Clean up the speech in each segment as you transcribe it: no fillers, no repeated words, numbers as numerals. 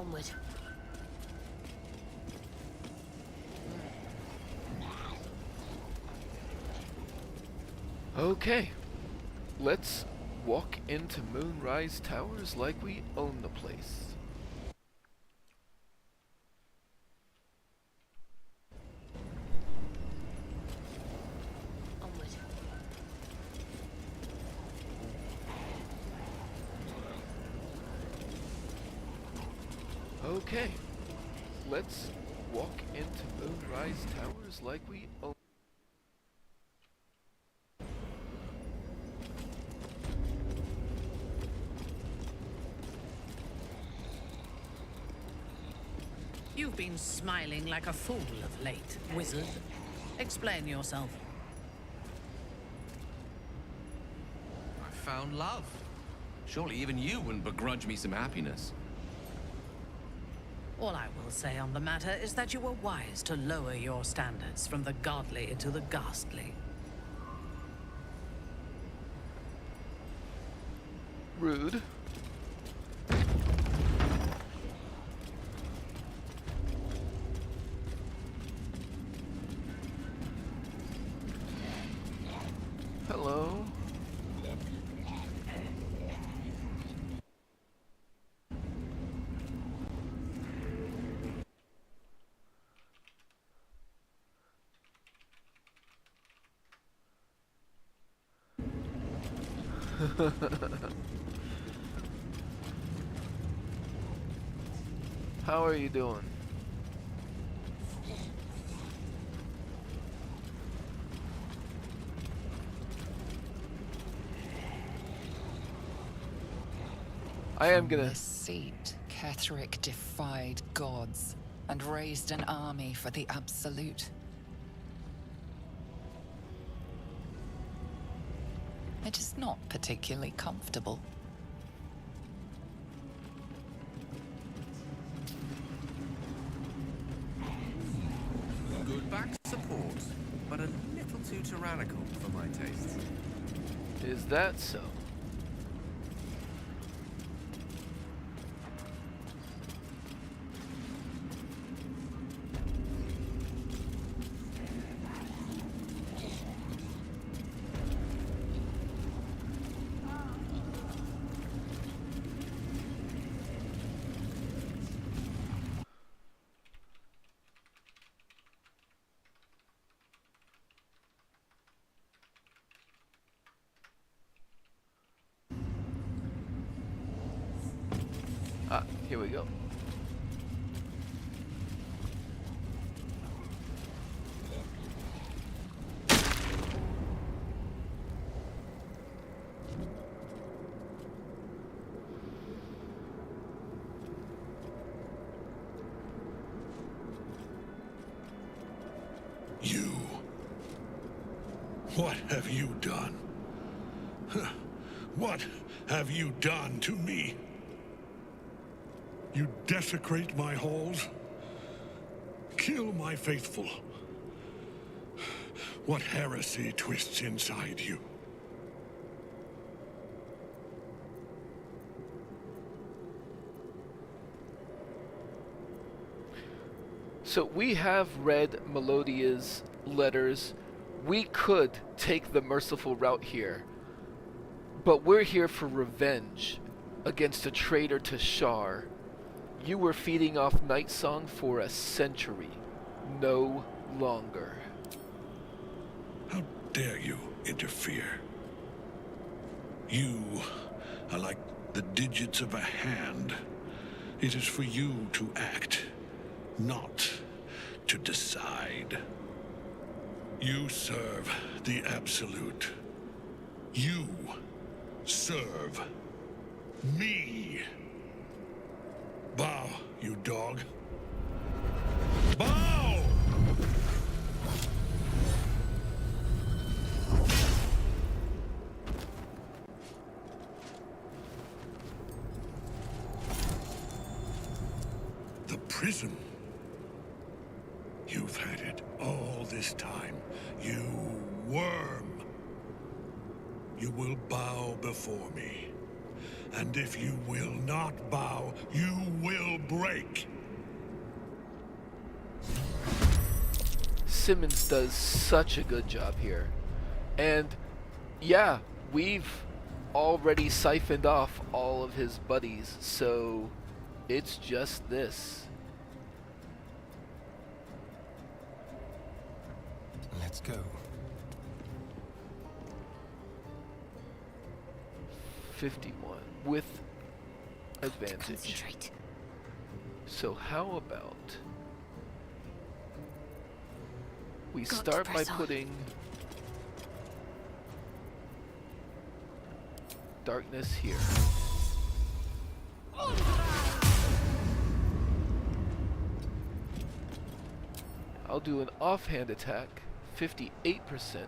Onward. Okay, let's walk into Moonrise Towers like we own the place. Onward. Okay, let's walk into Moonrise Towers like we own. You've been smiling like a fool of late, wizard. Explain yourself. I found love. Surely even you wouldn't begrudge me some happiness. All I will say on the matter is that you were wise to lower your standards from the godly to the ghastly. Rude. Hello. How are you doing? I am gonna. From this seat, Ketheric defied gods and raised an army for the Absolute. It is not particularly comfortable. Good back support, but a little too tyrannical for my tastes. Is that so? Ah, here we go. You. What have you done? Huh. What have you done to me? You desecrate my halls? Kill my faithful? What heresy twists inside you? So we have read Melodia's letters. We could take the merciful route here, but we're here for revenge against a traitor to Shar. You were feeding off Night Song for a century, no longer. How dare you interfere? You are like the digits of a hand. It is for you to act, not to decide. You serve the Absolute. You serve me. Bow, you dog. Bow! The prism. You've had it all this time, you worm. You will bow before me, And if you will not bow, you will break. Simmons does such a good job here. And yeah, we've already siphoned off all of his buddies, so it's just this. Let's go. 51 with advantage. Concentrate. So how about we Got to start by press on. putting darkness here. I'll do an offhand attack, 58%.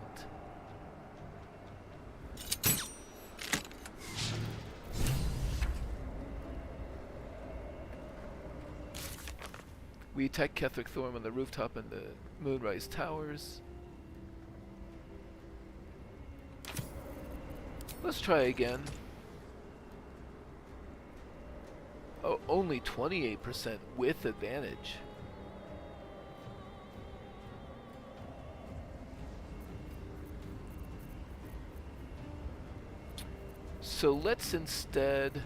We attack Ketheric Thorm on the rooftop in the Moonrise Towers. Let's try again. Oh, only 28% with advantage. So let's instead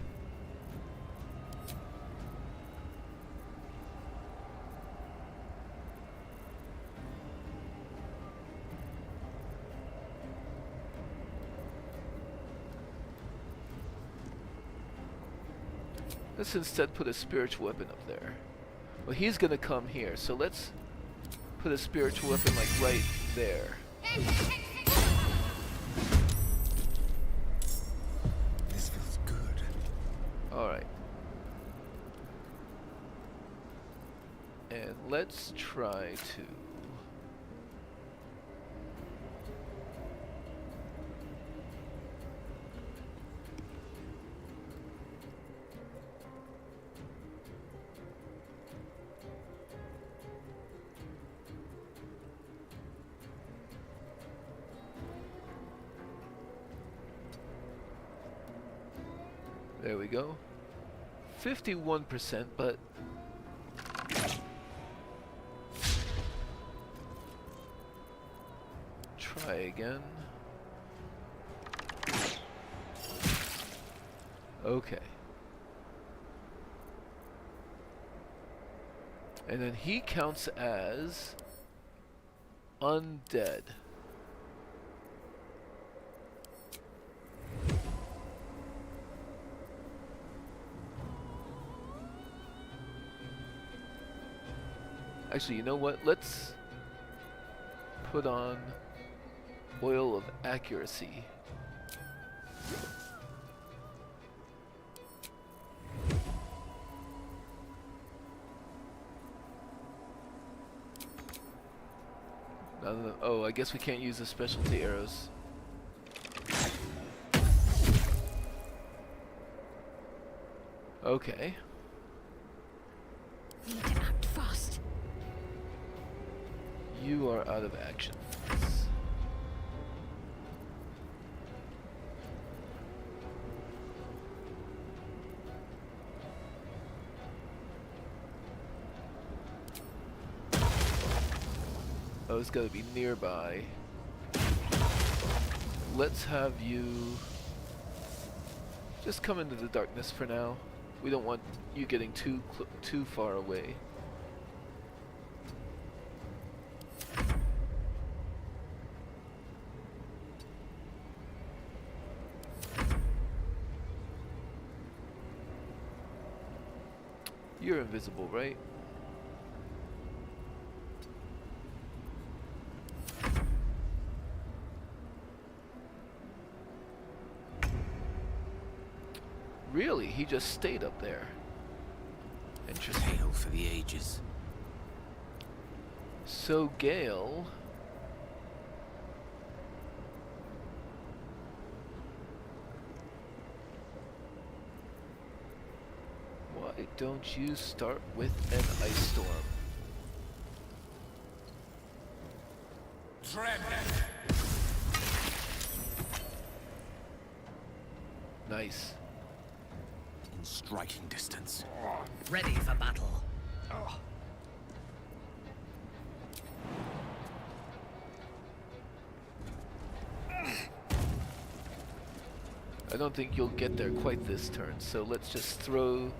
put a spiritual weapon up there. Well, he's gonna come here, so let's put a spiritual weapon like right there. This feels good. Alright. And let's try to... There we go. 51%, but try again. Okay. And then he counts as undead. Actually, you know what? Let's put on Oil of Accuracy. Oh, I guess we can't use the specialty arrows. Okay. Need to act fast. You are out of action. Oh, it's gotta be nearby. Let's have you just come into the darkness for now. We don't want you getting too far away. You're invisible, right? Really? He just stayed up there. Interesting. Hail for the ages. So Gale... Why don't you start with an ice storm? Nice. within striking distance. Ready for battle. I don't think you'll get there quite this turn, so let's just throw...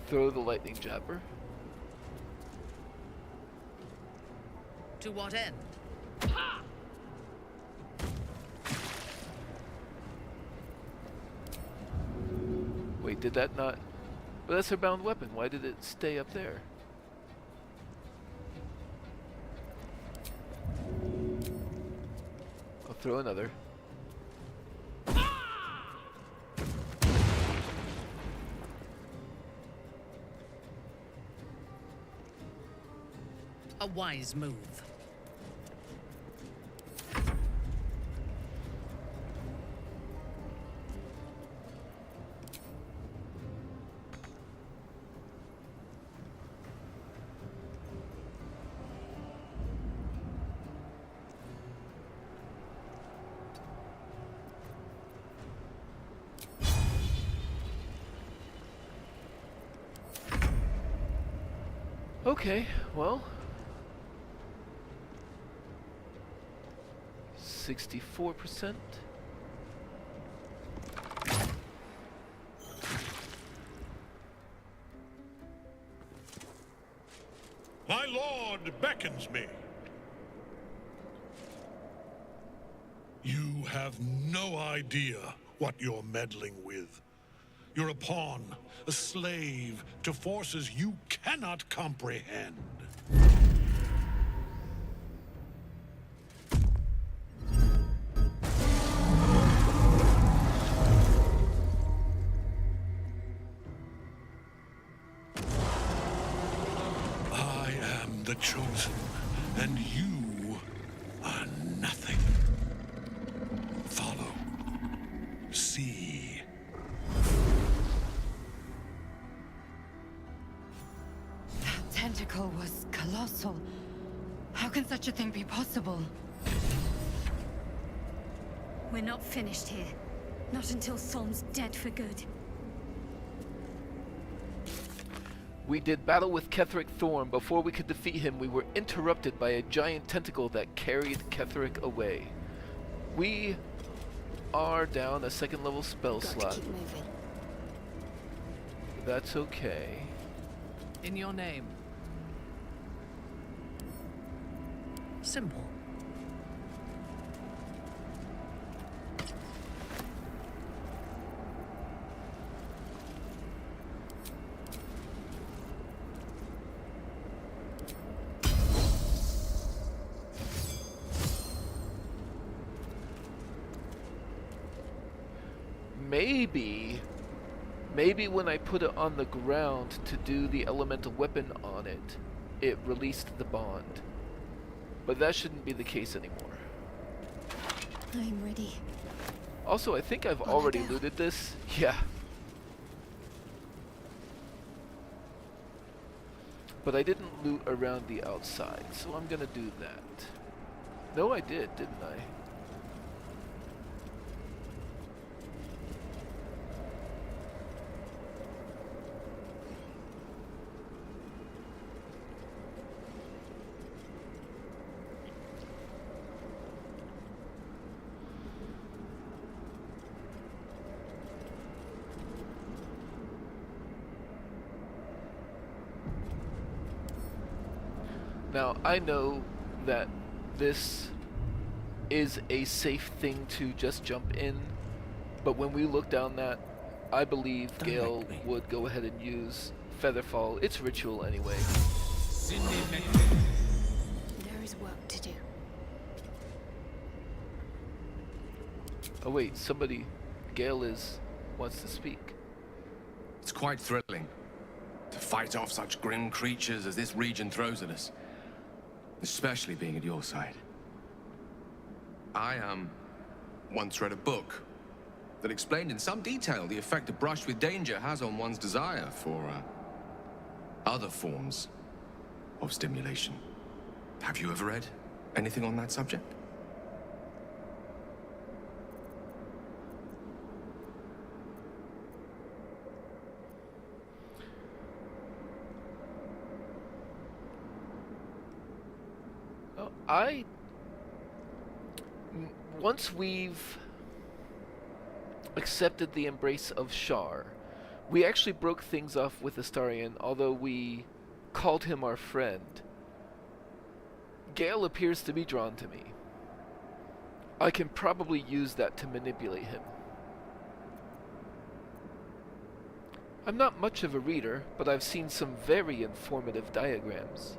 Throw the lightning jabber. To what end? Wait, did that not... But that's her bound weapon. Why did it stay up there? I'll throw another. A wise move. Okay, well... 64%. My lord beckons me. You have no idea what you're meddling with. You're a pawn, a slave to forces you cannot comprehend. I am the chosen, and you are nothing. Follow. See. That tentacle was colossal. How can such a thing be possible? We're not finished here. Not until Solm's dead for good. We did battle with Ketheric Thorm. Before we could defeat him, we were interrupted by a giant tentacle that carried Ketheric away. We are down a second level spell Got slot. to keep moving. That's okay. In your name. Simple. Maybe when I put it on the ground to do the elemental weapon on it, it released the bond. But that shouldn't be the case anymore. I'm ready. Also, I think I've On I already go. looted this. Yeah. But I didn't loot around the outside, so I'm gonna do that. No, I did, didn't I? Now, I know that this is a safe thing to just jump in, but when we look down that, I believe Gale Directly. would go ahead and use Featherfall. It's ritual anyway. There is work to do. Oh wait, somebody, Gale wants to speak. It's quite thrilling to fight off such grim creatures as this region throws at us. Especially being at your side. I once read a book that explained in some detail the effect a brush with danger has on one's desire for other forms of stimulation. Have you ever read Anything on that subject? Oh, once we've accepted the embrace of Shar, we actually broke things off with Astarion, although we called him our friend. Gale appears to be drawn to me. I can probably use that to manipulate him. I'm not much of a reader, but I've seen some very informative diagrams.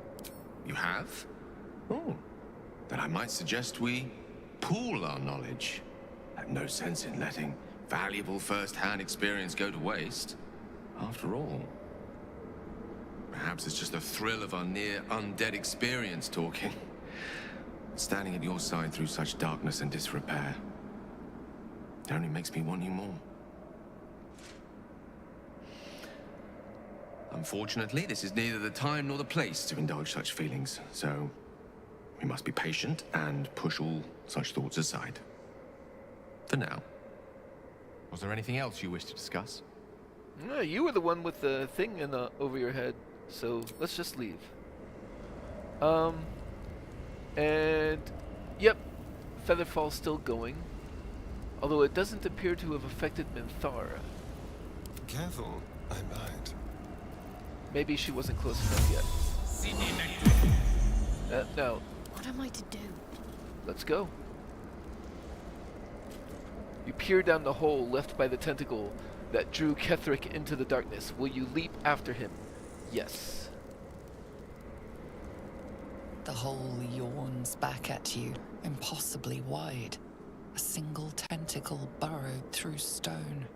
You have? Oh, then I might suggest we pool our knowledge. I've no sense in letting valuable first-hand experience go to waste. After all, perhaps it's just the thrill of our near-undead experience talking. Standing at your side through such darkness and disrepair. It only makes me want you more. Unfortunately, this is neither the time nor the place to indulge such feelings, so we must be patient and push all such thoughts aside. For now. Was there anything else you wish to discuss? No, you were the one with the thing over your head, so let's just leave. And yep, Featherfall's still going, although it doesn't appear to have affected Minthara. Careful, I might. Maybe she wasn't close enough yet. No. What am I to do? Let's go. You peer down the hole left by the tentacle that drew Ketheric into the darkness. Will you leap after him? Yes. The hole yawns back at you, impossibly wide. A single tentacle burrowed through stone.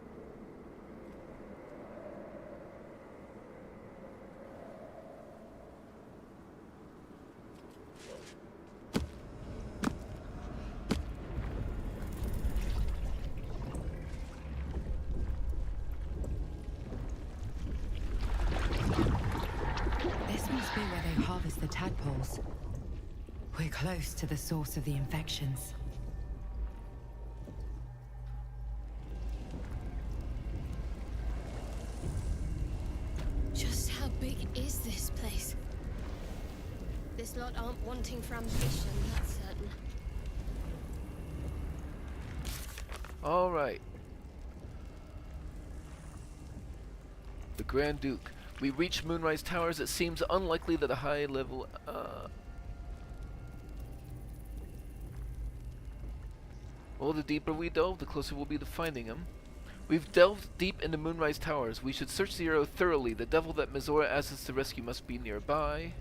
The tadpoles. We're close to the source of the infections. Just how big is this place? This lot aren't wanting for ambition, that's certain. Alright. The Grand Duke. We reach Moonrise Towers. It seems unlikely that a high level... Well, the deeper we delve, the closer we'll be to finding him. We've delved deep into Moonrise Towers. We should search the area thoroughly. The devil that Mizora asks us to rescue must be nearby.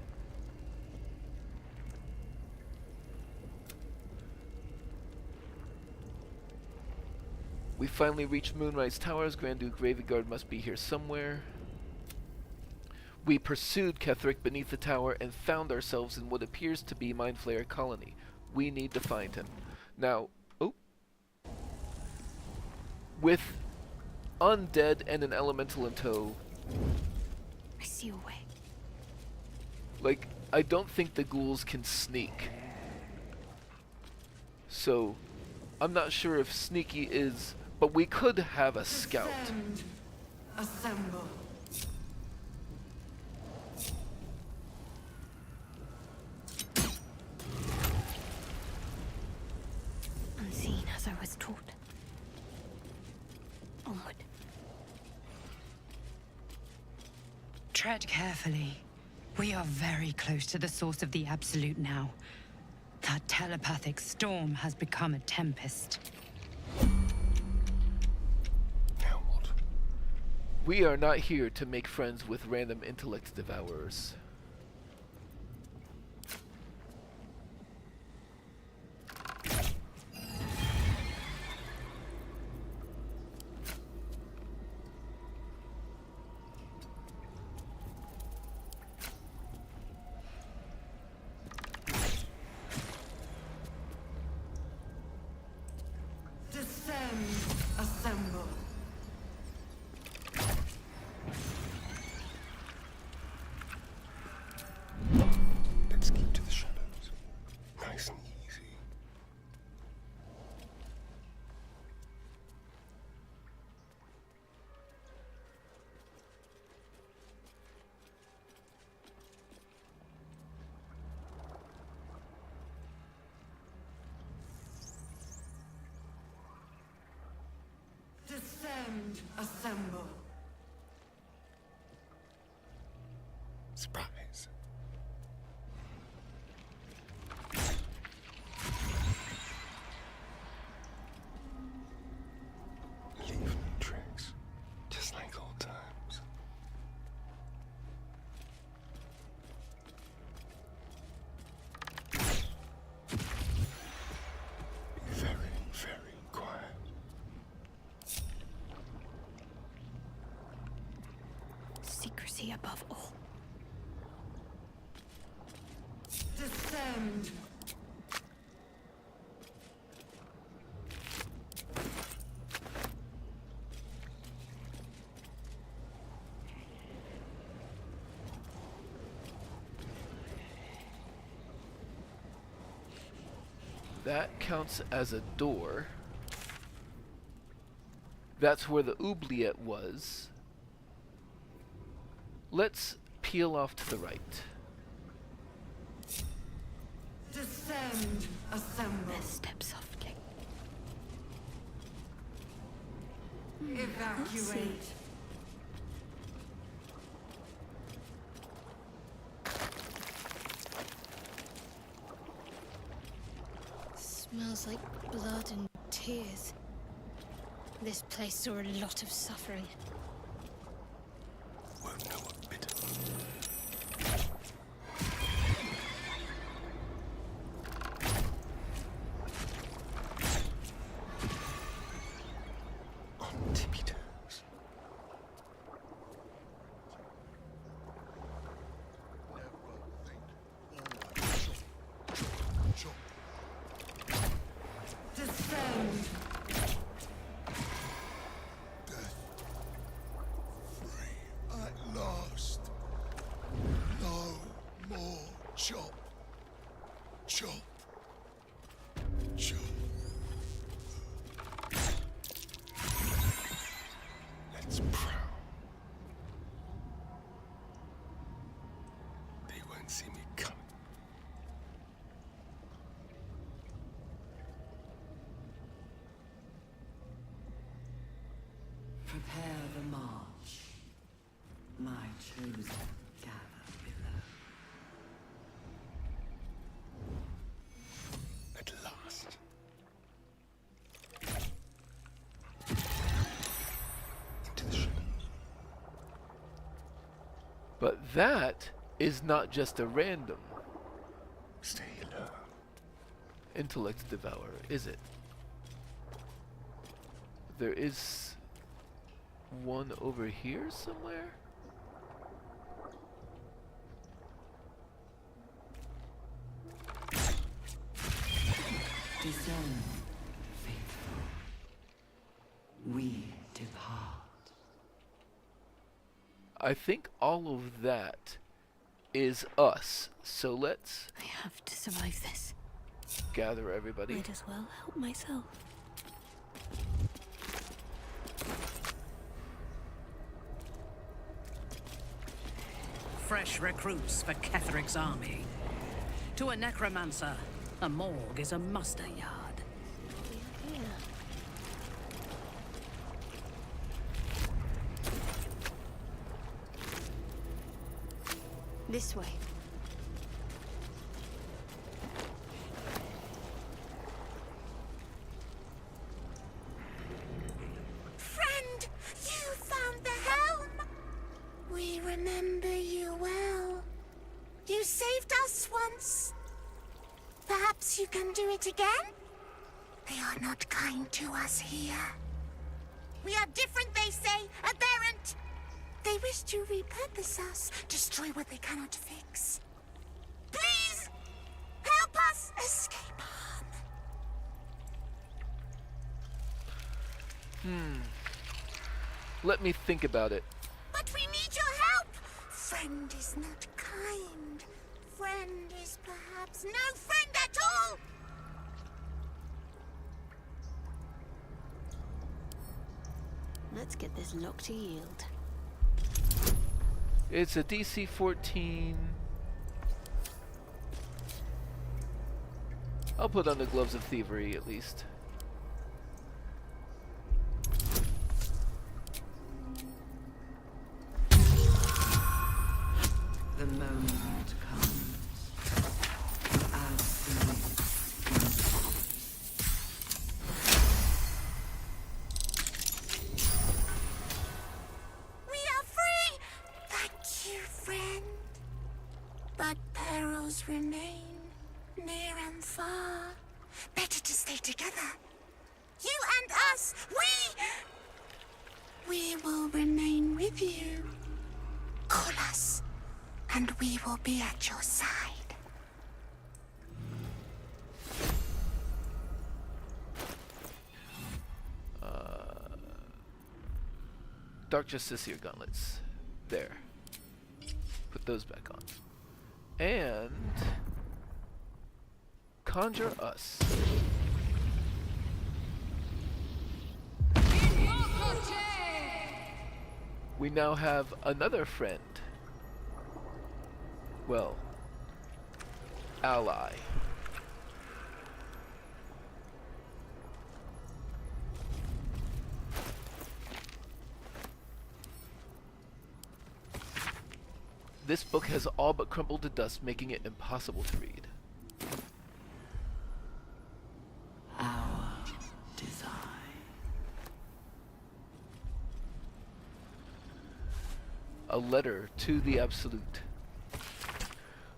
We finally reach Moonrise Towers. Grand Duke Ravengard must be here somewhere. We pursued Ketheric beneath the tower and found ourselves in what appears to be Mind Flayer colony. We need to find him. Now, with undead and an elemental in tow, I see a way. like, I don't think the ghouls can sneak. So, I'm not sure if sneaky is, but we could have a scout. Assemble. Unseen as I was taught. Onward. Tread carefully. We are very close to the source of the Absolute now. That telepathic storm has become a tempest. Now what? We are not here to make friends with random intellect devourers. Descend, assemble. Descend, assemble. Surprise. Leave me tricks, just like old times. Be very, very quiet. Secrecy above all. Descend. That counts as a door. That's where the oubliette was. Let's peel off to the right. Descend, assemble. Step softly. Evacuate. Smells like blood and tears. This place saw a lot of suffering. Won't know a bit of it. On tippy toes. Descend. At last. No more chop. Chop. Chop. Let's prowl. They won't see me coming. Prepare the march. My chosen gather below. At last. Into the shadows. But that is not just a random Stay low. intellect devourer, is it? There is one over here somewhere? Descend, faithful. We depart. I think all of that is us. So let's I have to survive this. gather everybody. Might as well help myself. Fresh recruits for Ketheric's army. To a necromancer, a morgue is a muster yard. Yeah. This way. Friend, you found the helm! We remember you well. You saved us once. Perhaps you can do it again? They are not kind to us here. We are different, they say, aberrant. They wish to repurpose us, destroy what they cannot fix. Please, help us escape harm. Let me think about it. But we need your help! Friend is not kind. Friend is perhaps no friend at all! Let's get this lock to yield. It's a DC 14. I'll put on the gloves of thievery at least. remain, near and far. Better to stay together. You and us, we will remain with you. Call us, and we will be at your side. Dark Justiciar gauntlets. There. Put those back on. And conjure us. We now have another friend. Well, ally. This book has all but crumbled to dust, making it impossible to read. Our design. A letter to the Absolute.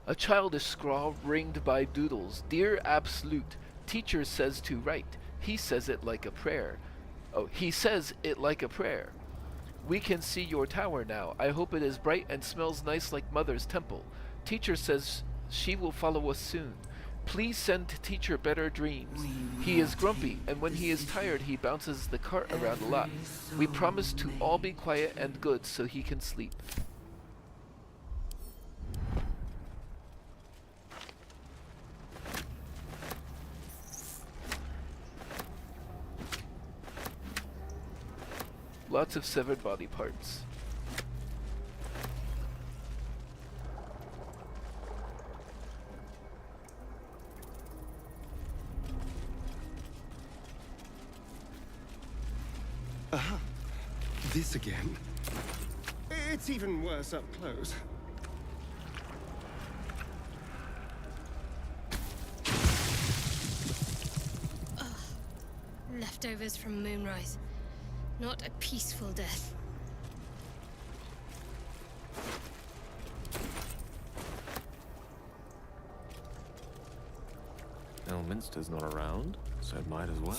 A childish scrawl ringed by doodles. Dear Absolute, teacher says to write. He says it like a prayer. Oh, he says it like a prayer. We can see your tower now. I hope it is bright and smells nice like Mother's temple. Teacher says she will follow us soon. Please send teacher better dreams. He is grumpy, and when he is tired, he bounces the cart around a lot. We promise to all be quiet and good so he can sleep. Lots of severed body parts. This again. It's even worse up close. Leftovers from Moonrise. Not a peaceful death. Elminster's not around, so it might as well.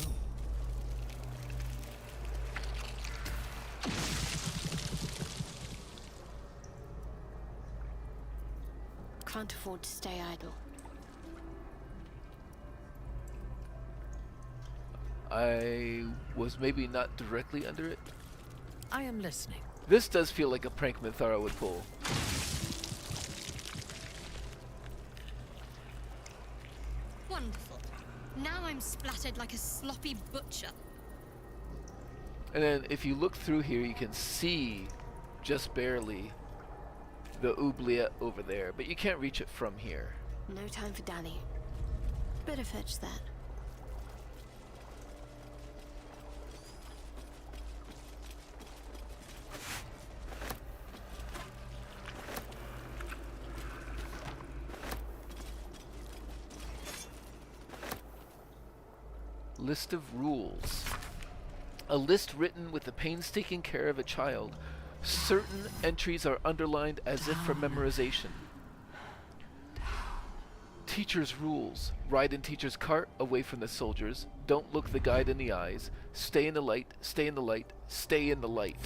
Can't afford to stay idle. I was maybe not directly under it. I am listening. This does feel like a prank Minthara would pull. Wonderful. Now I'm splattered like a sloppy butcher. And then if you look through here, you can see just barely the oubliette over there, but you can't reach it from here. No time for Danny. Better fetch that. List of rules. A list written with the painstaking care of a child. Certain entries are underlined as if for memorization. Teacher's rules. Ride in teacher's cart, away from the soldiers. Don't look the guide in the eyes. Stay in the light, stay in the light, stay in the light.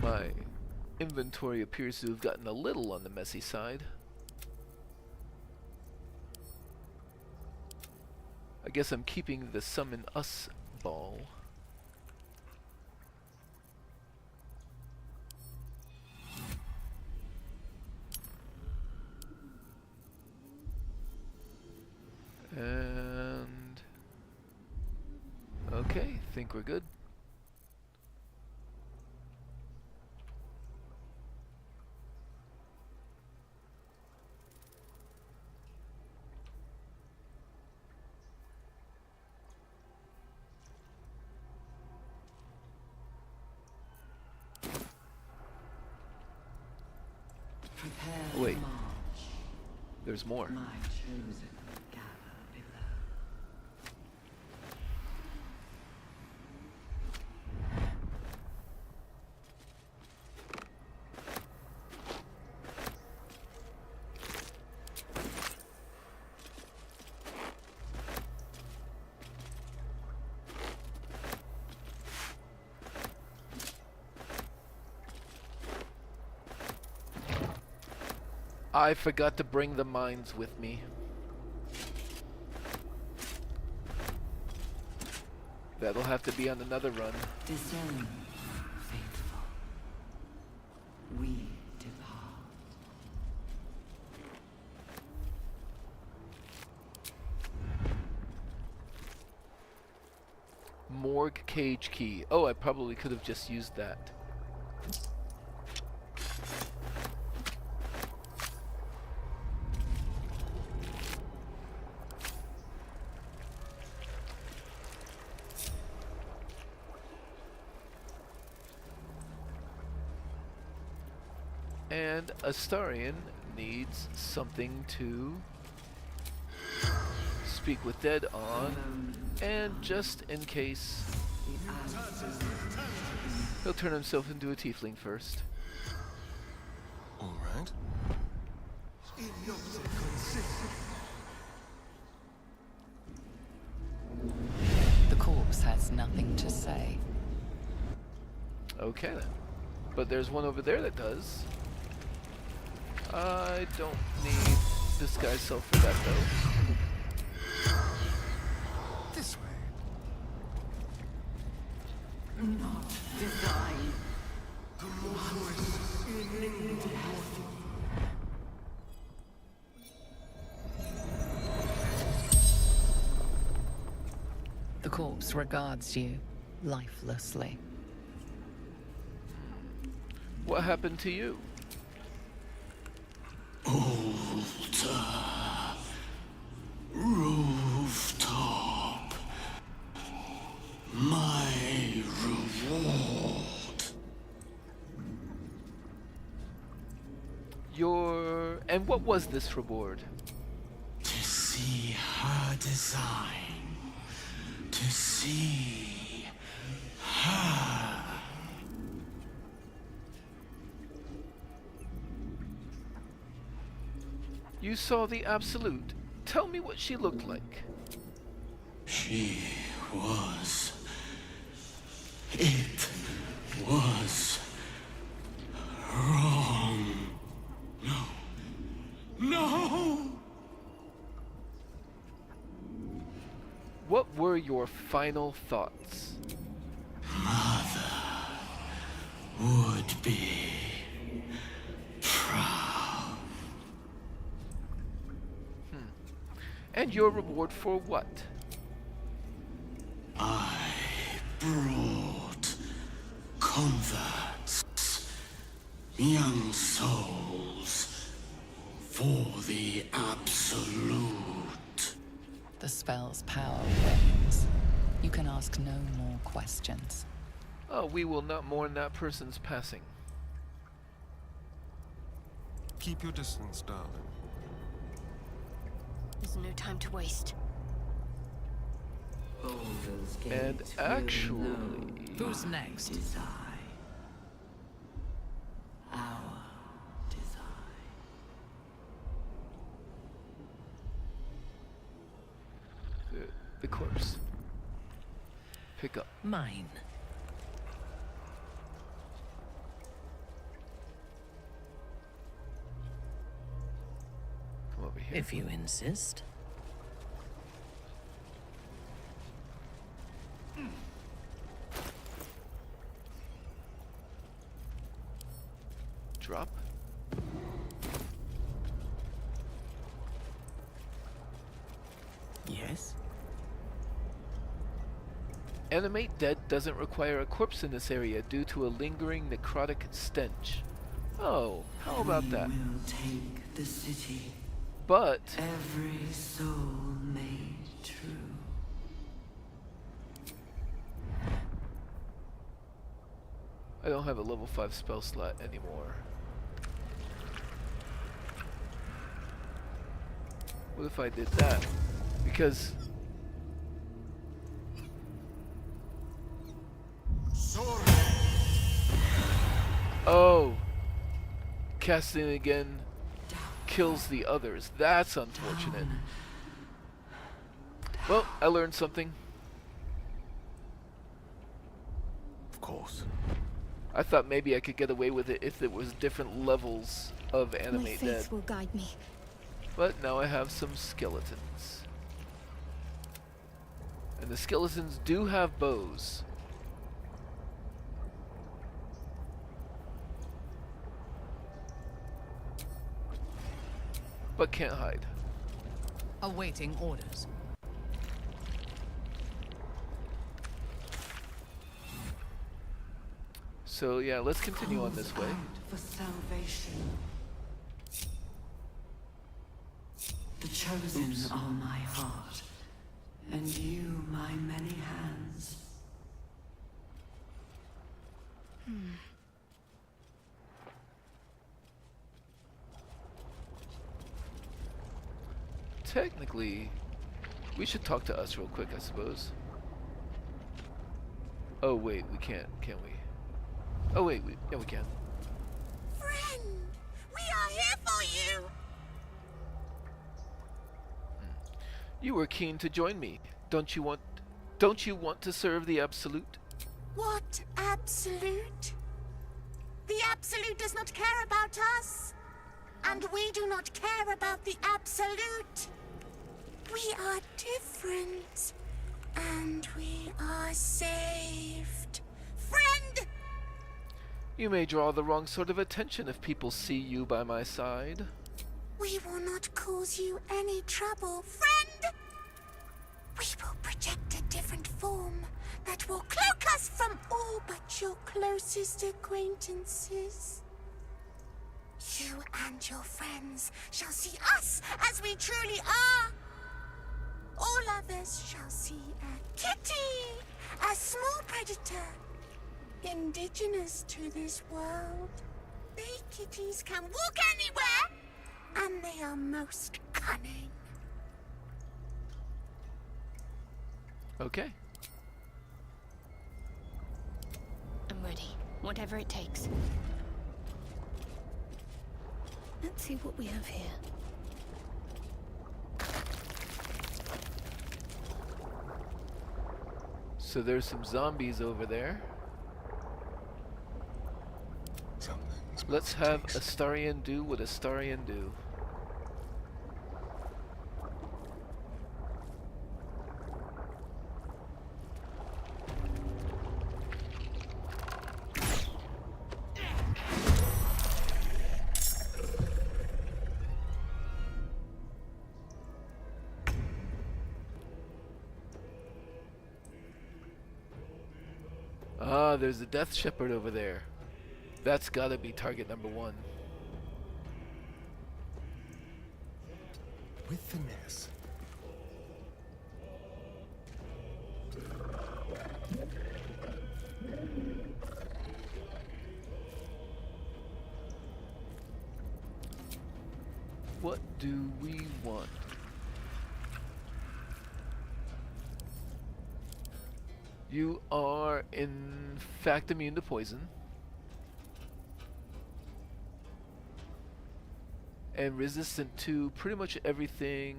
My inventory appears to have gotten a little on the messy side. I guess I'm keeping the summon us ball. And okay, think we're good. There's more. My chosen gather below. I forgot to bring the mines with me. That'll have to be on another run. Discern, faithful. We depart. Morgue cage key. Oh, I probably could have just used that. And Astarion needs something to speak with dead on, and just in case, he'll turn himself into a tiefling first. All right. The corpse has nothing to say. Okay then. But there's one over there that does. I don't need disguise self for that though. This way. Not design. The corpse regards you lifelessly. What happened to you? Altar. Rooftop. My reward. And what was this reward? To see her design. To see her. You saw the Absolute. Tell me what she looked like. She was. It was wrong. No. No! What were your final thoughts? Mother would be proud. And your reward for what? I brought converts, young souls, for the Absolute. The spell's power wanes. You can ask no more questions. Oh, we will not mourn that person's passing. Keep your distance, darling. There's no time to waste. Baldur's Gate And will actually... know Who's my next? Design. Our design. The corpse. Pick up. Mine. Come over here. If you insist. Drop. Yes? Animate dead doesn't require a corpse in this area due to a lingering necrotic stench. Oh, how about that? We will take the city. But Every soul made true. I don't have a level 5 spell slot anymore. What if I did that? Because... Oh! Casting again kills the others. That's unfortunate. Well, I learned something. Of course. I thought maybe I could get away with it if there was different levels of My animate dead. faith will guide me. But now I have some skeletons. And the skeletons do have bows. But can't hide. Awaiting orders. So yeah, let's continue on this way. For salvation. The chosen are my heart, and you my many hands. Technically, we should talk to us real quick, I suppose. Oh wait, we can't we? Oh wait, yeah we can. Friend, we are here for you. You were keen to join me. Don't you want to serve the Absolute? What Absolute? The Absolute does not care about us. And we do not care about the Absolute. We are different. And we are saved. Friend! You may draw the wrong sort of attention if people see you by my side. We will not cause you any trouble, friend! We will project a different form that will cloak us from all but your closest acquaintances. You and your friends shall see us as we truly are. All others shall see a kitty, a small predator, indigenous to this world. They kitties can walk anywhere, and they are most cunning. Okay. I'm ready. Whatever it takes. Let's see what we have here. So there's some zombies over there. Let's have Astarian do what Astarian do. Ah, there's a Death Shepherd over there. That's gotta be target number 1. With finesse. What do we want? You are, in fact, immune to poison. And resistant to pretty much everything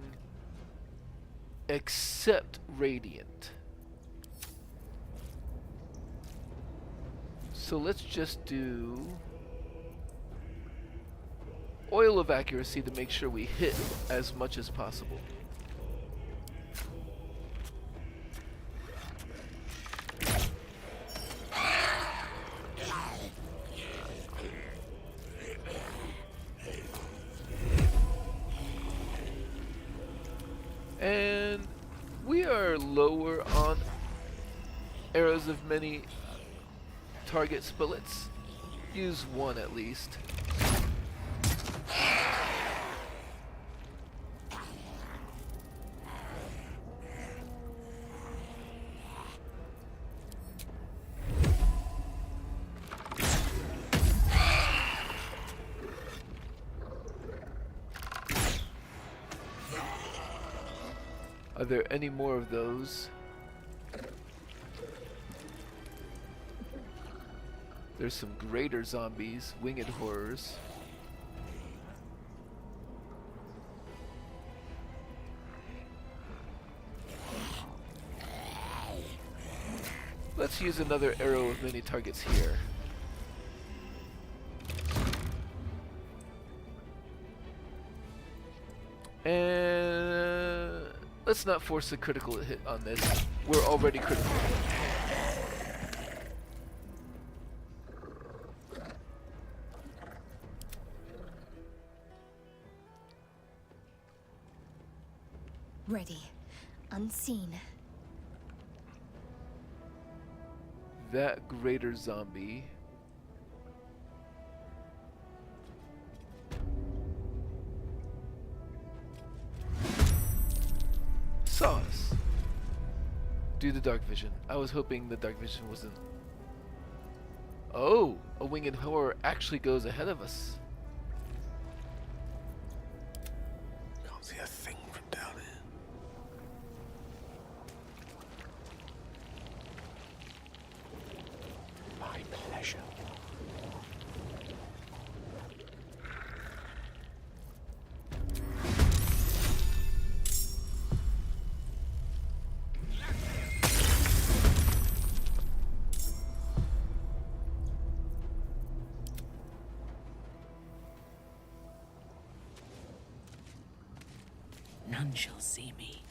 except radiant. So let's just do oil of accuracy to make sure we hit as much as possible. And we are lower on arrows of many targets, but let's use one at least. Are there any more of those? There's some greater zombies, winged horrors. Let's use another arrow with many targets here. And let's not force a critical hit on this. We're already critical. Ready. Unseen. That greater zombie. Saw us. Do the dark vision. I was hoping the dark vision wasn't. Oh, a winged horror actually goes ahead of us. Can't see a thing from down here. My pleasure. None shall see me.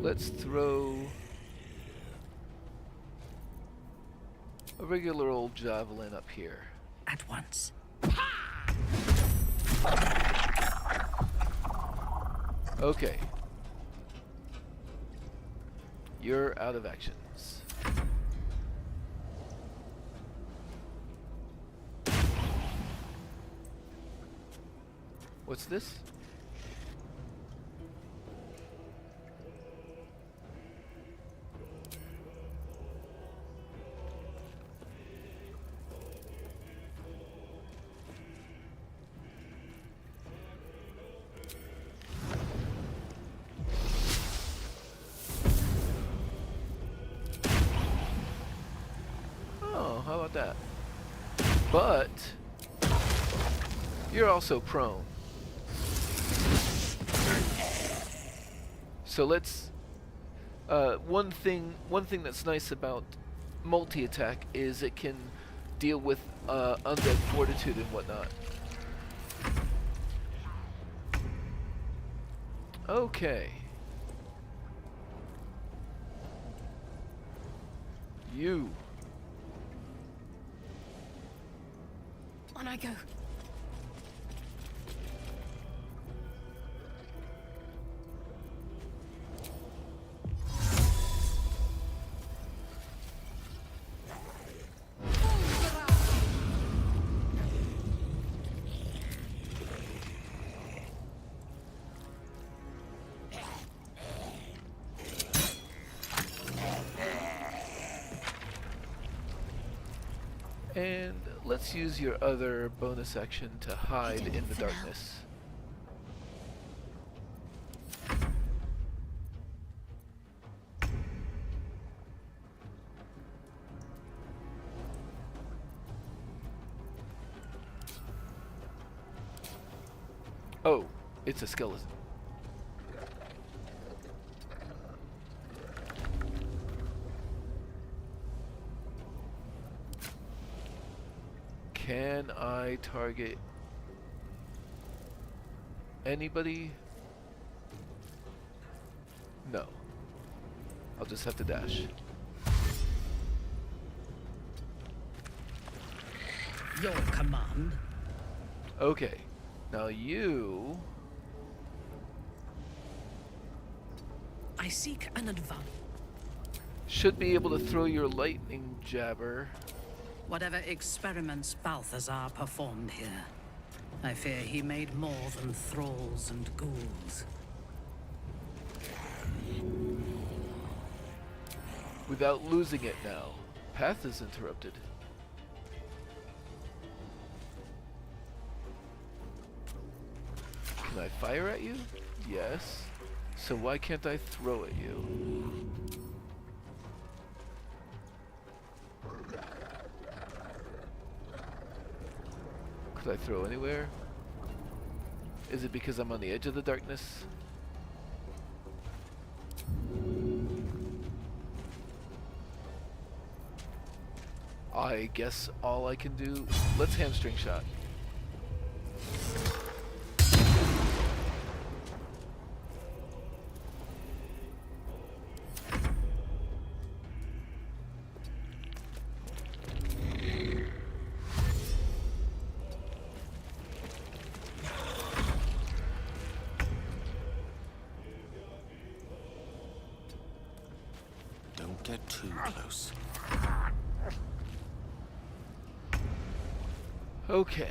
Let's throw a regular old javelin up here. At once. Okay. You're out of actions. What's this? Oh, how about that? But you're also prone. So let's one thing that's nice about multi-attack is it can deal with undead fortitude and whatnot. Okay. You. On I go. And let's use your other bonus action to hide in the darkness. Oh, it's a skeleton. Can I target anybody? No. I'll just have to dash. Your command. Okay. Now you... I seek an advance. should be able to throw your lightning jabber Whatever experiments Balthazar performed here, I fear he made more than thralls and ghouls. Without losing it now. Path is interrupted. Can I fire at you? Yes. So why can't I throw at you? Could I throw anywhere? Is it because I'm on the edge of the darkness? I guess all I can do... Let's hamstring shot. Don't get too close. Okay.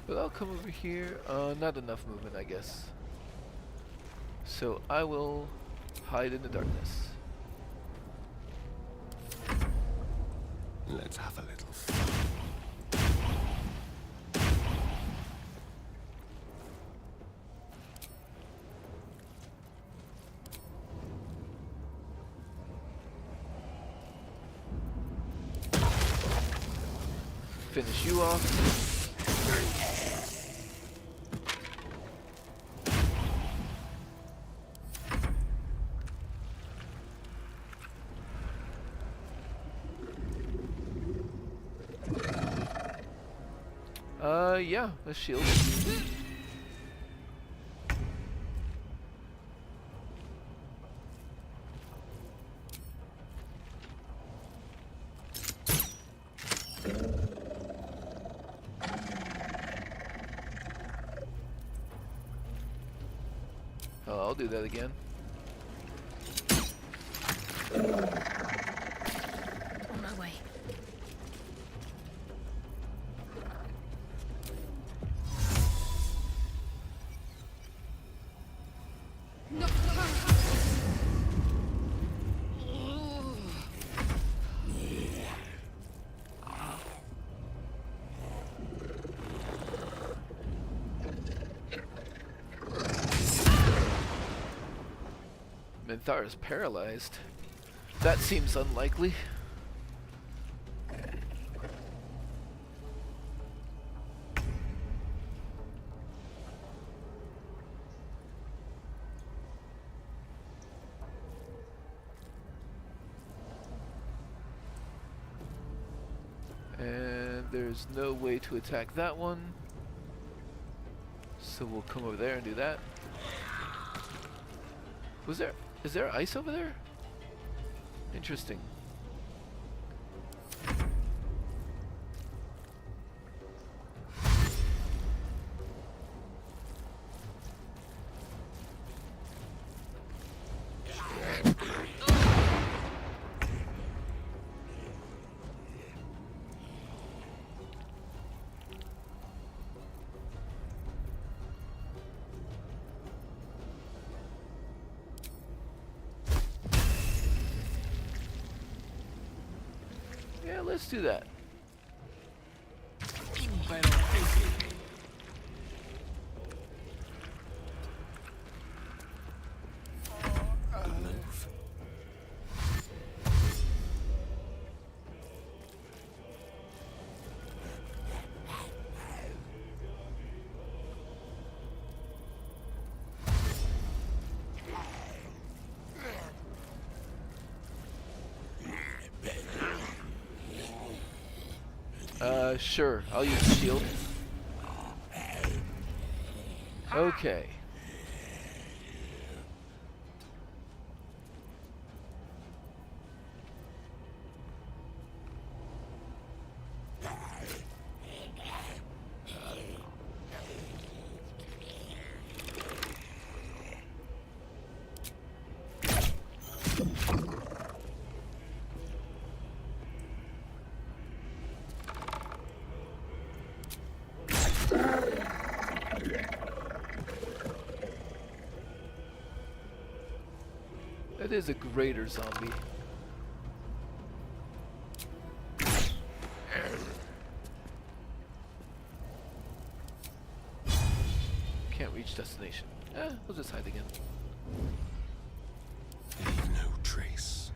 But I'll come over here. Not enough movement, I guess. So I will hide in the darkness. Let's have a little fun. Finish you off. Yeah, a shield. Oh, I'll do that again. On my way. Minthar is paralyzed. That seems unlikely. And there's no way to attack that one. So we'll come over there and do that. Is there ice over there? Interesting. Yeah, let's do that. Good move. Sure. I'll use the shield. Okay. That is a greater zombie. Can't reach destination. We'll just hide again. Leave no trace.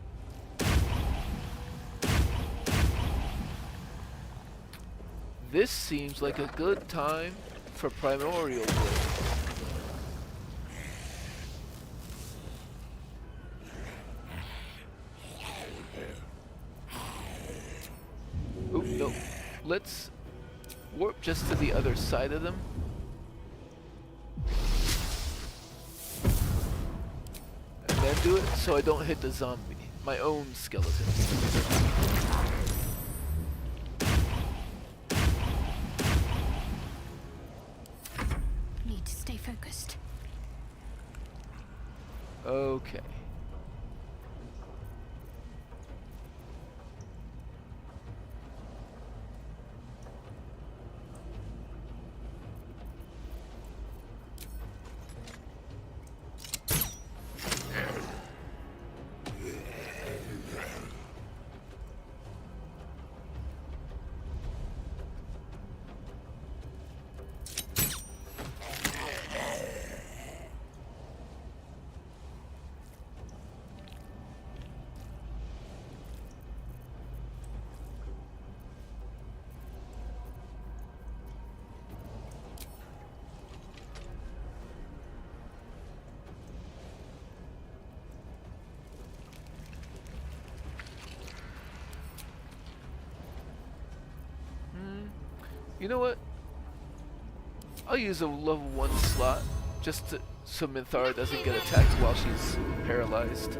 This seems like a good time for primordial wood. Oop, no. Let's warp just to the other side of them. And then do it so I don't hit the zombie. My own skeleton. Need to stay focused. Okay. You know what? I'll use a level 1 slot just to, so Minthara doesn't get attacked while she's paralyzed.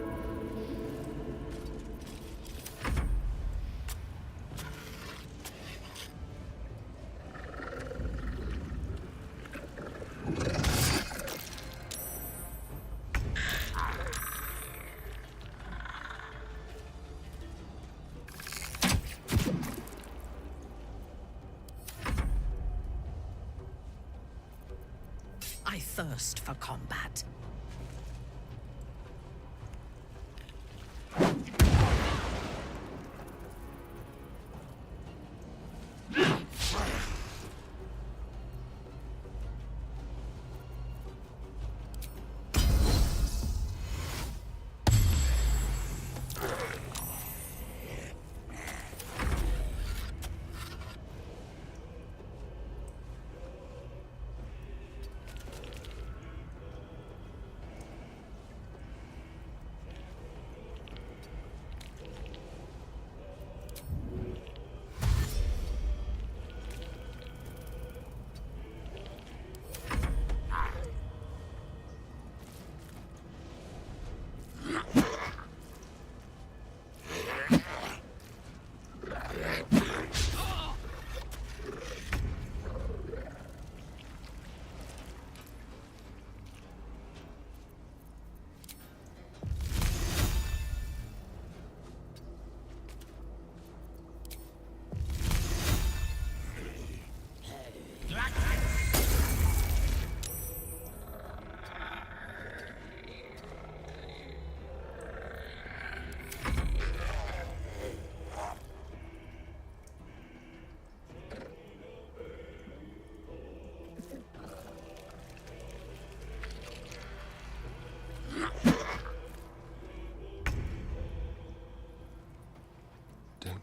I thirst for combat.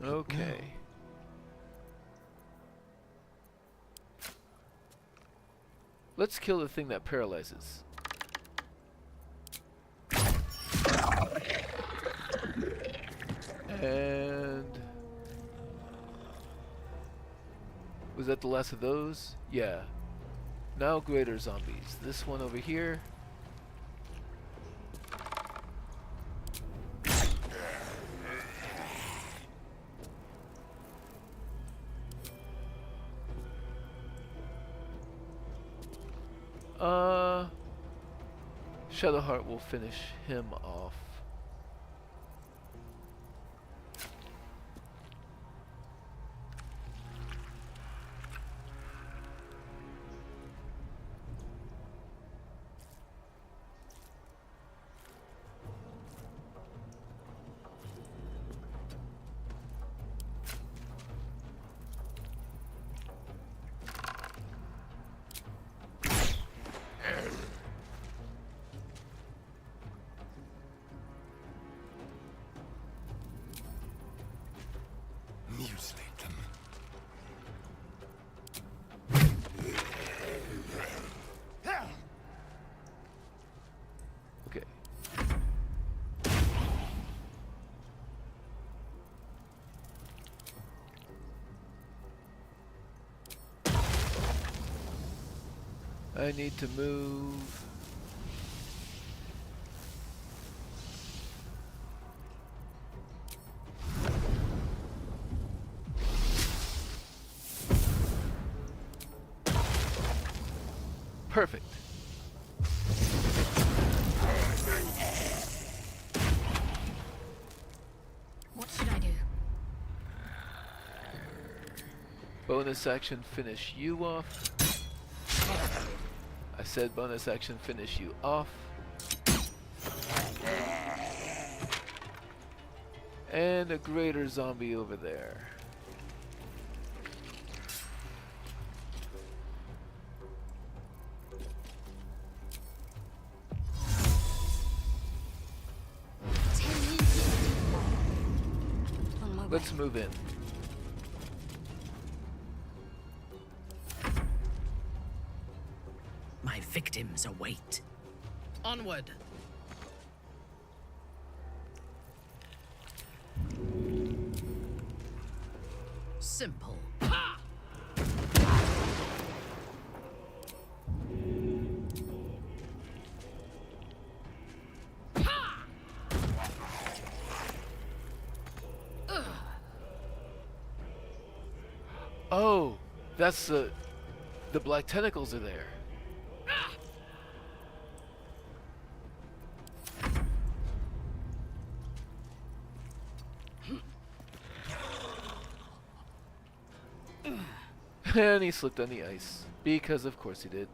Okay. Let's kill the thing that paralyzes. And Was that the last of those? Yeah. Now greater zombies. This one over here. Shadowheart will finish him off. Mutilate them. Okay. I need to move. Perfect. What should I do? Bonus action finish you off. I said bonus action finish you off. And a greater zombie over there. Let's move in. My victims await. Onward. Simple. Oh, that's the black tentacles are there. And he slipped on the ice. Because of course he did.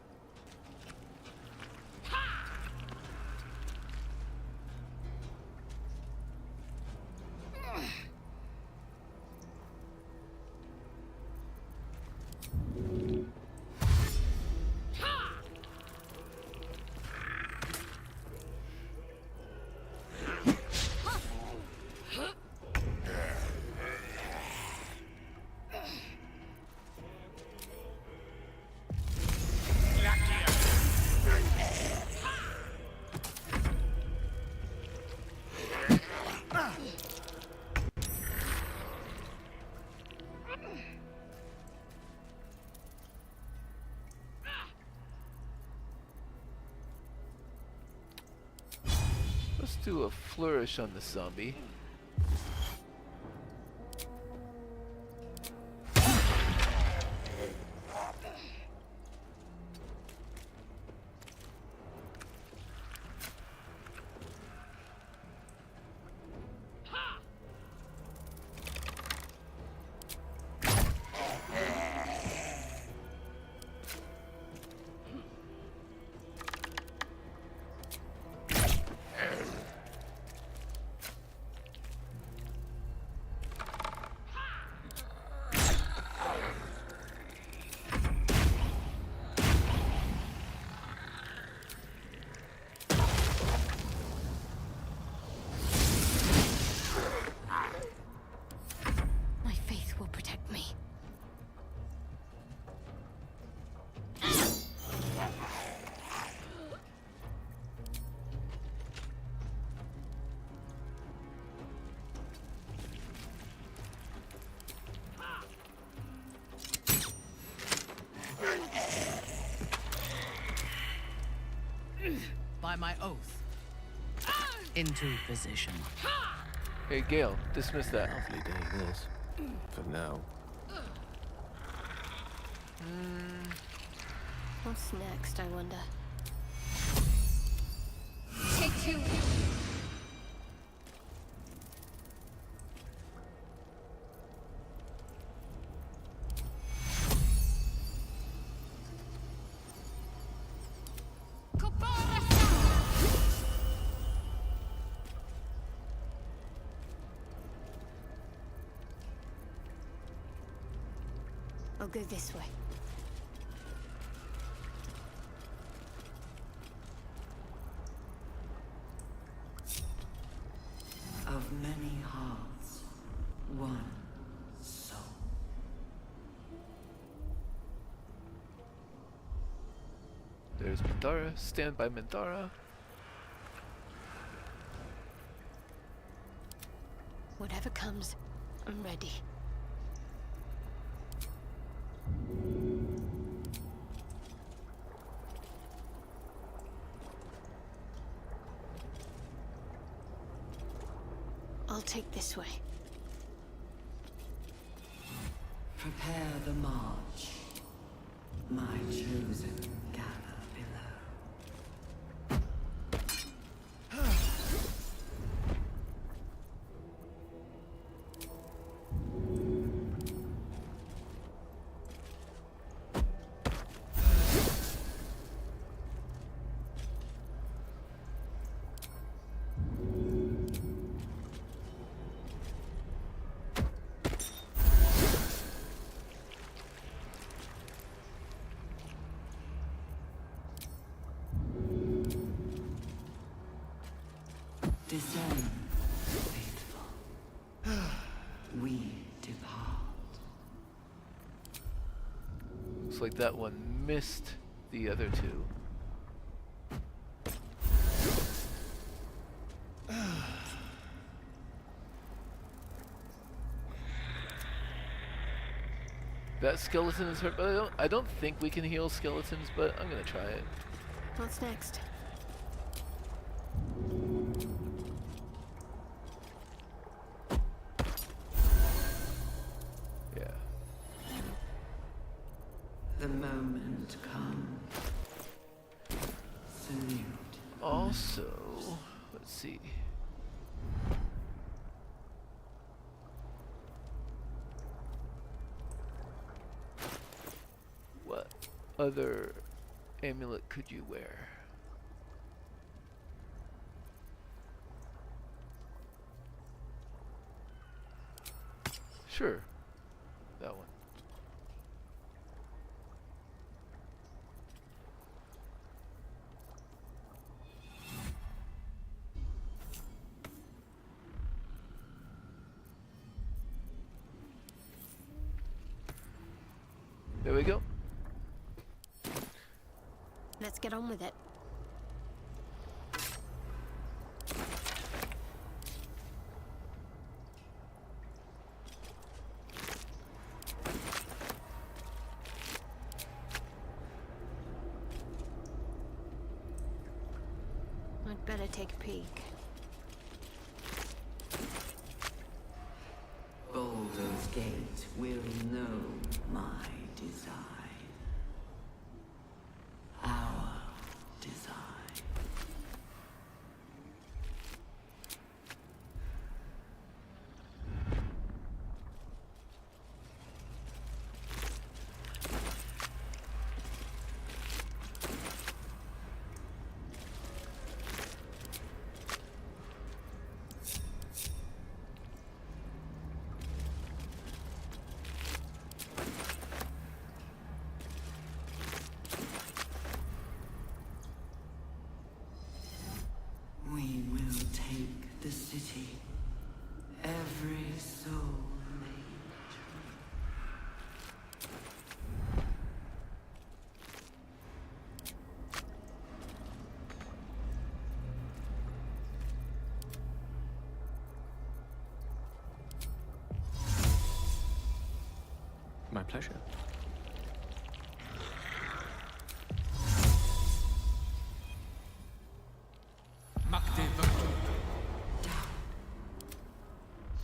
Let's do a flourish on this zombie. my oath. Into position. Hey, Gale, dismiss that. Lovely day this. For now. What's next, I wonder? Take two. I'll go this way. Of many hearts, one soul. There's Mandara. Stand by Mandara. Whatever comes, I'm ready. I'll take this way. Prepare the march. My chosen gather below. Discern, faithful. We depart. Looks like that one missed the other two. That skeleton is hurt, but I don't think we can heal skeletons, but I'm gonna try it. What's next? Yeah. The moment come. Salute. Also, let's see. What other amulet could you wear? Sure, that one. There we go. Let's get on with it. I'd better take a peek. Baldur's Gate will know my design. Our design. We will take the city. Every soul made true. My pleasure.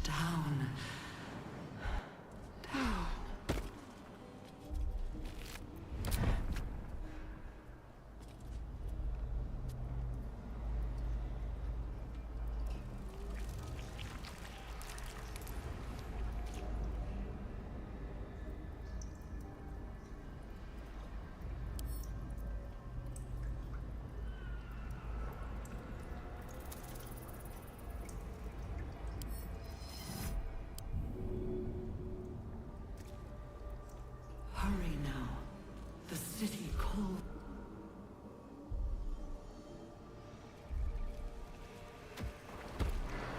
Down. Down. Hurry now. The city calls.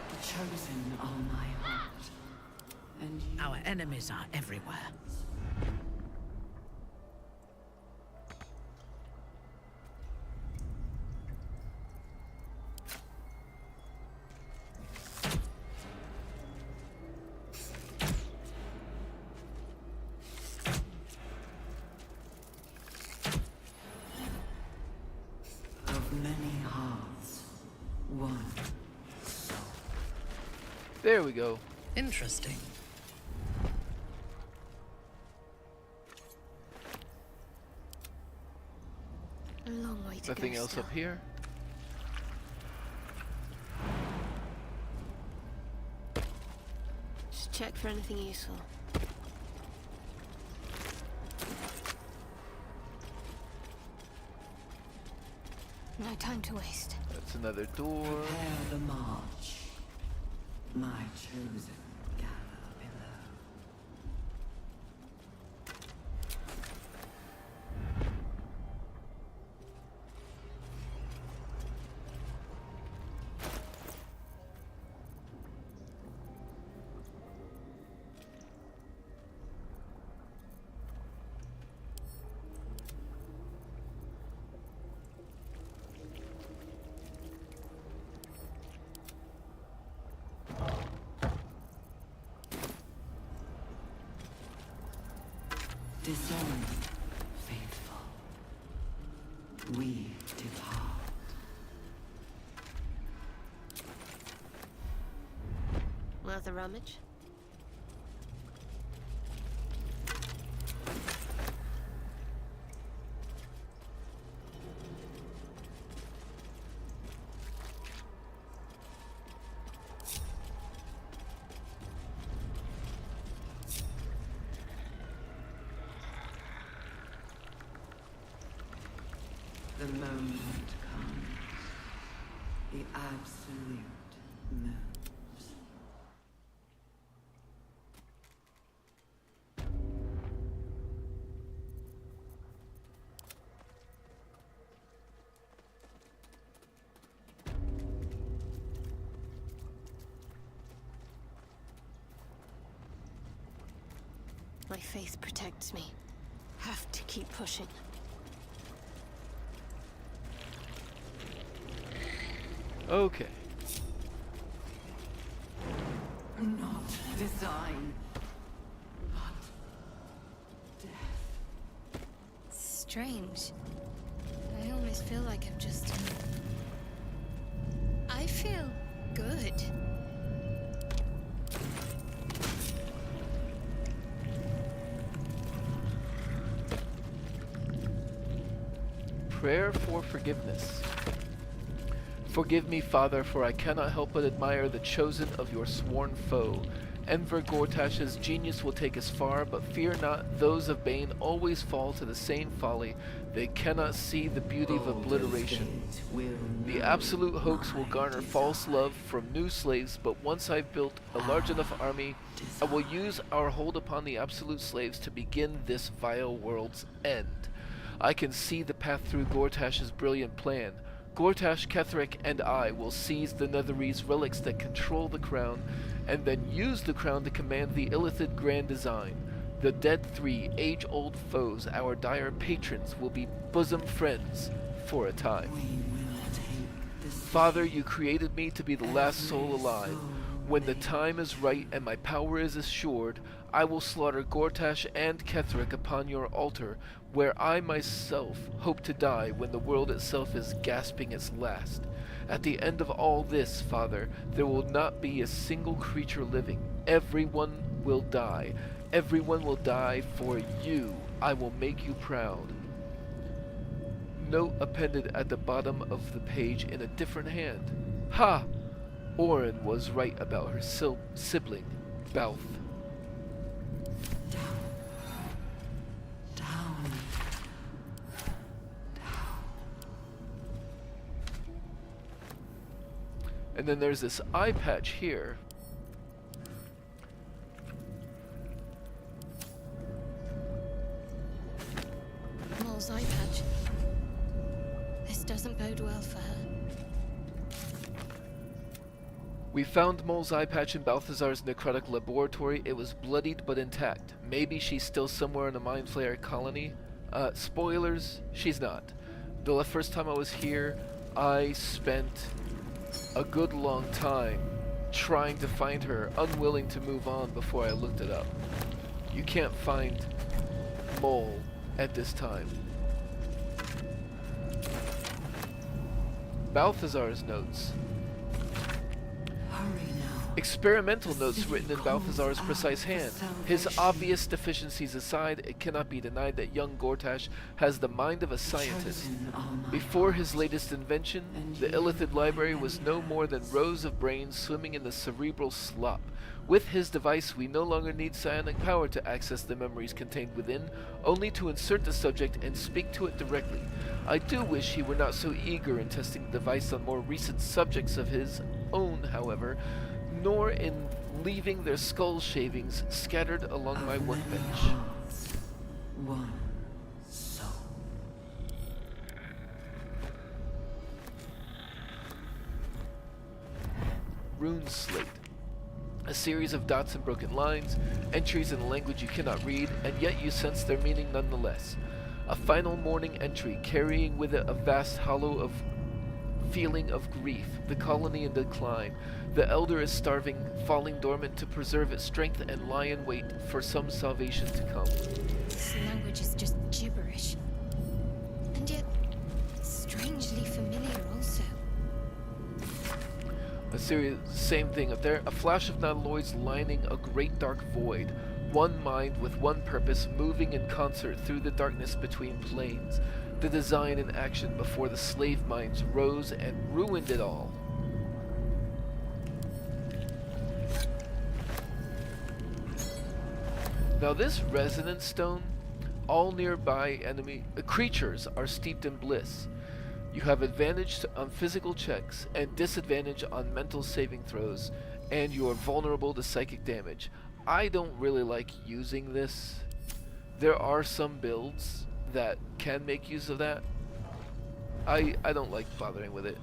The chosen are my heart. And you... Our enemies are everywhere. Of many hearts, one soul. There we go. Interesting. A long way to Nothing go else still. up here. Just check for anything useful. No time to waste. That's another door. Prepare the march. My chosen gather below. Discern, faithful. We depart. Worth a rummage? The moment comes. The absolute moves. My faith protects me. Have to keep pushing. Okay. Not design, but death. Strange. I almost feel like I'm just... I feel good. Prayer for forgiveness. Forgive me, Father, for I cannot help but admire the chosen of your sworn foe. Enver Gortash's genius will take us far, but fear not, those of Bane always fall to the same folly. They cannot see the beauty of obliteration. The absolute hoax will garner false love from new slaves, but once I've built a large enough army, I will use our hold upon the absolute slaves to begin this vile world's end. I can see the path through Gortash's brilliant plan. Gortash, Ketheric, and I will seize the Netherese relics that control the crown, and then use the crown to command the Illithid grand design. The dead three, age-old foes, our dire patrons, will be bosom friends for a time. Father, you created me to be the last soul alive. When the time is right and my power is assured, I will slaughter Gortash and Ketheric upon your altar, where I myself hope to die when the world itself is gasping its last. At the end of all this, Father, there will not be a single creature living. Everyone will die. Everyone will die for you. I will make you proud. Note appended at the bottom of the page in a different hand. Ha! Orin was right about her sibling, Balth. Down. And then there's this eye patch here. Mole's eye patch. This doesn't bode well for her. We found Mole's eye patch in Balthazar's necrotic laboratory. It was bloodied but intact. Maybe she's still somewhere in a Mind Flayer colony. Spoilers, she's not. The first time I was here, I spent a good long time trying to find her, unwilling to move on before I looked it up. You can't find Mole at this time. Balthazar's notes. Experimental notes written in Balthazar's precise hand. His obvious deficiencies aside, it cannot be denied that young Gortash has the mind of a scientist. Before his latest invention, the Illithid library was no more than rows of brains swimming in the cerebral slop. With his device, we no longer need psionic power to access the memories contained within, only to insert the subject and speak to it directly. I do wish he were not so eager in testing the device on more recent subjects of his own, however, nor in leaving their skull shavings scattered along my workbench. One soul. Rune slate. A series of dots and broken lines, entries in a language you cannot read, and yet you sense their meaning nonetheless. A final mourning entry carrying with it a vast hollow of feeling of grief, the colony in decline. The elder is starving, falling dormant to preserve its strength and lie in wait for some salvation to come. This language is just gibberish. And yet, strangely familiar also. Same thing up there. A flash of non-Lloyds lining a great dark void. One mind with one purpose moving in concert through the darkness between planes. The design in action before the slave minds rose and ruined it all. Now this resonance stone, all nearby enemy creatures are steeped in bliss. You have advantage on physical checks and disadvantage on mental saving throws, and you are vulnerable to psychic damage. I don't really like using this. There are some builds that can make use of that. I don't like bothering with it.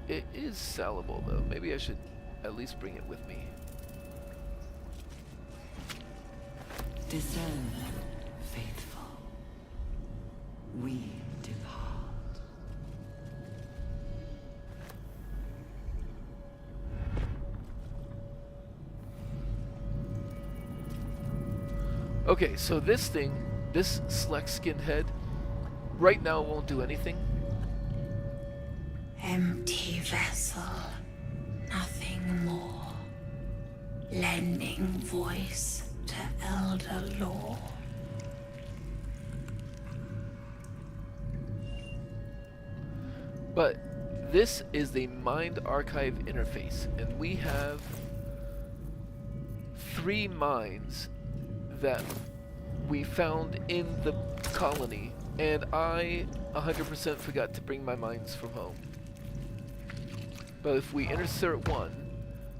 It is sellable though. Maybe I should at least bring it with me. Discern, faithful. We depart. Okay, so this thing, this Slex skin head, right now won't do anything. Empty vessel, nothing more. Lending voice to elder law. But this is the Mind Archive interface, and we have 3 minds that we found in the colony, and I 100% forgot to bring my minds from home. But if we insert one,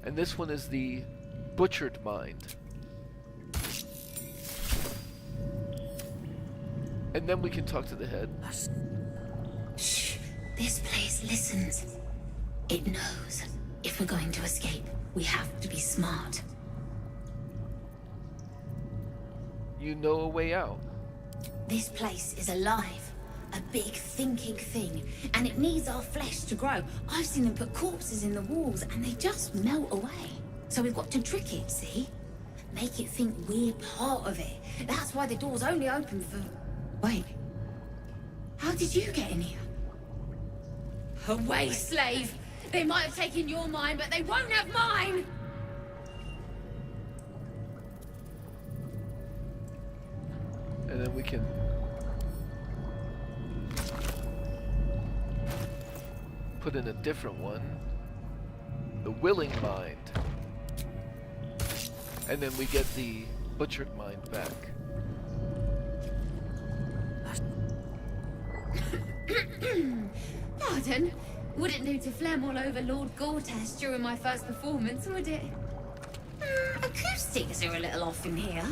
and this one is the Butchered Mind, and then we can talk to the head. Shh. This place listens. It knows. If we're going to escape, we have to be smart. You know a way out. This place is alive. A big thinking thing. And it needs our flesh to grow. I've seen them put corpses in the walls and they just melt away. So we've got to trick it, see? Make it think we're part of it. That's why the door's only open for... Wait. How did you get in here? Away, slave! They might have taken your mind, but they won't have mine! And then we can... put in a different one. The willing mind. And then we get the butchered mind back. Pardon? Wouldn't do to phlegm all over Lord Gortash during my first performance, would it? Acoustics are a little off in here.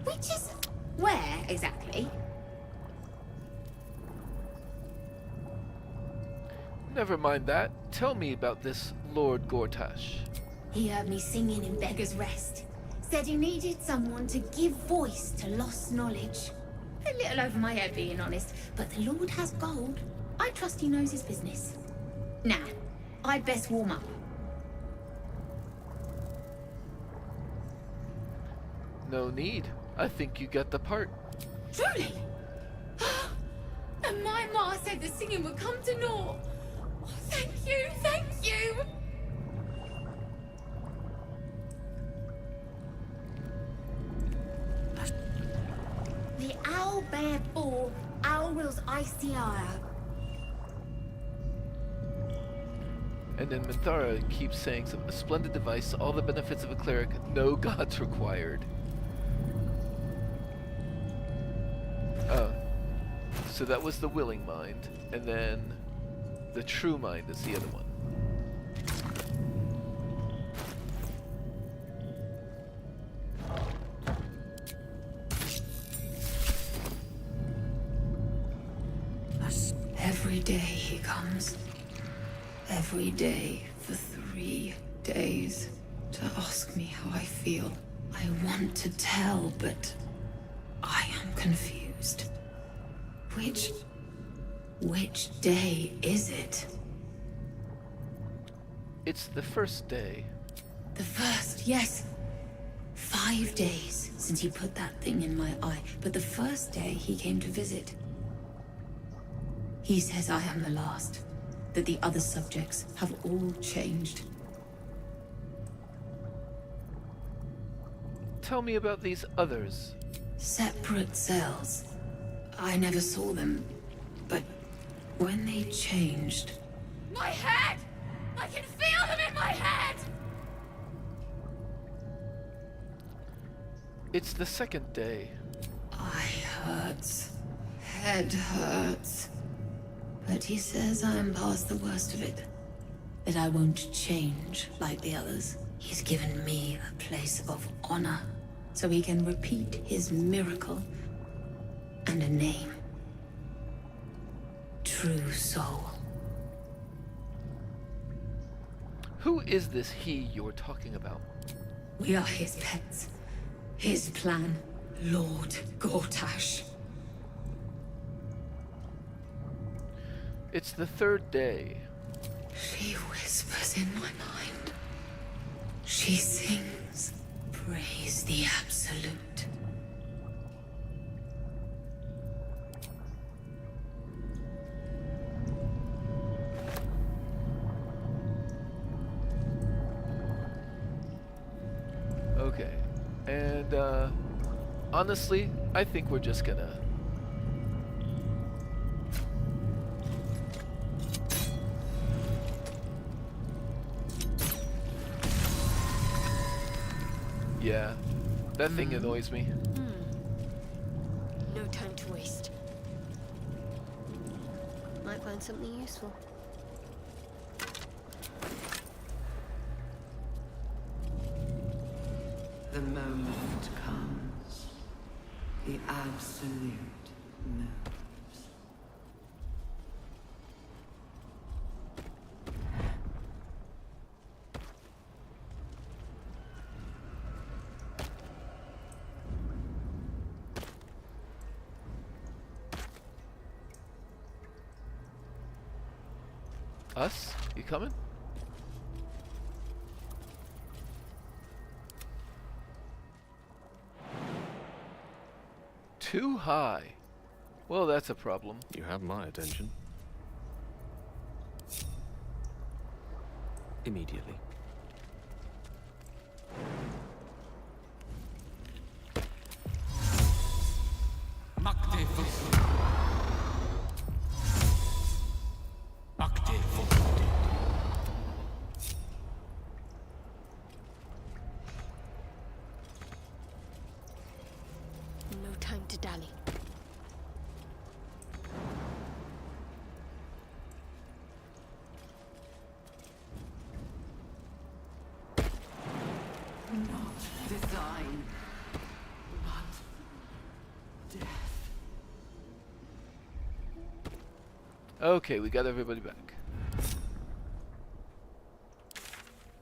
Which is... where, exactly? Never mind that. Tell me about this Lord Gortash. He heard me singing in Beggar's Rest. Said he needed someone to give voice to lost knowledge. A little over my head, being honest, but the Lord has gold. I trust he knows his business. Now, I'd best warm up. No need. I think you get the part. Truly? And my ma said the singing would come to naught. Oh, thank you, thank you! The owl bear bore Owlwill's icy ire. And then Minthara keeps saying a splendid device, all the benefits of a cleric, no gods required. Oh. So that was the willing mind, and then the true mind is the other one. Every day he comes. Every day for 3 days to ask me how I feel. I want to tell, but I am confused. Which day is it? It's the first day. The first, yes. 5 days since he put that thing in my eye, but the first day he came to visit. He says I am the last, that the other subjects have all changed. Tell me about these others. Separate cells. I never saw them, but when they changed... My head! I can feel them in my head! It's the second day. Eye hurts. Head hurts. But he says I'm past the worst of it. That I won't change like the others. He's given me a place of honor, so he can repeat his miracle and a name. True soul. Who is this he you're talking about? We are his pets. His plan, Lord Gortash. It's the third day. She whispers in my mind. She sings, praise the Absolute. Okay. And, honestly, I think we're just gonna... Yeah, that thing annoys me. No time to waste. Might find something useful. The moment comes. The Absolute moves. Us? You coming? Too high. Well, that's a problem. You have my attention. Immediately. No time to dally. Not design, but death. Okay, we got everybody back.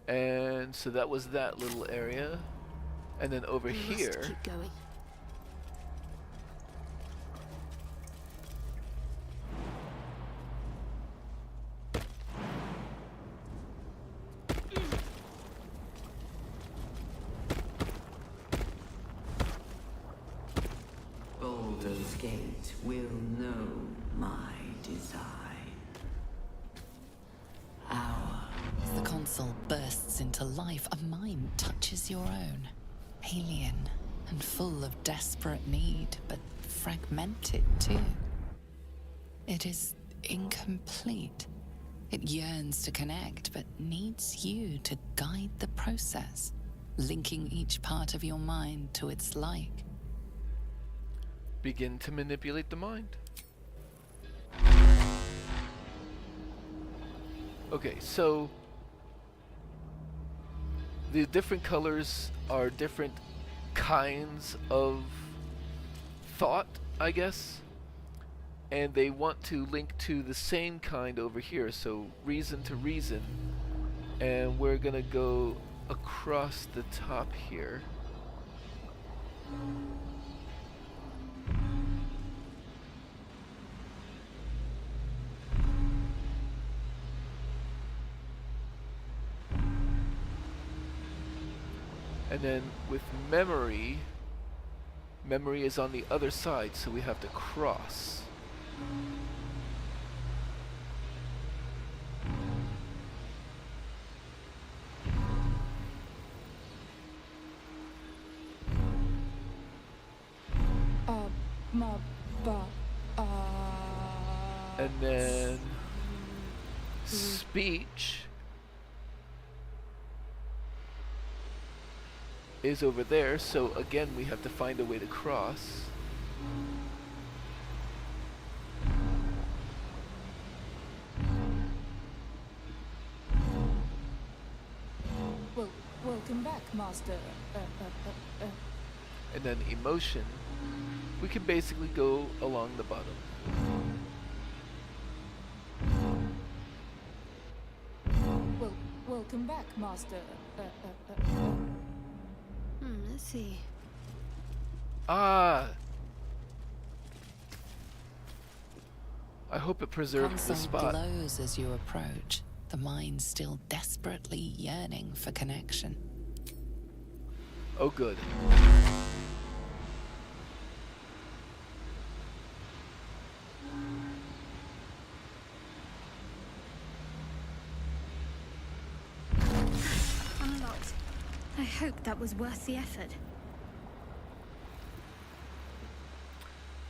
And so that was that little area. And then over We must here, keep going. Baldur's Gate will know my design. As the console bursts into life, a mind touches your own. Alien and full of desperate need, but fragmented too. It is incomplete. It yearns to connect, but needs you to guide the process, linking each part of your mind to its like. begin to manipulate the mind. Okay, so the different colors are different kinds of thought, I guess, and they want to link to the same kind over here, so reason to reason, and we're gonna go across the top here. And then with memory, memory is on the other side, so we have to cross. And then speech is over there, so again we have to find a way to cross. Well, welcome back, Master. And then emotion, we can basically go along the bottom. Well, welcome back, Master. Let's see. Ah! I hope it preserves the Console spot. glows as you approach, the mind still desperately yearning for connection. Oh good. Unlocked. I hope that was worth the effort.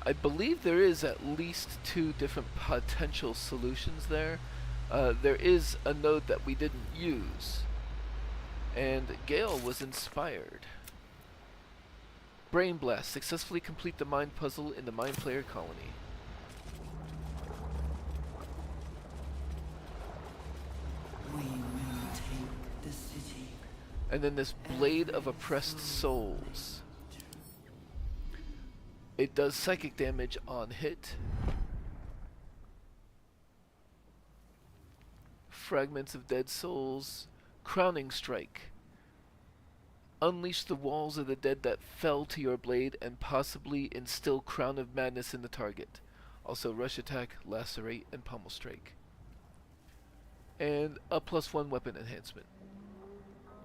I believe there is at least 2 different potential solutions there. There is a node that we didn't use, and Gale was inspired. Brain Blast. Successfully complete the mind puzzle in the Mind Player colony. We will take the city. And then this Blade of Oppressed Souls. It does psychic damage on hit. Fragments of Dead Souls. Crowning Strike. Unleash the walls of the dead that fell to your blade and possibly instill Crown of Madness in the target. Also Rush Attack, Lacerate, and Pommel Strike. and a +1 weapon enhancement.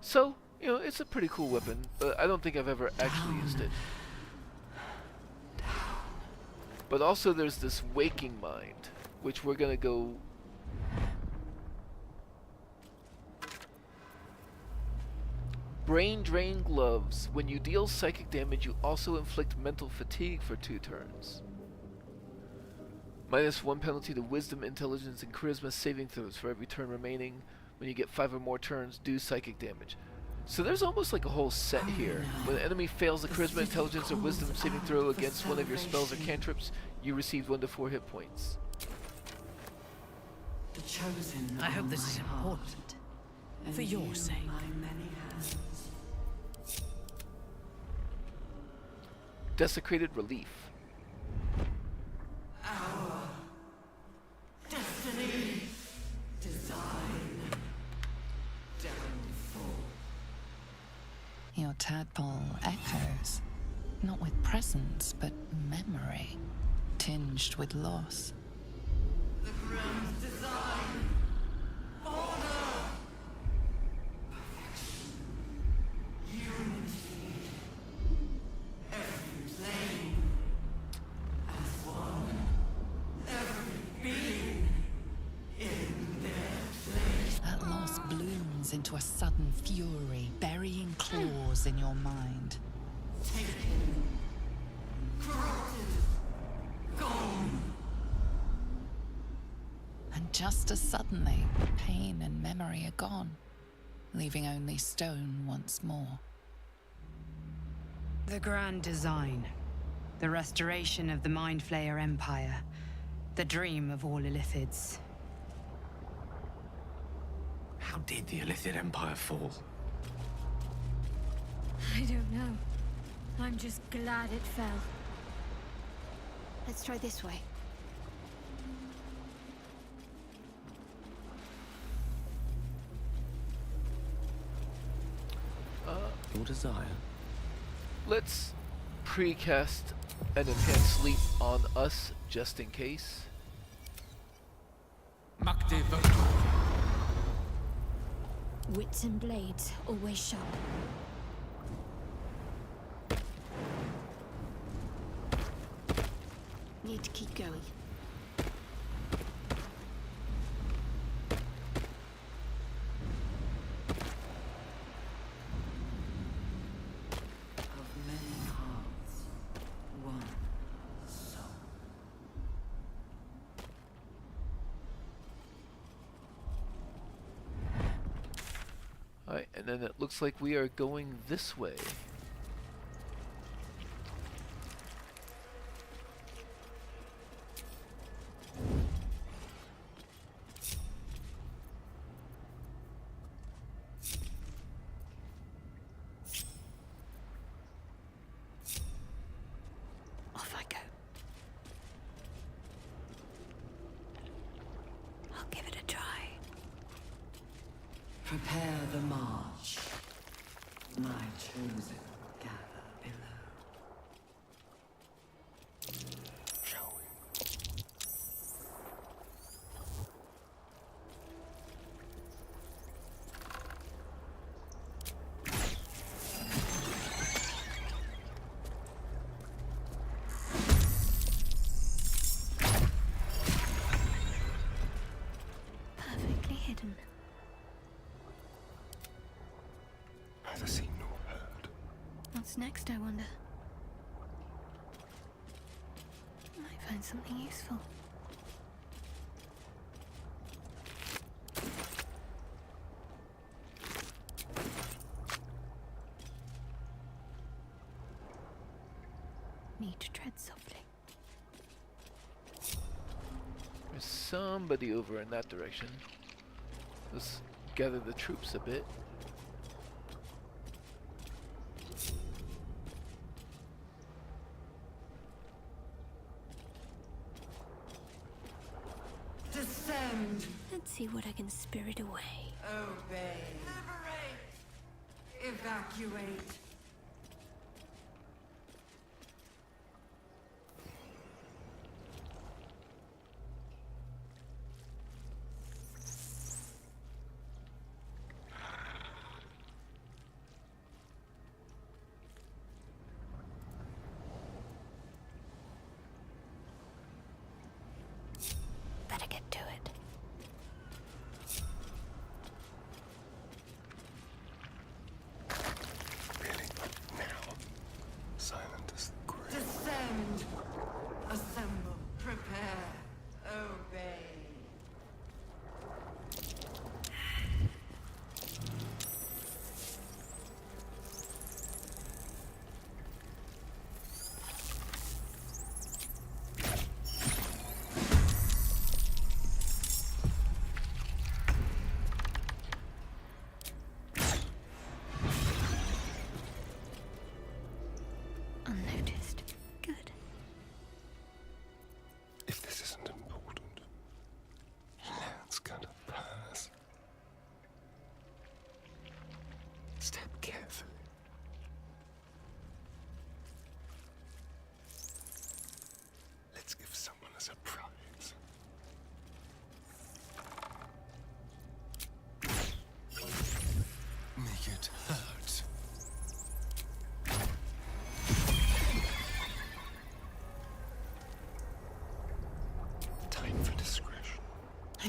So, you know, it's a pretty cool weapon, but I don't think I've ever actually used it. But also there's this Waking Mind, which we're gonna go... Brain Drain Gloves. When you deal psychic damage, you also inflict mental fatigue for 2 turns. -1 penalty to Wisdom, Intelligence, and Charisma saving throws for every turn remaining. When you get 5 or more turns, do psychic damage. So there's almost like a whole set here. When an enemy fails a Charisma, Intelligence, or Wisdom saving throw against one of your spells or cantrips, you receive 1 to 4 hit points. The chosen. I hope this is important. For your sake. Desecrated Relief. Our destiny, design, downfall. Your tadpole echoes, not with presence, but memory, tinged with loss. The grand design, order, perfection, unity. Every plane as one, every being in their place. That loss blooms into a sudden fury, burying claws in your mind. Taken, corrupted, gone. And just as suddenly, pain and memory are gone, leaving only stone once more. The grand design. The restoration of the Mind Flayer Empire. The dream of all Illithids. How did the Illithid Empire fall? I don't know. I'm just glad it fell. Let's try this way. Your desire. Let's precast an enhanced sleep on us, just in case. Wits and blades, always sharp. Need to keep going. Of many hearts, one soul. Alright, and then it looks like we are going this way. Off I go. I'll give it a try. Prepare the march. My chosen gather below. Shall we? Perfectly hidden. Neither seen nor heard. What's next, I wonder? Might find something useful. Need to tread softly. There's somebody over in that direction. Let's gather the troops a bit. Descend, Let's see what I can spirit away. obey, liberate, evacuate.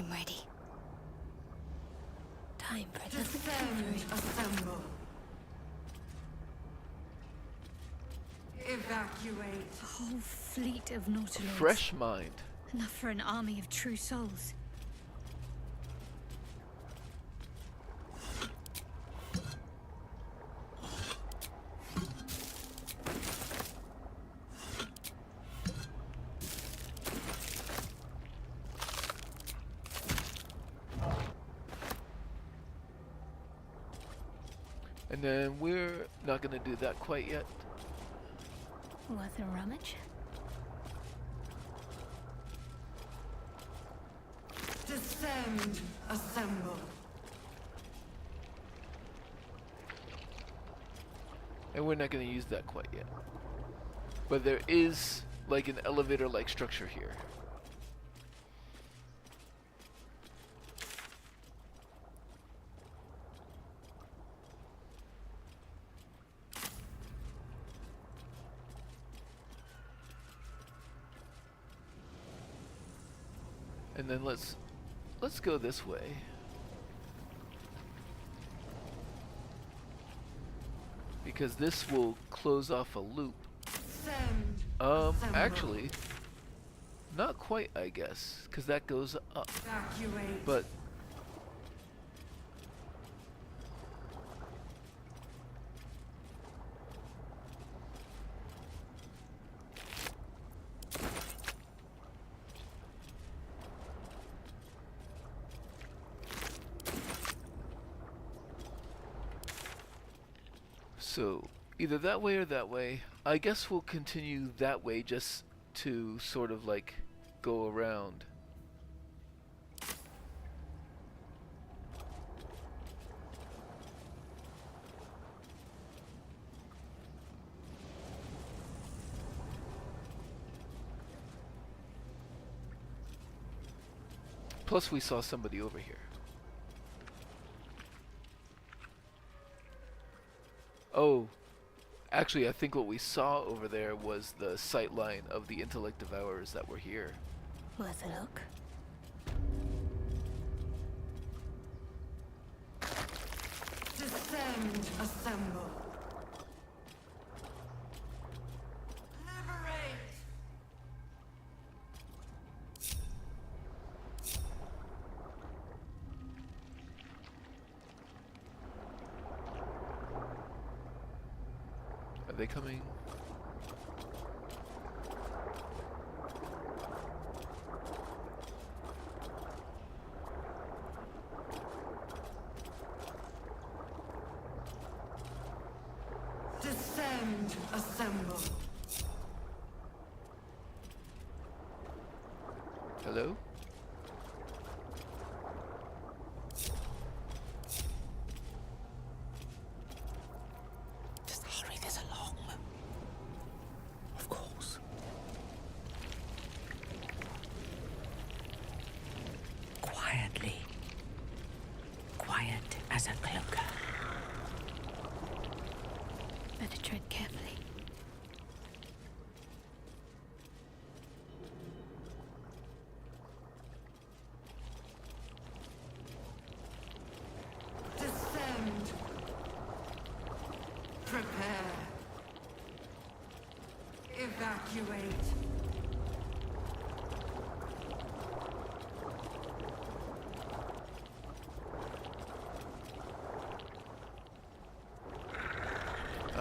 I'm ready. Time for the Assemble. Evacuate. A whole fleet of Nautilus. Fresh mind. Enough for an army of true souls. And then we're not gonna do that quite yet. Worth a rummage? Descend. Assemble. And we're not gonna use that quite yet. But there is like an elevator-like structure here. And then let's go this way. Because this will close off a loop. Actually, not quite, I guess, because that goes up. Evacuate. But so either that way or that way. I guess we'll continue that way just to sort of like go around. Plus we saw somebody over here. Oh, actually, I think what we saw over there was the sightline of the intellect devourers that were here. Worth a look. Descend. Assemble. Liberate. Are they coming? Descend. Assemble. Hello? Just hurry this along. Of course. Quietly. Quiet as a cloak. Better tread carefully. Descend. Prepare. Evacuate.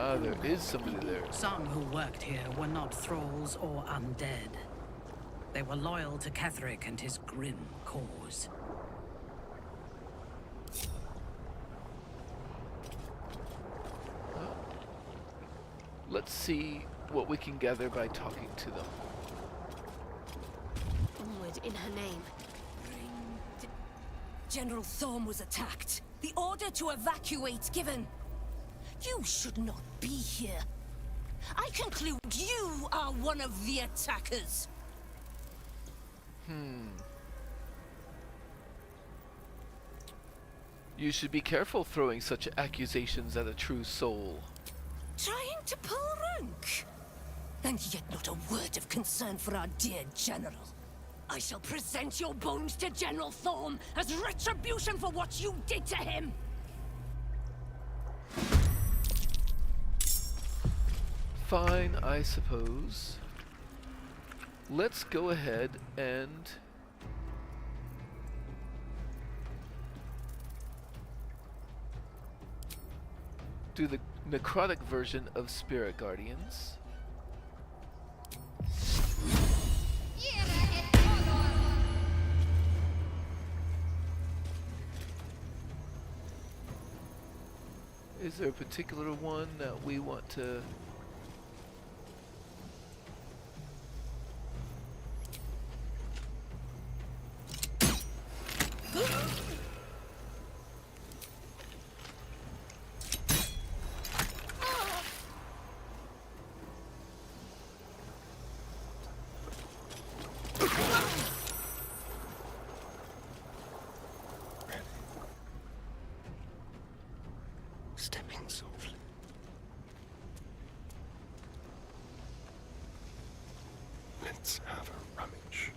Ah, there is somebody there. Some who worked here were not thralls or undead. They were loyal to Ketheric and his grim cause. Let's see what we can gather by talking to them. Onward in her name. General Thorm was attacked. The order to evacuate given. You should not be here. I conclude you are one of the attackers. You should be careful throwing such accusations at a true soul. Trying to pull rank. And yet not a word of concern for our dear general. I shall present your bones to General Thorm as retribution for what you did to him! Fine, I suppose. Let's go ahead and do the necrotic version of Spirit Guardians. Is there a particular one that we want to... Stepping softly. Let's have a rummage.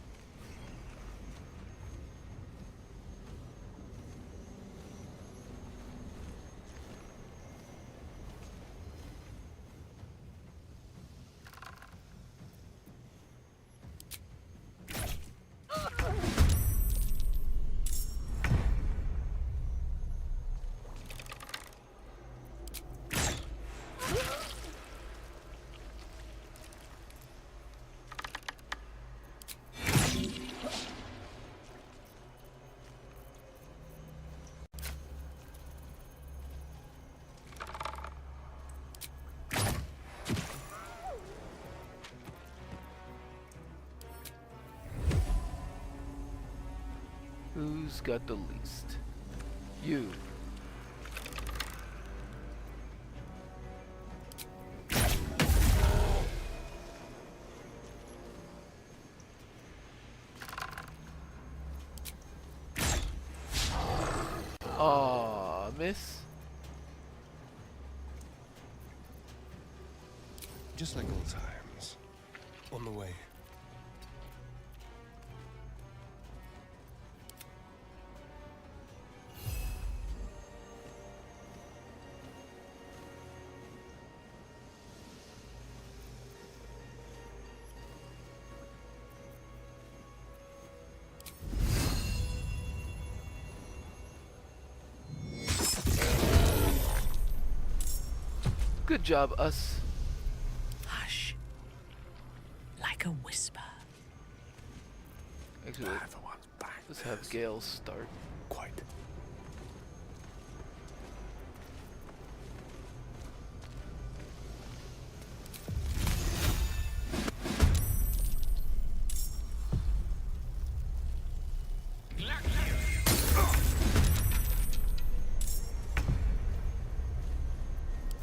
Who's got the least? You. Aw, miss. Just like old times. On the way. Good job, us. Hush. Like a whisper. Actually, Everyone's back. let's have Gale start. Quite.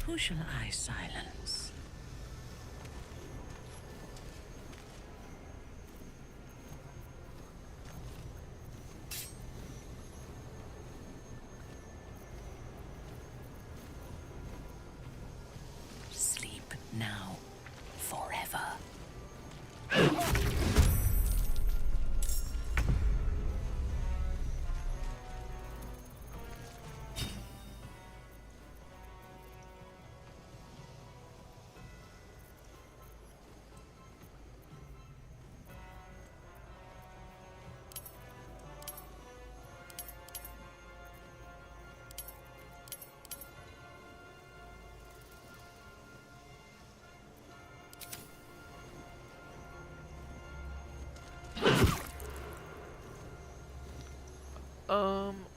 Who shall I silence? Sleep now, forever.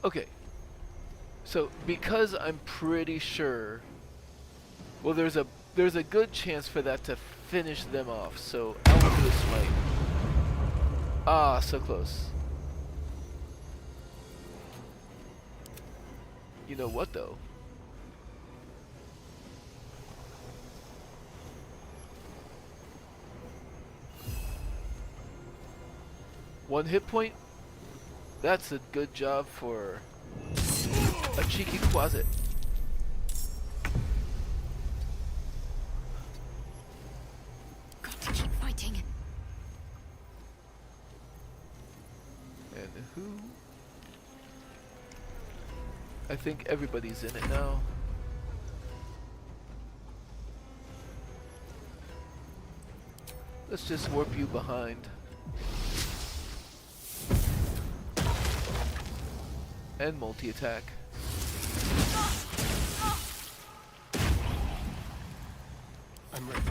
Okay. So, because I'm pretty sure... Well, there's a good chance for that to finish them off, so I will do a smite. Ah, so close. You know what, though? One hit point? That's a good job for a cheeky quasit. Got to keep fighting. I think everybody's in it now. Let's just warp you behind. And multi-attack. I'm ready.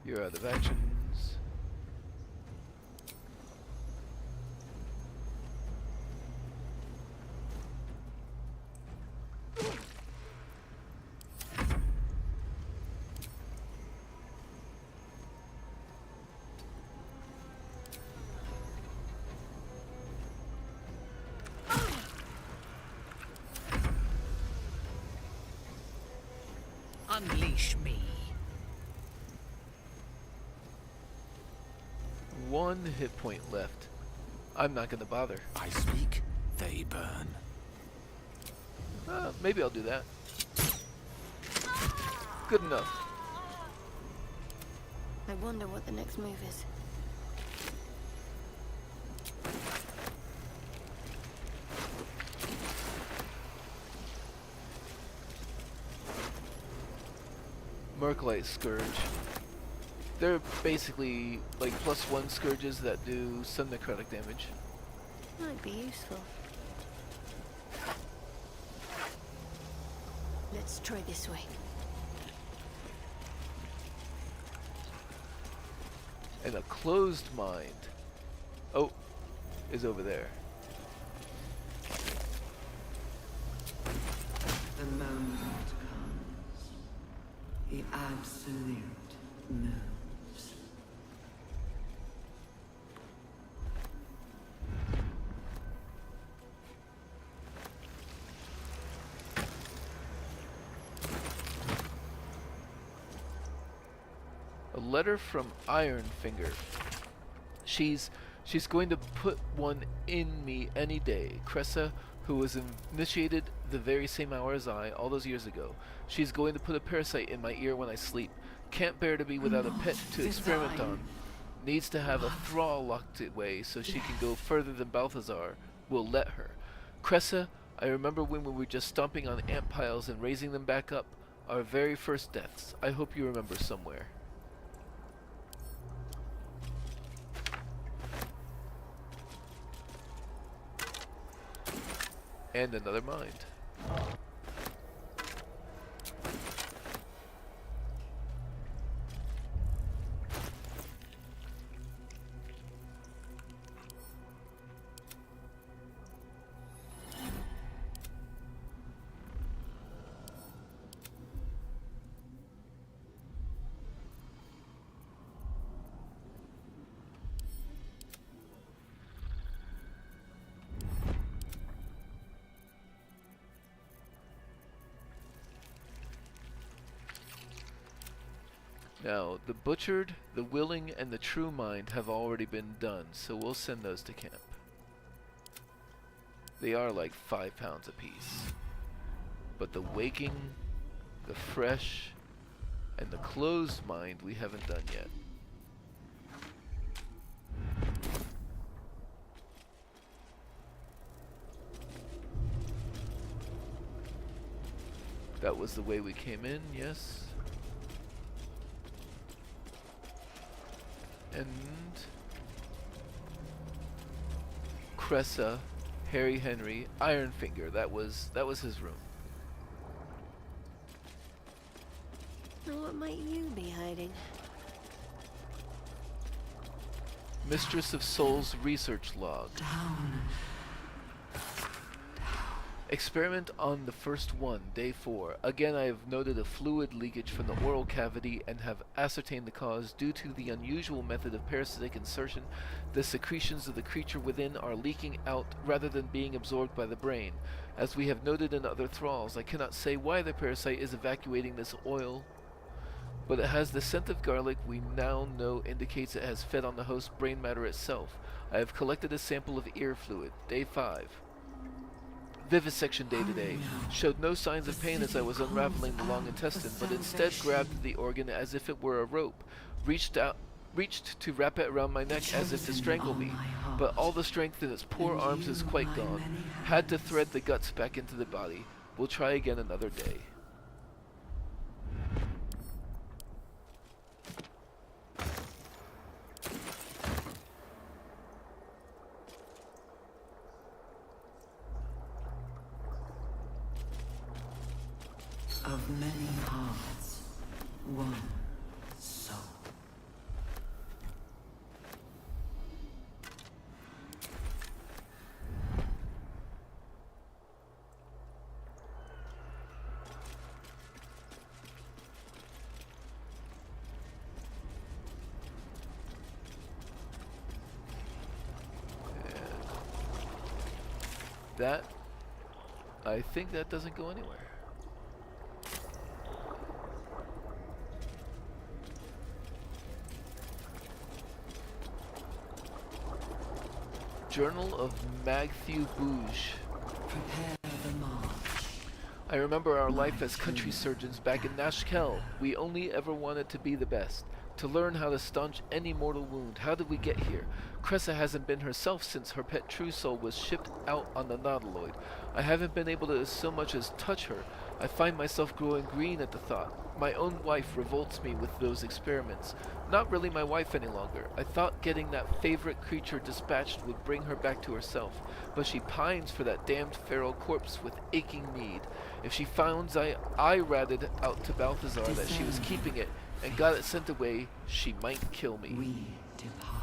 You're out of actions. Unleash me. One hit point left. I'm not gonna bother. I speak, they burn. Maybe I'll do that. Good enough. I wonder what the next move is. Merclite Scourge. They're basically like +1 scourges that do some necrotic damage. Might be useful. Let's try this way. And a closed mind. Oh, is over there. The moment comes. The absolute moves. A letter from Ironfinger. She's going to put one in me any day. Cressa, who was initiated the very same hour as I, all those years ago. She's going to put a parasite in my ear when I sleep. Can't bear to be without a pet to experiment on. Needs to have a thrall locked away so she can go further than Balthazar will let her. Cressa, I remember when we were just stomping on ant piles and raising them back up. Our very first deaths. I hope you remember somewhere. And another mind. Now, the butchered, the willing, and the true mind have already been done, so we'll send those to camp. They are like 5 pounds apiece. But the waking, the fresh, and the closed mind we haven't done yet. That was the way we came in, yes. And Cressa, Harry Henry, Ironfinger. That was his room. Now what might you be hiding? Mistress of Souls research log. Experiment on the first one, day 4. Again, I have noted a fluid leakage from the oral cavity and have ascertained the cause. Due to the unusual method of parasitic insertion, the secretions of the creature within are leaking out rather than being absorbed by the brain. As we have noted in other thralls, I cannot say why the parasite is evacuating this oil, but it has the scent of garlic we now know indicates it has fed on the host's brain matter itself. I have collected a sample of ear fluid, day 5. Vivisection day today. Showed no signs of pain as I was unraveling the long intestine, but instead grabbed the organ as if it were a rope, reached reached to wrap it around my neck as if to strangle me, but all the strength in its poor arms is quite gone. Had to thread the guts back into the body. We'll try again another day. Of many hearts, one soul. That, I think that doesn't go anywhere. Journal of Magthew Bouge. Prepare the march. I remember our life as country surgeons back in Nashkel. We only ever wanted to be the best, to learn how to staunch any mortal wound. How did we get here? Cressa hasn't been herself since her pet true soul was shipped out on the Nautiloid. I haven't been able to so much as touch her. I find myself growing green at the thought. My own wife revolts me with those experiments. Not really my wife any longer. I thought getting that favorite creature dispatched would bring her back to herself, but she pines for that damned feral corpse with aching need. If she finds I ratted out to Balthazar that she was keeping it and got it sent away, she might kill me. We depart.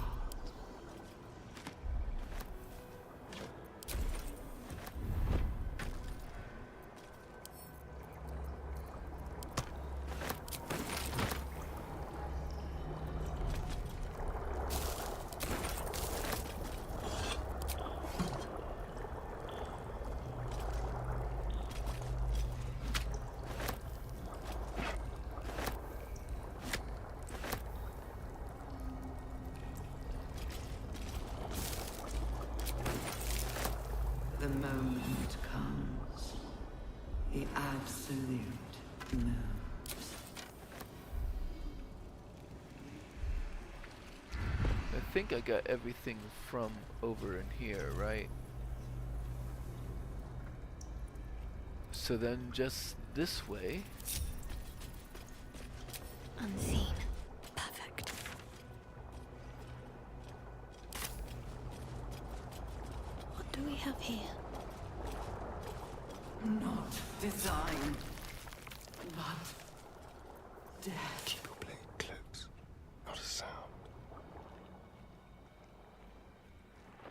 The moment comes. The absolute moves. I think I got everything from over in here, right? So then just this way. Unseen. Perfect. What do we have here? Not designed, but dead. Keep your blade close. Not a sound.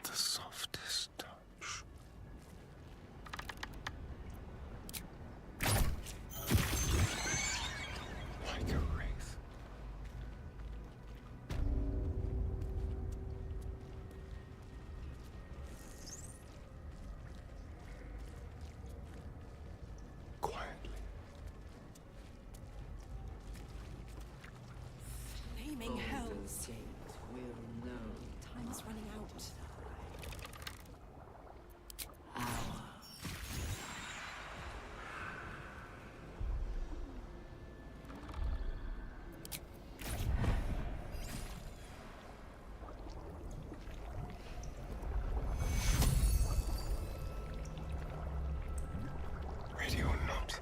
The softest touch. Like a wraith. Quietly. Flaming hells. Gate will know Time's running out. hour. Ready or not.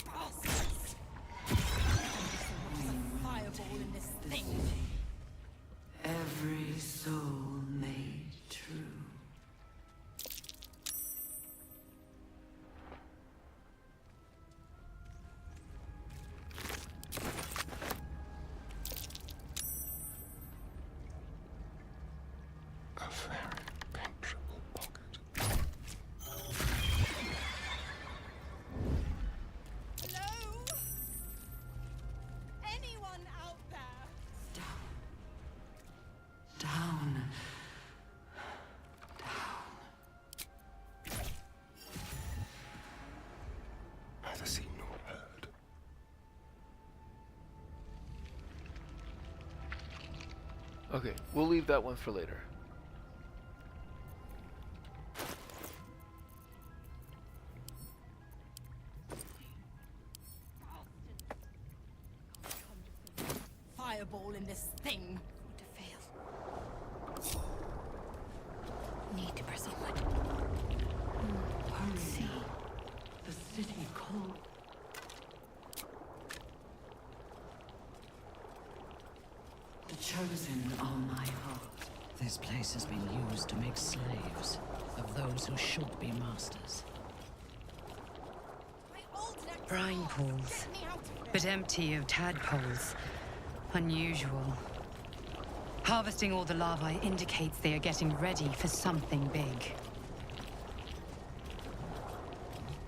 Bastards! Fireball in this thing. Every soul made true. A very penetrable pocket. Hello? Anyone out there? Down. Neither seen nor heard. Okay, we'll leave that one for later. need to proceed. Hurry. The city calls. The chosen are my heart. This place has been used to make slaves of those who should be masters. Brine pools, but empty of tadpoles. Unusual. Harvesting all the larvae indicates they are getting ready for something big.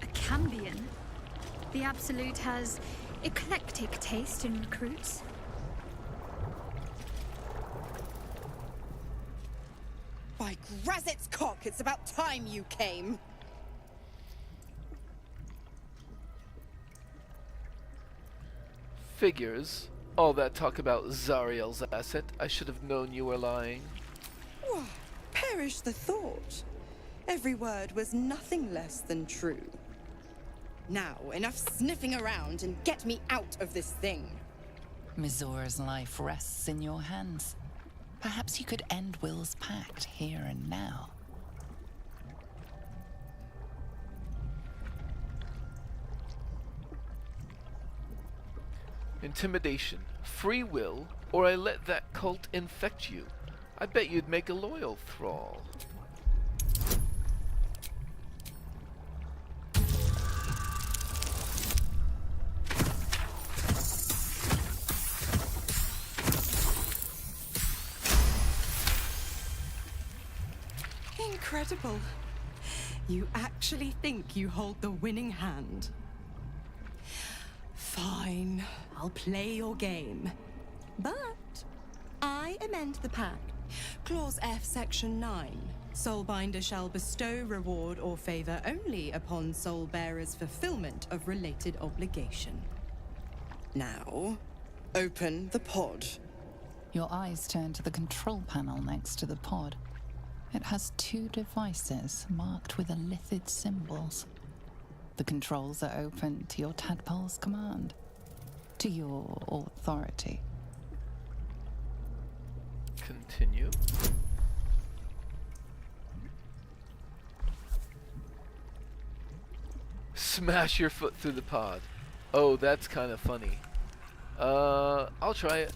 A Cambion? The Absolute has eclectic taste in recruits. By Grazit's cock, it's about time you came! Figures. All that talk about Zariel's asset. I should have known you were lying. Why, perish the thought. Every word was nothing less than true. Now, enough sniffing around and get me out of this thing. Mizora's life rests in your hands. Perhaps you could end Will's pact here and now. Intimidation, free will, or I let that cult infect you. I bet you'd make a loyal thrall. Incredible. You actually think you hold the winning hand. Fine, I'll play your game. But I amend the pact. Clause F, Section 9. Soulbinder shall bestow reward or favor only upon soul bearers' fulfillment of related obligation. Now, open the pod. Your eyes turn to the control panel next to the pod. It has two devices marked with elithid symbols. The controls are open to your tadpole's command, to your authority. Continue. Smash your foot through the pod. Oh, that's kind of funny. I'll try it.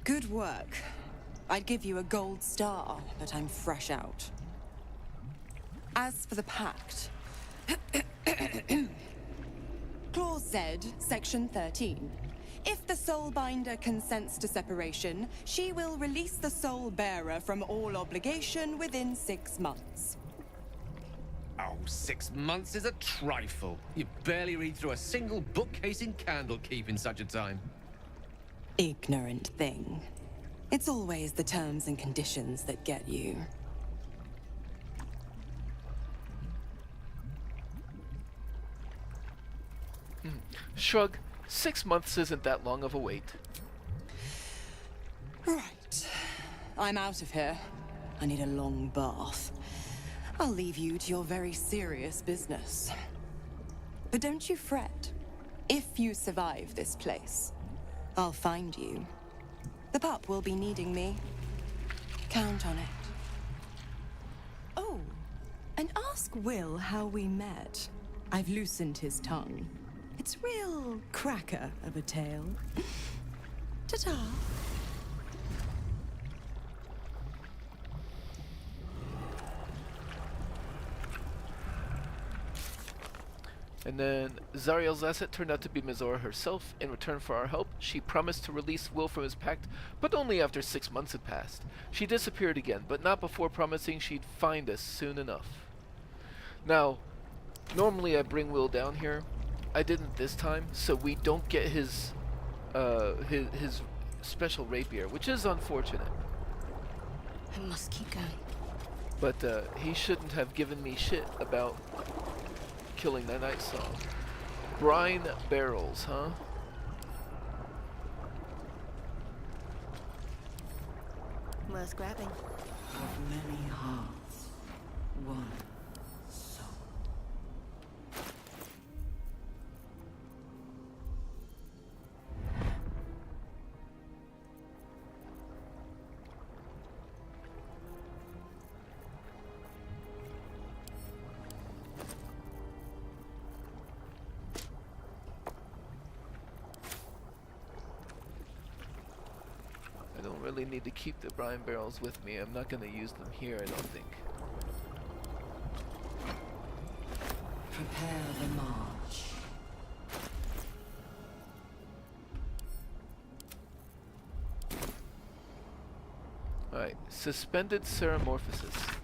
Good work. I'd give you a gold star, but I'm fresh out. As for the pact... Clause Z, Section 13. If the Soulbinder consents to separation, she will release the Soul Bearer from all obligation within 6 months. Oh, 6 months is a trifle. You barely read through a single bookcase in Candlekeep in such a time. Ignorant thing. It's always the terms and conditions that get you. Shrug. 6 months isn't that long of a wait. Right. I'm out of here. I need a long bath. I'll leave you to your very serious business. But don't you fret. If you survive this place, I'll find you. The pup will be needing me. Count on it. Oh, and ask Will how we met. I've loosened his tongue. It's real cracker of a tale. Ta-ta. And then Zariel's asset turned out to be Mizora herself. In return for our help, she promised to release Will from his pact, but only after 6 months had passed. She disappeared again, but not before promising she'd find us soon enough. Now, normally I bring Will down here. I didn't this time, so we don't get his special rapier, which is unfortunate. I must keep going. But he shouldn't have given me shit about killing that night song. Brine barrels, huh? Worth grabbing. Of many hearts, one soul. I don't really need to keep the brine barrels with me. I'm not going to use them here, I don't think. Prepare the march. Alright, suspended ceremorphosis.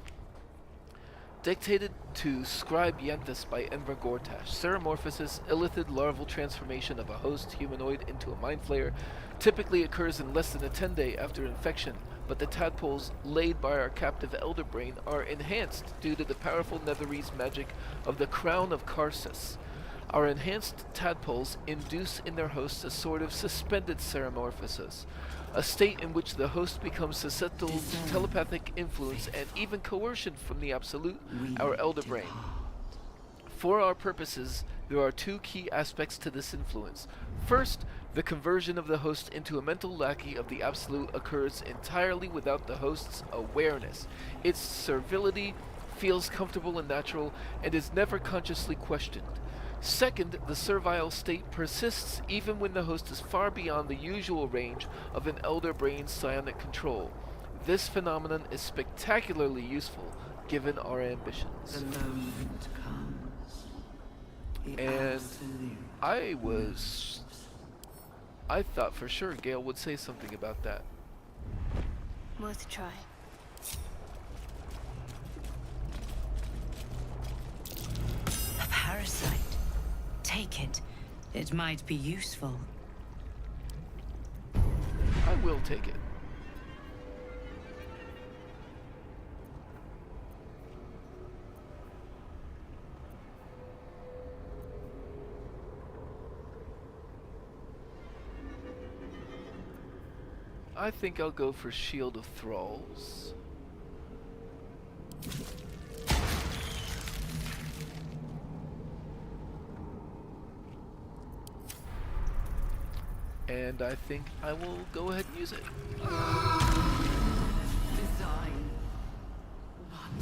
Dictated to Scribe Yanthus by Enver Gortash. Ceremorphosis, illithid larval transformation of a host humanoid into a mind flayer, typically occurs in less than a 10-day after infection, but the tadpoles laid by our captive elder brain are enhanced due to the powerful Netherese magic of the Crown of Karsus. Our enhanced tadpoles induce in their hosts a sort of suspended ceremorphosis, a state in which the host becomes susceptible to telepathic influence and even coercion from the Absolute, our elder brain. For our purposes, there are two key aspects to this influence. First, the conversion of the host into a mental lackey of the Absolute occurs entirely without the host's awareness. Its servility feels comfortable and natural and is never consciously questioned. Second, the servile state persists even when the host is far beyond the usual range of an elder brain's psionic control. This phenomenon is spectacularly useful given our ambitions. The moment comes. The And absolute. I thought for sure Gale would say something about that. Worth a try. A parasite. Take it. It might be useful. I will take it. I think I'll go for Shield of Thralls. And I think I will go ahead and use it. Design. One.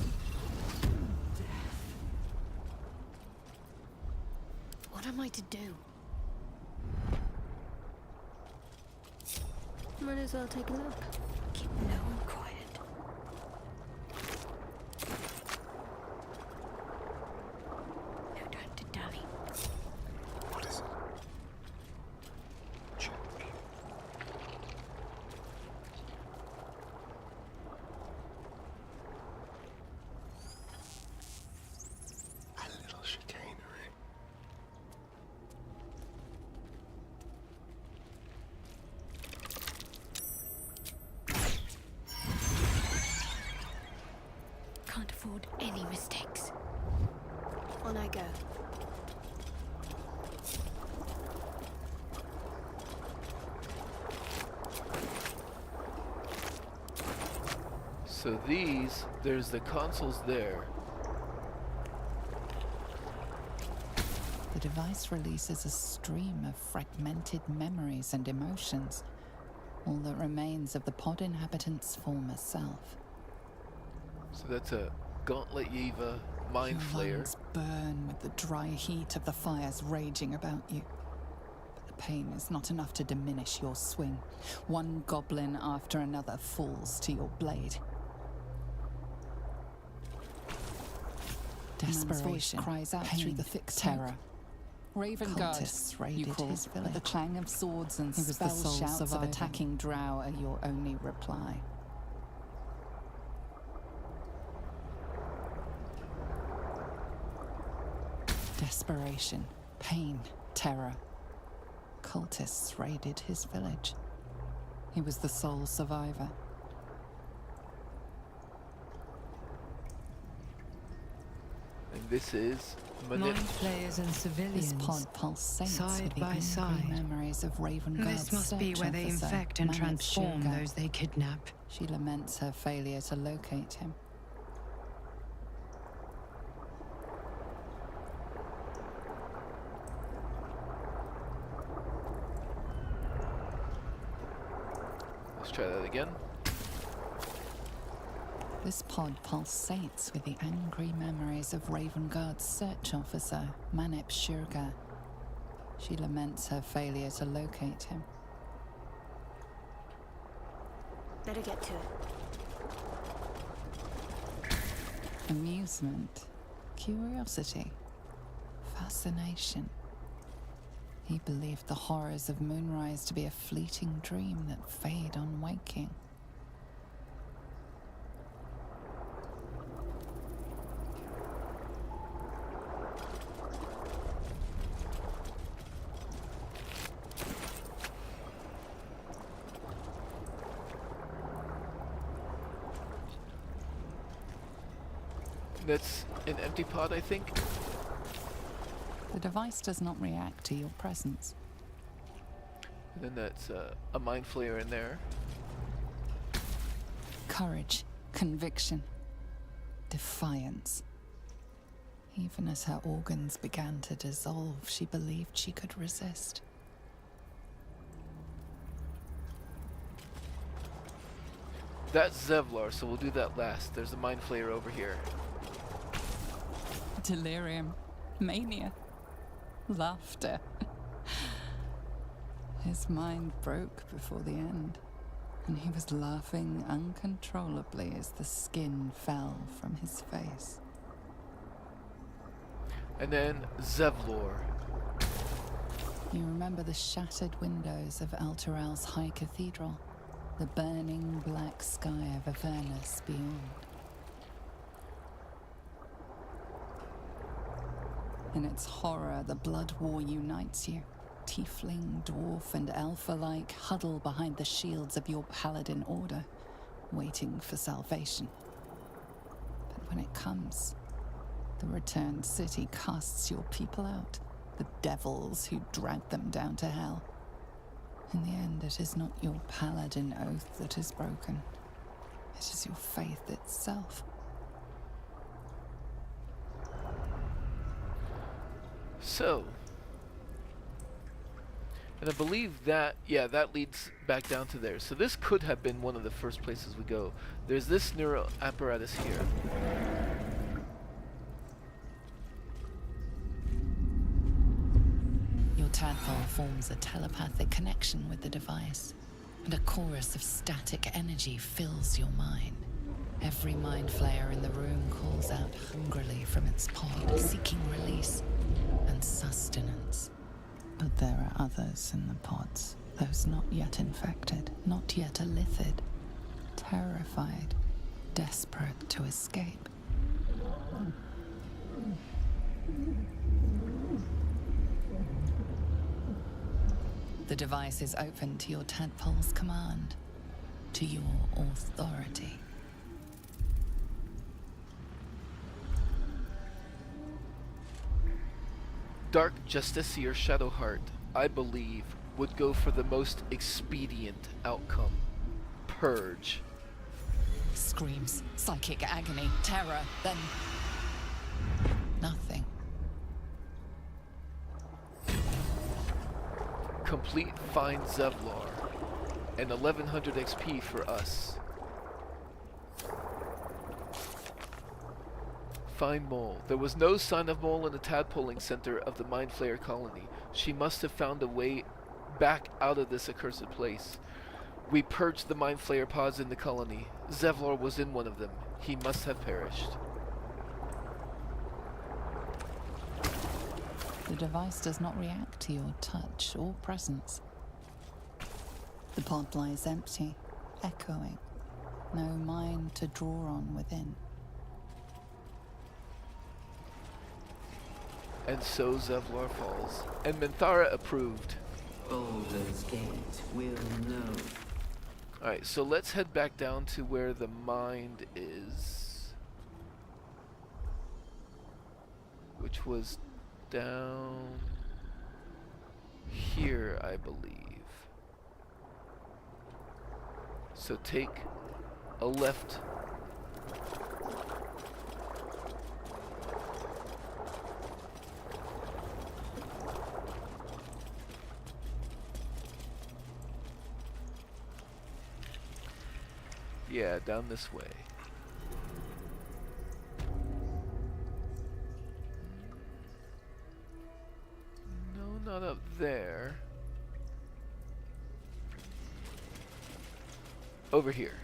Death. What am I to do? Might as well take a look. Keep no one quiet. No time to dally. What is it? Check. A little chicanery. Can't afford any mistakes. On I go. So there's the consoles there. The device releases a stream of fragmented memories and emotions, all that remains of the pod inhabitant's former self. So that's a Gauntlet Yiva mind Your flayer. lungs burn with the dry heat of the fires raging about you. But the pain is not enough to diminish your swing. One goblin after another falls to your blade. Desperation cries out through the thick terror. Raven Guard, you call, but the clang of swords and spell shouts of attacking drow are your only reply. Desperation, pain, terror. Cultists raided his village. He was the sole survivor. And this is Mind players and civilians. This pod pulsates side with the by angry side. memories of Raven Guard's This must be search where they officer, infect and Manip transform Shurga. those they kidnap. She laments her failure to locate him. Let's try that again. This pod pulsates with the angry memories of Raven Guard's search officer, Manip Shurga. She laments her failure to locate him. Better get to it. Amusement, curiosity, fascination. He believed the horrors of Moonrise to be a fleeting dream that fade on waking. That's an empty pod, I think. The device does not react to your presence. And then that's a mind flayer in there. Courage, conviction, defiance. Even as her organs began to dissolve, she believed she could resist. That's Zevlor, so we'll do that last. There's a mind flayer over here. Delirium, mania, laughter. His mind broke before the end, and he was laughing uncontrollably as the skin fell from his face. And then Zevlor. You remember the shattered windows of Alteral's High Cathedral, the burning black sky of Avernus beyond. In its horror, the blood war unites you. Tiefling, dwarf, and elf alike huddle behind the shields of your paladin order, waiting for salvation. But when it comes, the returned city casts your people out, the devils who dragged them down to hell. In the end, it is not your paladin oath that is broken. It is your faith itself. So, and I believe that, yeah, that leads back down to there. So this could have been one of the first places we go. There's this neural apparatus here. Your tadpole forms a telepathic connection with the device, and a chorus of static energy fills your mind. Every mind flayer in the room calls out hungrily from its pod, seeking release and sustenance. But there are others in the pods, those not yet infected, not yet elithid, terrified, desperate to escape. The device is open to your tadpole's command, to your authority. Dark Justiciar Shadowheart, I believe, would go for the most expedient outcome. Purge. Screams, psychic agony, terror, then nothing. Complete Find Zevlor, and 1100 XP for us. Find Mole. There was no sign of Mole in the tadpoling center of the Mind Flayer colony. She must have found a way back out of this accursed place. We purged the Mind Flayer pods in the colony. Zevlor was in one of them. He must have perished. The device does not react to your touch or presence. The pod lies empty, echoing. No mind to draw on within. And so Zevlor falls. And Minthara approved. Baldur's Gate will know. Alright, so let's head back down to where the mind is. which was down here, I believe. So take a left. Yeah, down this way. No, not up there. Over here.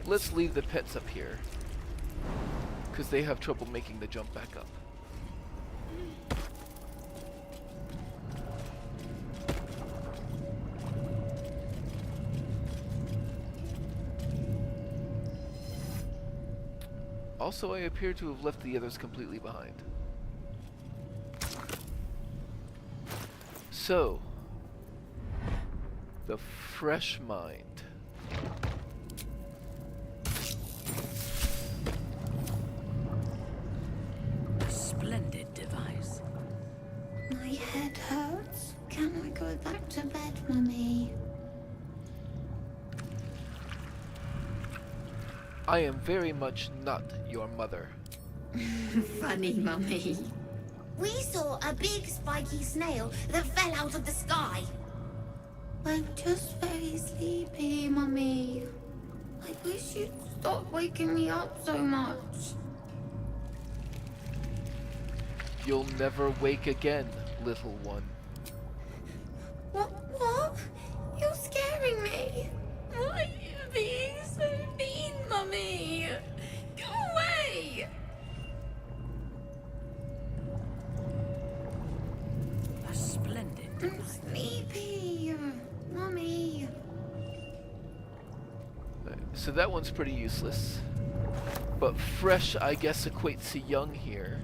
Let's leave the pets up here, because they have trouble making the jump back up. Also, I appear to have left the others completely behind. So, the fresh mind. A splendid device. My head hurts. Can I go back to bed, Mummy? I am very much not your mother. Funny, Mummy. We saw a big spiky snail that fell out of the sky. I'm just very sleepy, Mummy. I wish you'd stop waking me up so much. You'll never wake again, little one. What? You're scaring me. Why are you being so mean, Mummy? Go away! A splendid I'm sleepy, Mummy. So that one's pretty useless. But fresh, I guess, equates to young here.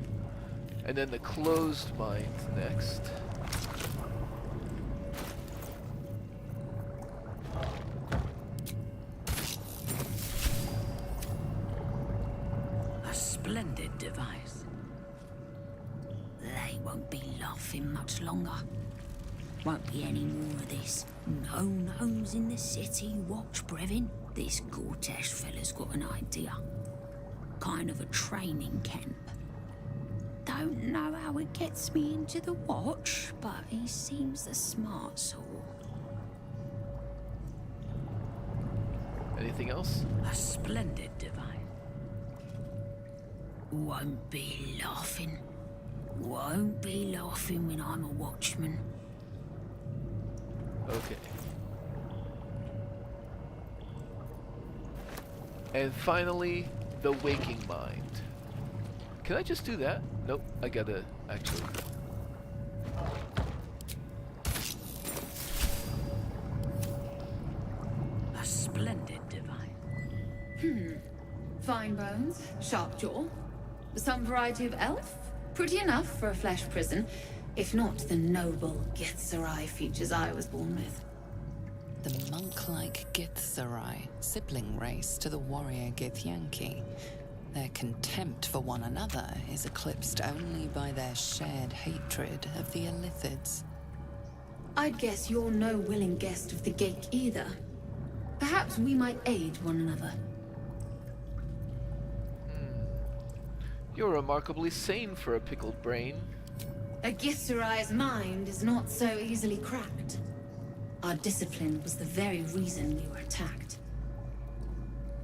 And then the closed mind next. A splendid device. They won't be laughing much longer. Won't be any more of this. No gnomes in the city. Watch, Brevin. This Gortash fella's got an idea. Kind of a training camp. Don't know how it gets me into the watch, but he seems the smart sort. Anything else? A splendid device. Won't be laughing. Won't be laughing when I'm a watchman. Okay. And finally, the waking mind. Can I just do that? Nope, I gotta actually. A splendid device. Fine bones, sharp jaw. Some variety of elf? Pretty enough for a flesh prison, if not the noble Githzerai features I was born with. The monk-like Githzerai, sibling race to the warrior Githyanki. Their contempt for one another is eclipsed only by their shared hatred of the Illithids. I'd guess you're no willing guest of the gate either. Perhaps we might aid one another. You're remarkably sane for a pickled brain. A Githzerai's mind is not so easily cracked. Our discipline was the very reason we were attacked.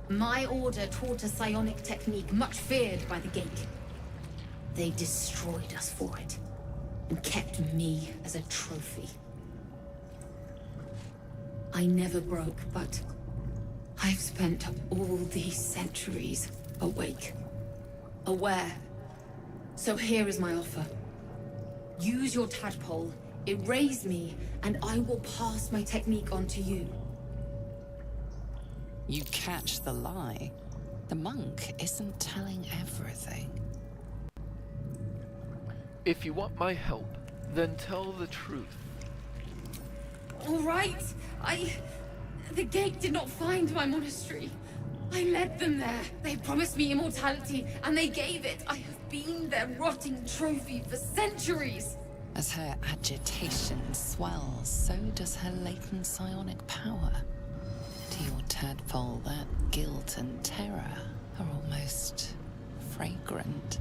My order taught a psionic technique much feared by the gate. They destroyed us for it, and kept me as a trophy. I never broke, but I've spent all these centuries awake, aware. So here is my offer. Use your tadpole, erase me, and I will pass my technique on to you. You catch the lie. The monk isn't telling everything. If you want my help, then tell the truth. All right, the gate did not find my monastery. I led them there. They promised me immortality, and they gave it. I have been their rotting trophy for centuries. As her agitation swells, so does her latent psionic power. To your tadpole, that guilt and terror are almost fragrant.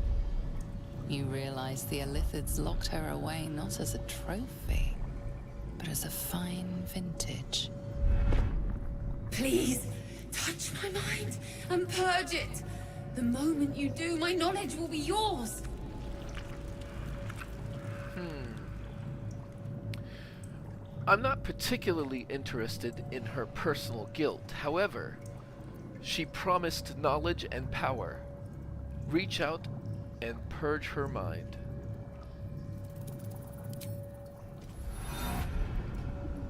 You realize the Illithids locked her away not as a trophy, but as a fine vintage. Please, touch my mind and purge it. The moment you do, my knowledge will be yours. I'm not particularly interested in her personal guilt. However, she promised knowledge and power. Reach out and purge her mind.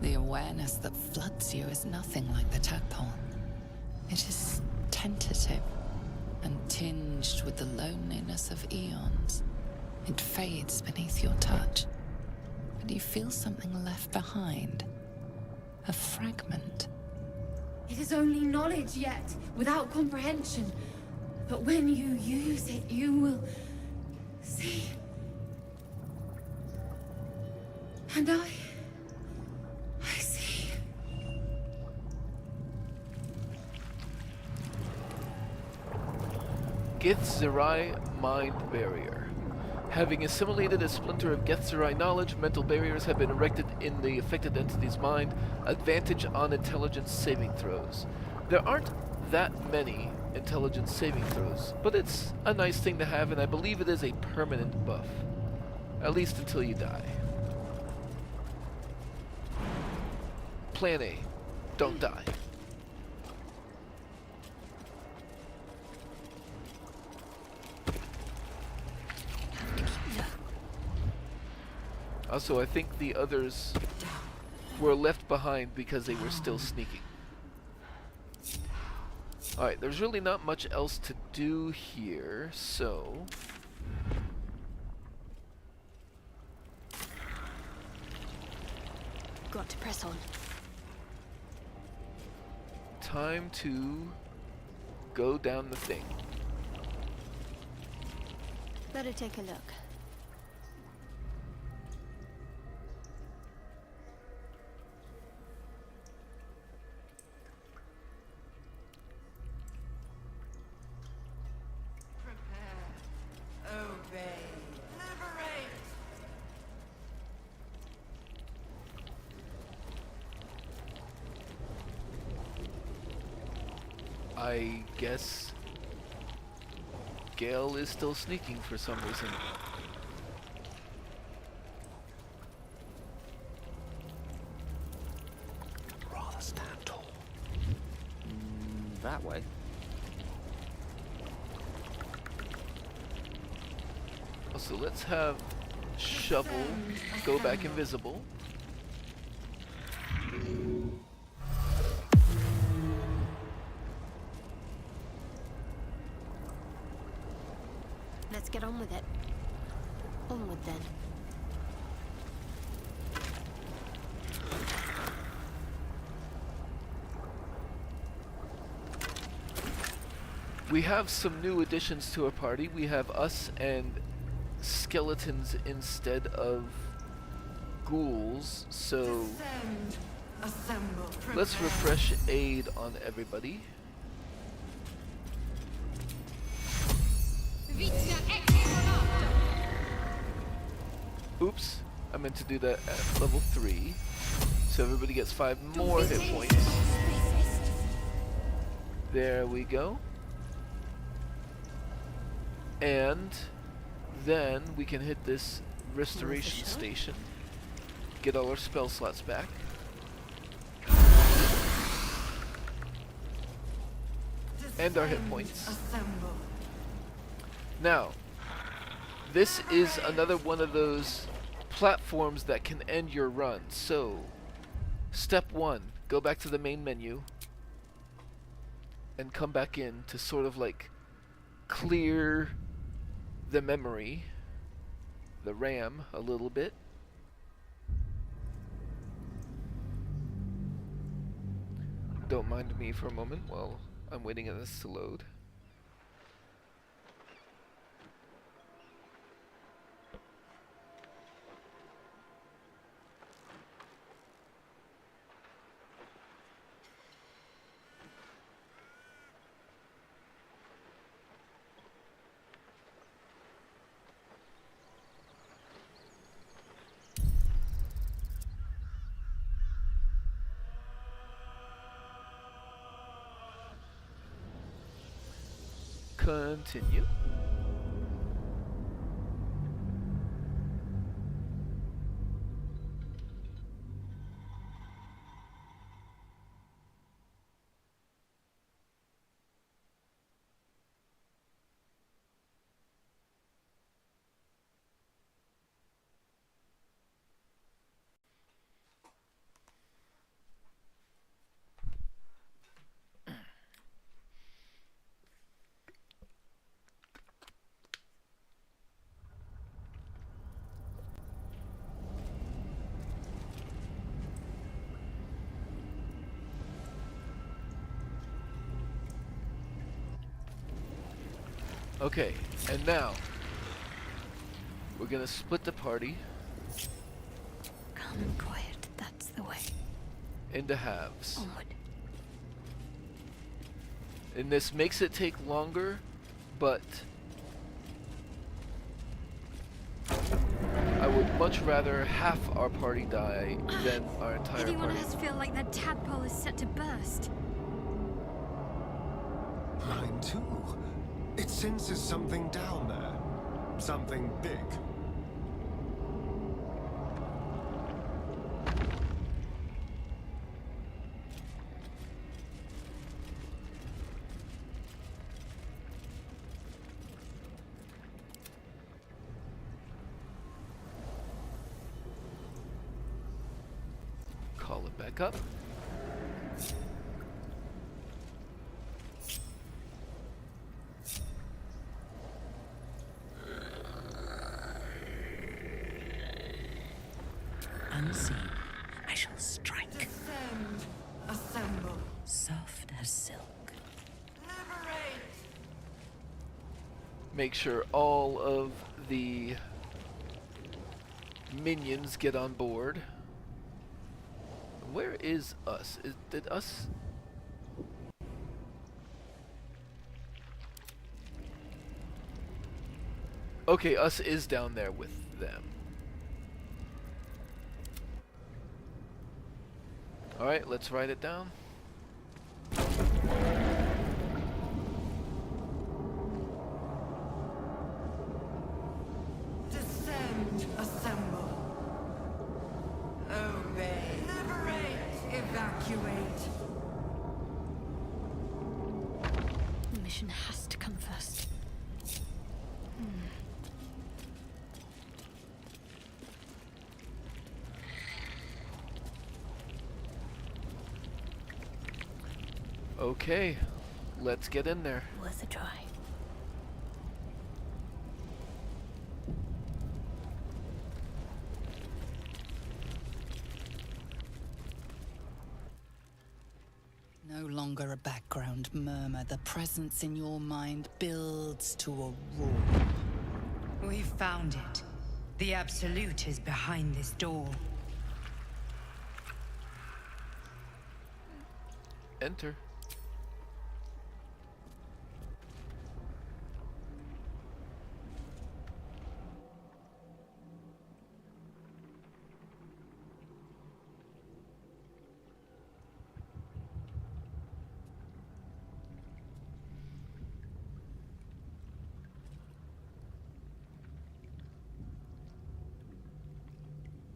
The awareness that floods you is nothing like the tadpole. It is tentative and tinged with the loneliness of eons. It fades beneath your touch, but you feel something left behind. A fragment. It is only knowledge yet, without comprehension. But when you use it, you will see. And I see. Githzerai Mind Barrier. Having assimilated a splinter of Githzerai knowledge, mental barriers have been erected in the affected entity's mind. Advantage on intelligence saving throws. There aren't that many intelligence saving throws, but it's a nice thing to have, and I believe it is a permanent buff. At least until you die. Plan A. Don't die. Also, I think the others were left behind because they were still sneaking. Alright, there's really not much else to do here, so... Got to press on. Time to go down the thing. Better take a look. I guess Gale is still sneaking for some reason. Rather stand tall. That way. So let's have Shovel go back invisible. Let's get on with it. Onward then. We have some new additions to our party. We have us and skeletons instead of ghouls, so let's refresh aid on everybody. Oops, I meant to do that at level 3, so everybody gets 5 more hit points. There we go. And then we can hit this restoration station, get all our spell slots back. And our hit points. Now, this is another one of those platforms that can end your run. So, step 1, go back to the main menu and come back in to sort of like clear the memory, the RAM, a little bit. Don't mind me for a moment while I'm waiting for this to load. Continue. Okay, and now we're gonna split the party Calm and quiet, that's the way. into halves. Onward. And this makes it take longer, but I would much rather half our party die than our entire Anyone party. else feel like that tadpole is set to burst? Mine too. It senses something down there. Something big. Call it back up. Unseen, I shall strike. Descend, assemble. Soft as silk. Liberate. Make sure all of the minions get on board. Where is us? Did us? Okay, us is down there with them. Alright, let's write it down. Descend, assemble. Obey. Liberate, evacuate. The mission has to come first. Okay, let's get in there. Worth a try. No longer a background murmur. The presence in your mind builds to a roar. We've found it. The Absolute is behind this door. Enter.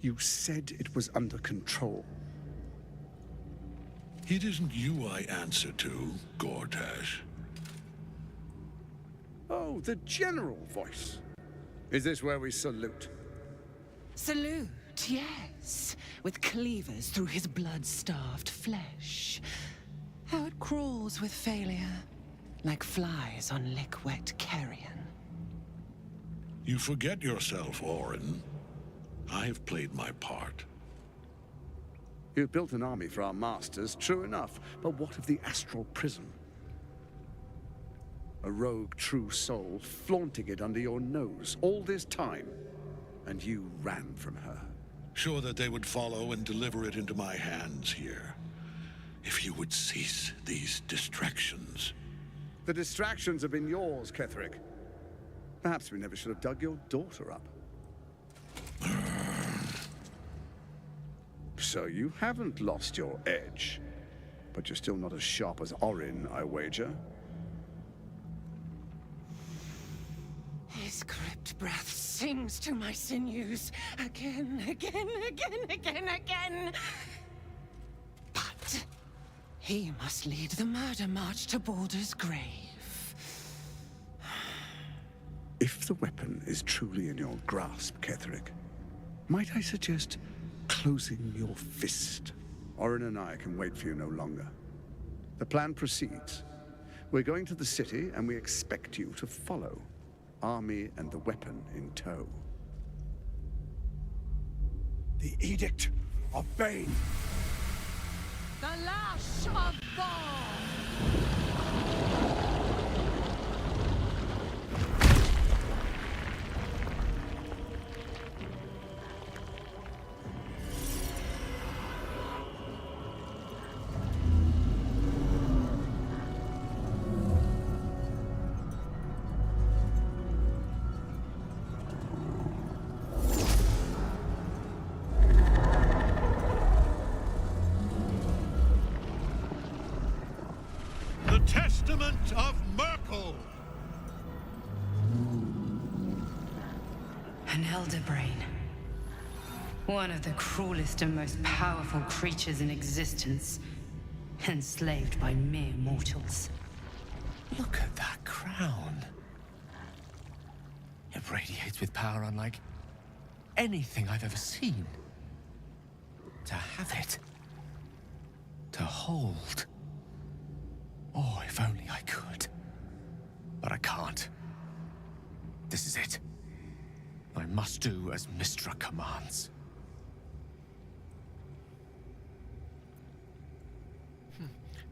You said it was under control. It isn't you I answer to, Gortash. Oh, the general voice. Is this where we salute? Salute, yes. With cleavers through his blood-starved flesh. How it crawls with failure, like flies on lick-wet carrion. You forget yourself, Orin. I've played my part. You built an army for our masters, true enough. But what of the astral prison? A rogue true soul flaunting it under your nose all this time, and you ran from her. Sure that they would follow and deliver it into my hands here. If you would cease these distractions. The distractions have been yours, Ketherick. Perhaps we never should have dug your daughter up. So you haven't lost your edge, but you're still not as sharp as Orin, I wager. His crypt breath sings to my sinews again, again, again, again, again. But he must lead the murder march to Baldur's grave. If the weapon is truly in your grasp, Ketherick, might I suggest closing your fist? Orin and I can wait for you no longer. The plan proceeds. We're going to the city, and we expect you to follow. Army and the weapon in tow. The Edict of Bane. The lash of Thor! The Testament of Merkel! An elder brain. One of the cruelest and most powerful creatures in existence. Enslaved by mere mortals. Look at that crown. It radiates with power unlike anything I've ever seen. To have it. To hold. Oh, if only I could. But I can't. This is it. I must do as Mystra commands.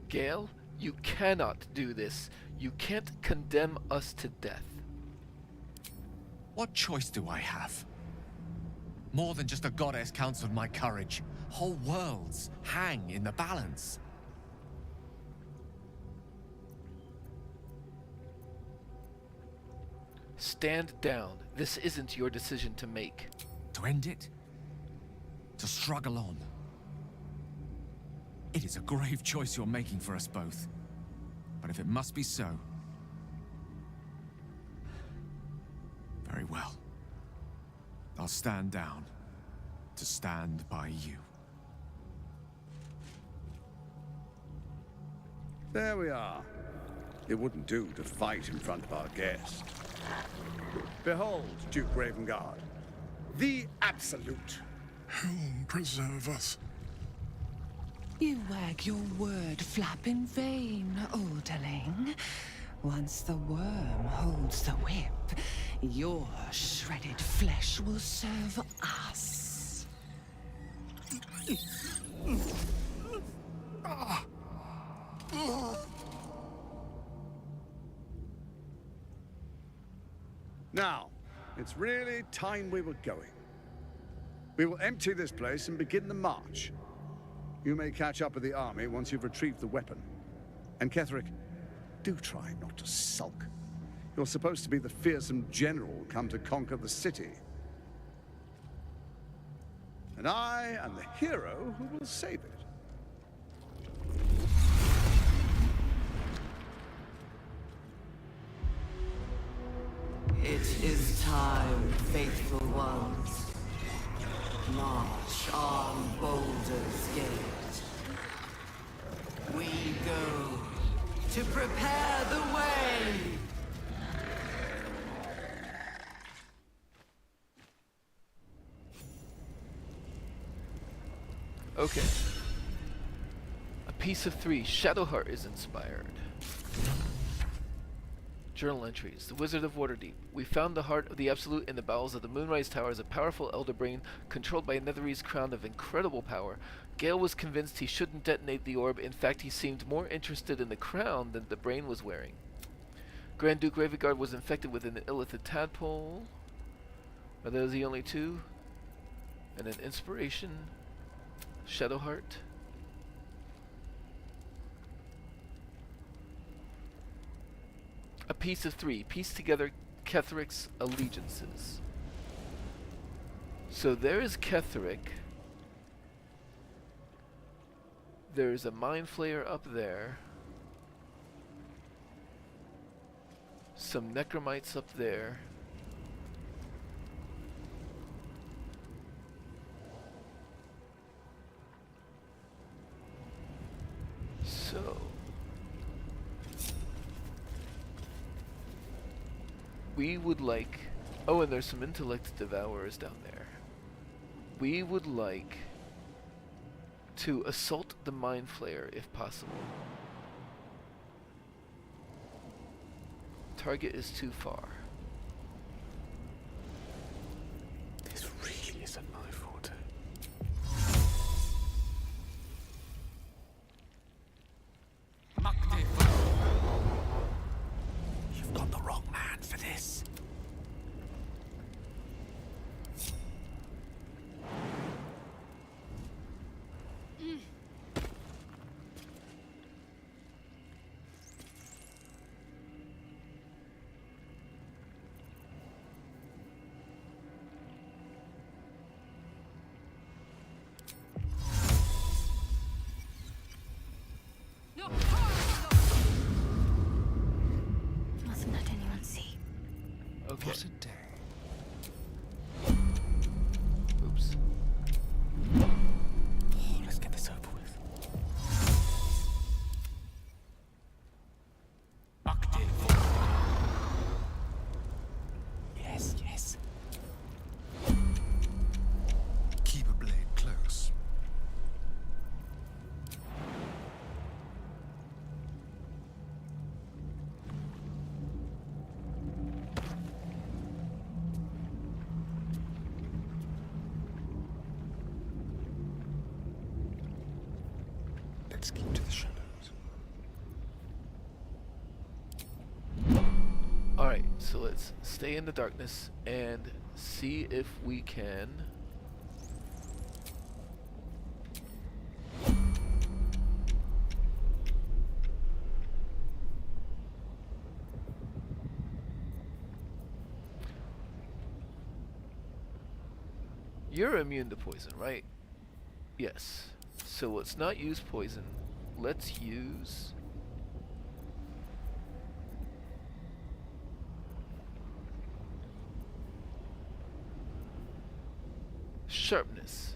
Gale, you cannot do this. You can't condemn us to death. What choice do I have? More than just a goddess counseled my courage. Whole worlds hang in the balance. Stand down. This isn't your decision to make. To end it? To struggle on? It is a grave choice you're making for us both. But if it must be so... very well. I'll stand down to stand by you. There we are. It wouldn't do to fight in front of our guest. Behold, Duke Ravengard, the Absolute. Whom preserve us? You wag your word flap in vain, Alderling. Once the worm holds the whip, your shredded flesh will serve us. Now, it's really time we were going. We will empty this place and begin the march. You may catch up with the army once you've retrieved the weapon. And Ketherick, do try not to sulk. You're supposed to be the fearsome general come to conquer the city. And I am the hero who will save it. It is time, faithful ones. March on Baldur's Gate. We go to prepare the way. Okay. A piece of 3. Shadowheart is inspired. Journal entries. The Wizard of Waterdeep. We found the heart of the Absolute in the bowels of the Moonrise Towers, a powerful elder brain controlled by a Netherese crown of incredible power. Gale was convinced he shouldn't detonate the orb. In fact, he seemed more interested in the crown than the brain was wearing. Grand Duke Ravengard was infected with an illithid tadpole. Are those the only two? And an inspiration. Shadowheart. A piece of 3. Piece together Ketheric's allegiances. So there is Ketheric. There's a Mind Flayer up there. Some Necromites up there. So we would like... Oh, and there's some Intellect Devourers down there. We would like to assault the Mind Flayer if possible. Target is too far. This really isn't my forte. You've got the wrong man for this. Mustn't let anyone see. Okay. What a day. Oops. Oh, let's get this over with. Active. Yes, yes. Keep a blade close. Let's keep to the shadows. Alright, so let's stay in the darkness and see if we can... You're immune to poison, right? Yes. So let's not use poison. Let's use... Sharpness.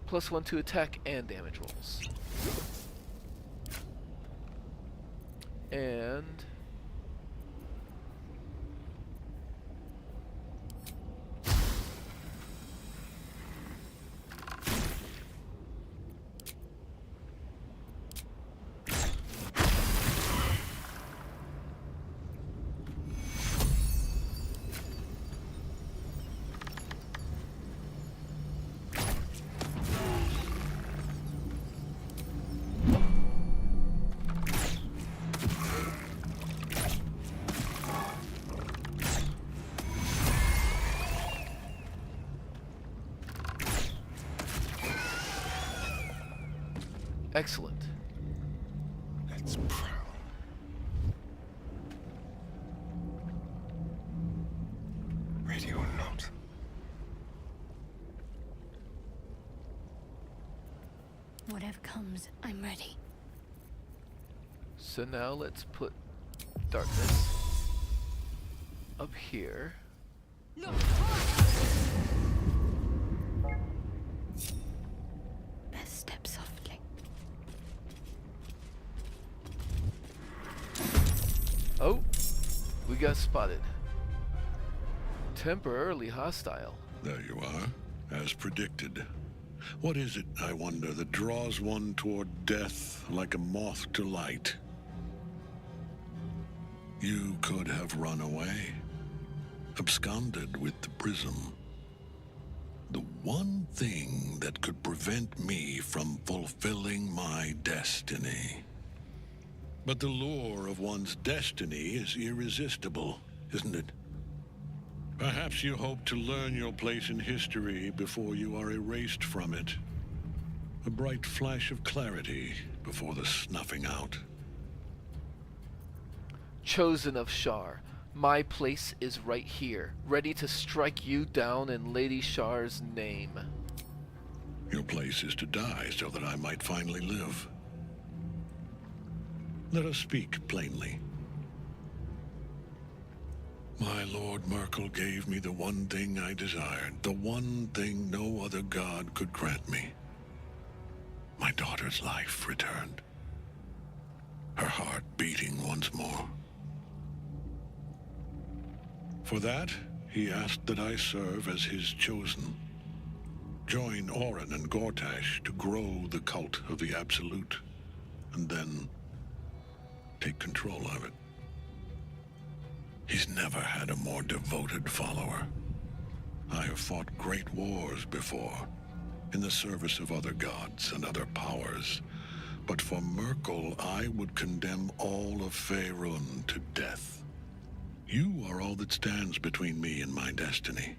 +1 to attack and damage rolls. And... Excellent. Let's prowl. Ready or not. Whatever comes, I'm ready. So now let's put darkness up here. Best step softly. Oh, we got spotted. Temporarily hostile. There you are, as predicted. What is it, I wonder, that draws one toward death like a moth to light? You could have run away, absconded with the prism. The one thing that could prevent me from fulfilling my destiny. But the lure of one's destiny is irresistible, isn't it? Perhaps you hope to learn your place in history before you are erased from it. A bright flash of clarity before the snuffing out. Chosen of Shar, my place is right here, ready to strike you down in Lady Shar's name. Your place is to die so that I might finally live. Let us speak plainly. My Lord Merkel gave me the one thing I desired, the one thing no other god could grant me. My daughter's life returned. Her heart beating once more. For that, he asked that I serve as his chosen. Join Orin and Gortash to grow the cult of the Absolute, and then take control of it. He's never had a more devoted follower. I have fought great wars before, in the service of other gods and other powers, but for Merkel, I would condemn all of Faerun to death. You are all that stands between me and my destiny.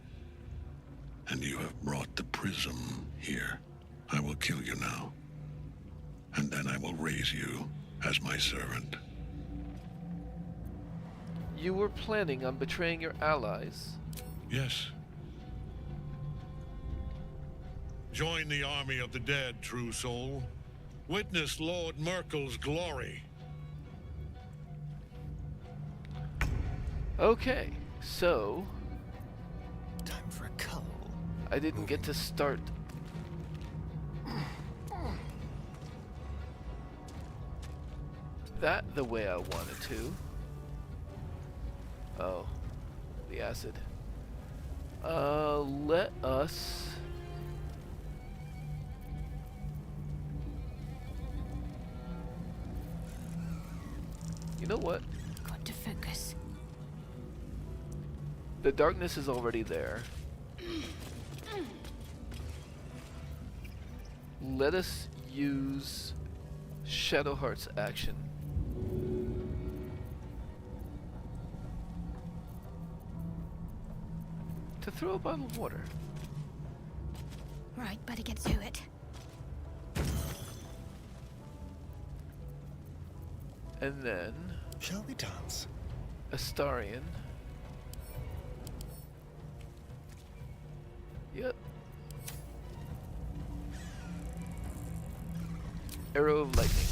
And you have brought the prism here. I will kill you now, and then I will raise you as my servant. You were planning on betraying your allies? Yes. Join the army of the dead, true soul. Witness Lord Merkel's glory. Okay, so... Time for a cull. I didn't get to start... that the way I wanted to. Oh, the acid. Let us... You know what? Got to focus. The darkness is already there. Let us use Shadowheart's action. To throw a bottle of water. Right, better get to it. And then... Shall we dance? Astarion. Yep. Arrow of lightning.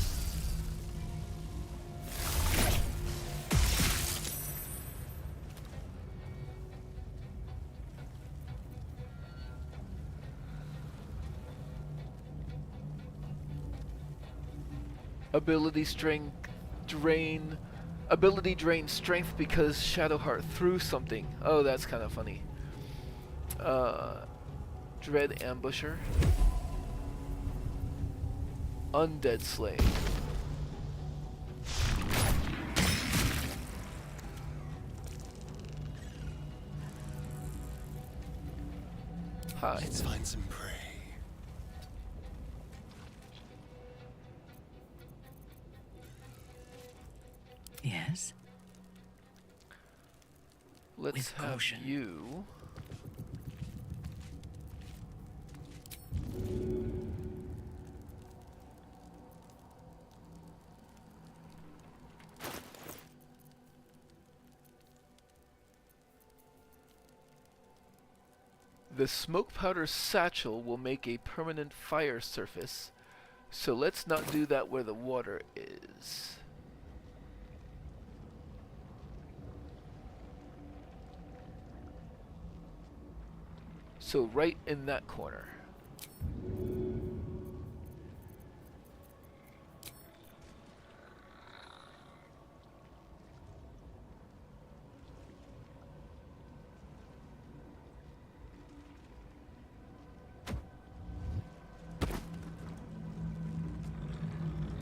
Ability drain strength because Shadowheart threw something. Oh, that's kind of funny. Dread Ambusher. Undead Slave. Hi. Let's find some prey. Yes? Let's With have caution. you. The smoke powder satchel will make a permanent fire surface, so let's not do that where the water is. So right in that corner.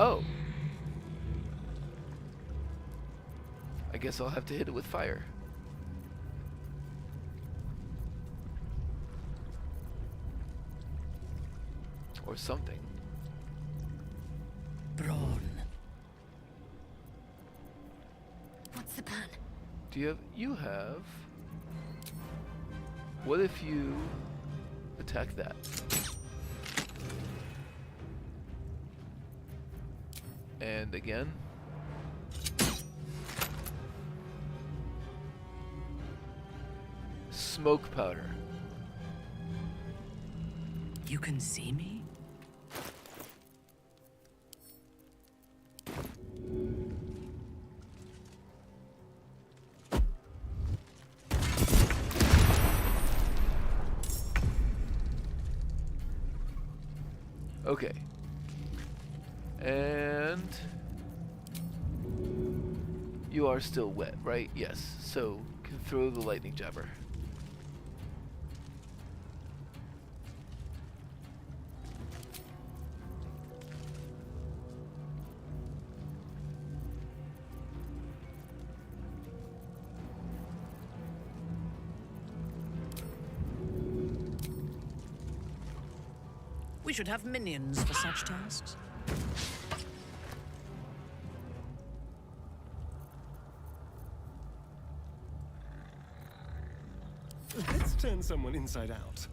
Oh. I guess I'll have to hit it with fire. Or something. Brawn. What's the plan? Do you have... You have... What if you attack that? And again. Smoke powder. You can see me? Okay. And you are still wet, right? Yes. So can throw the lightning jabber. We should have minions for such tasks. Let's turn someone inside out.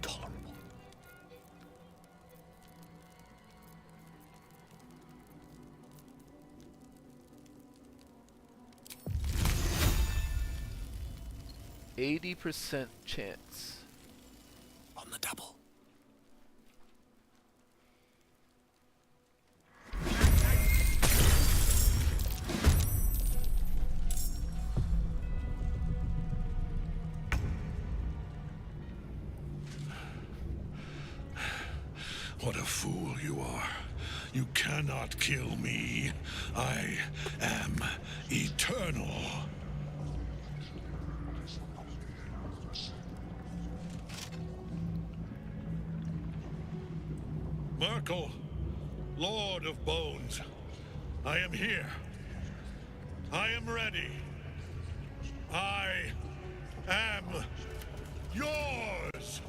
Tolerable. 80% chance. On the double. What a fool you are. You cannot kill me. I am eternal. Merkel, Lord of Bones, I am here. I am ready. I am yours.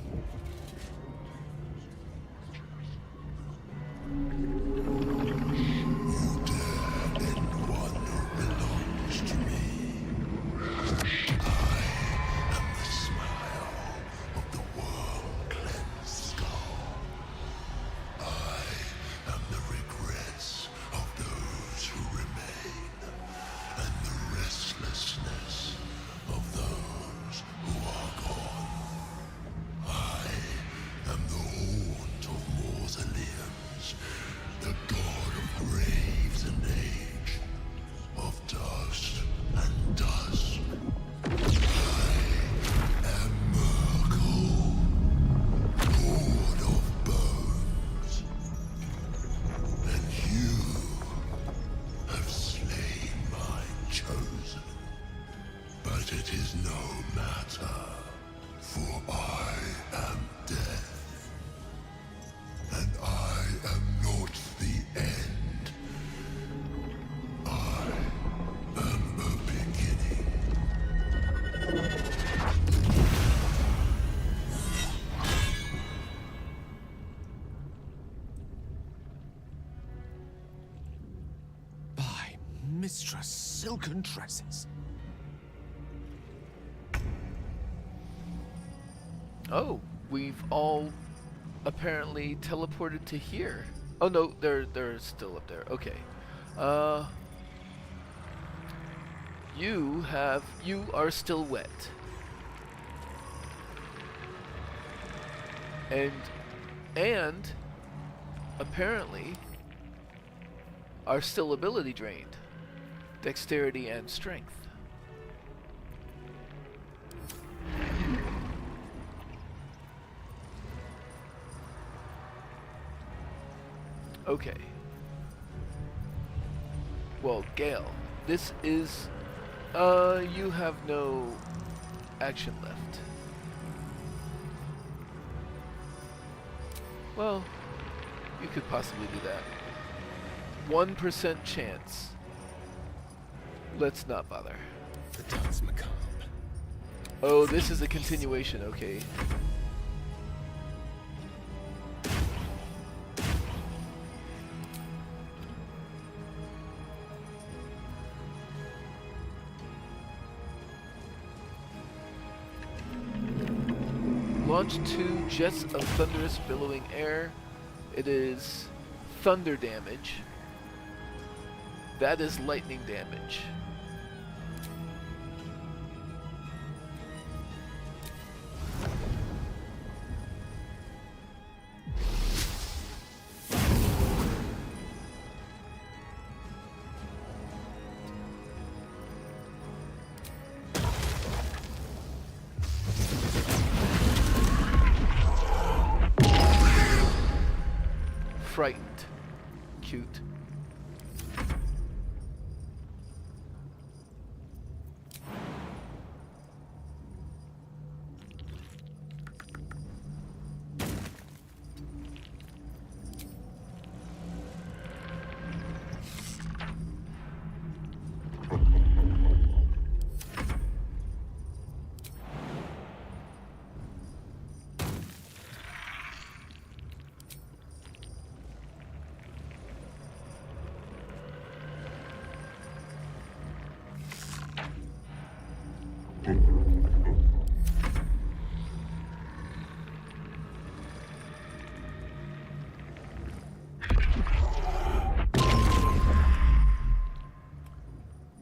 Mistress Silken Tresses. Oh, we've all apparently teleported to here. Oh no, they're still up there. Okay. You are still wet. And apparently are still ability drained. Dexterity and strength. Okay. Well, Gale, this is... you have no action left. Well, You could possibly do that. 1% chance. Let's not bother. The dance macabre. Oh, this is a continuation, okay. Launch 2 jets of thunderous billowing air. It is thunder damage. That is lightning damage. Frightened. Cute.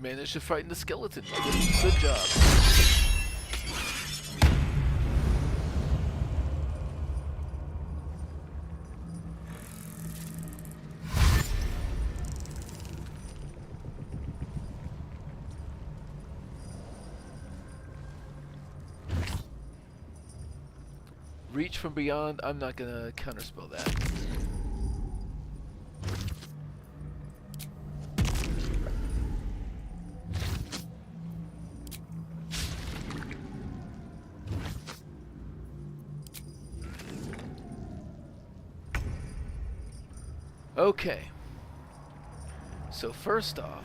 Managed to frighten the skeleton. Good job. Reach from beyond. I'm not gonna counterspell that. Okay. So first off,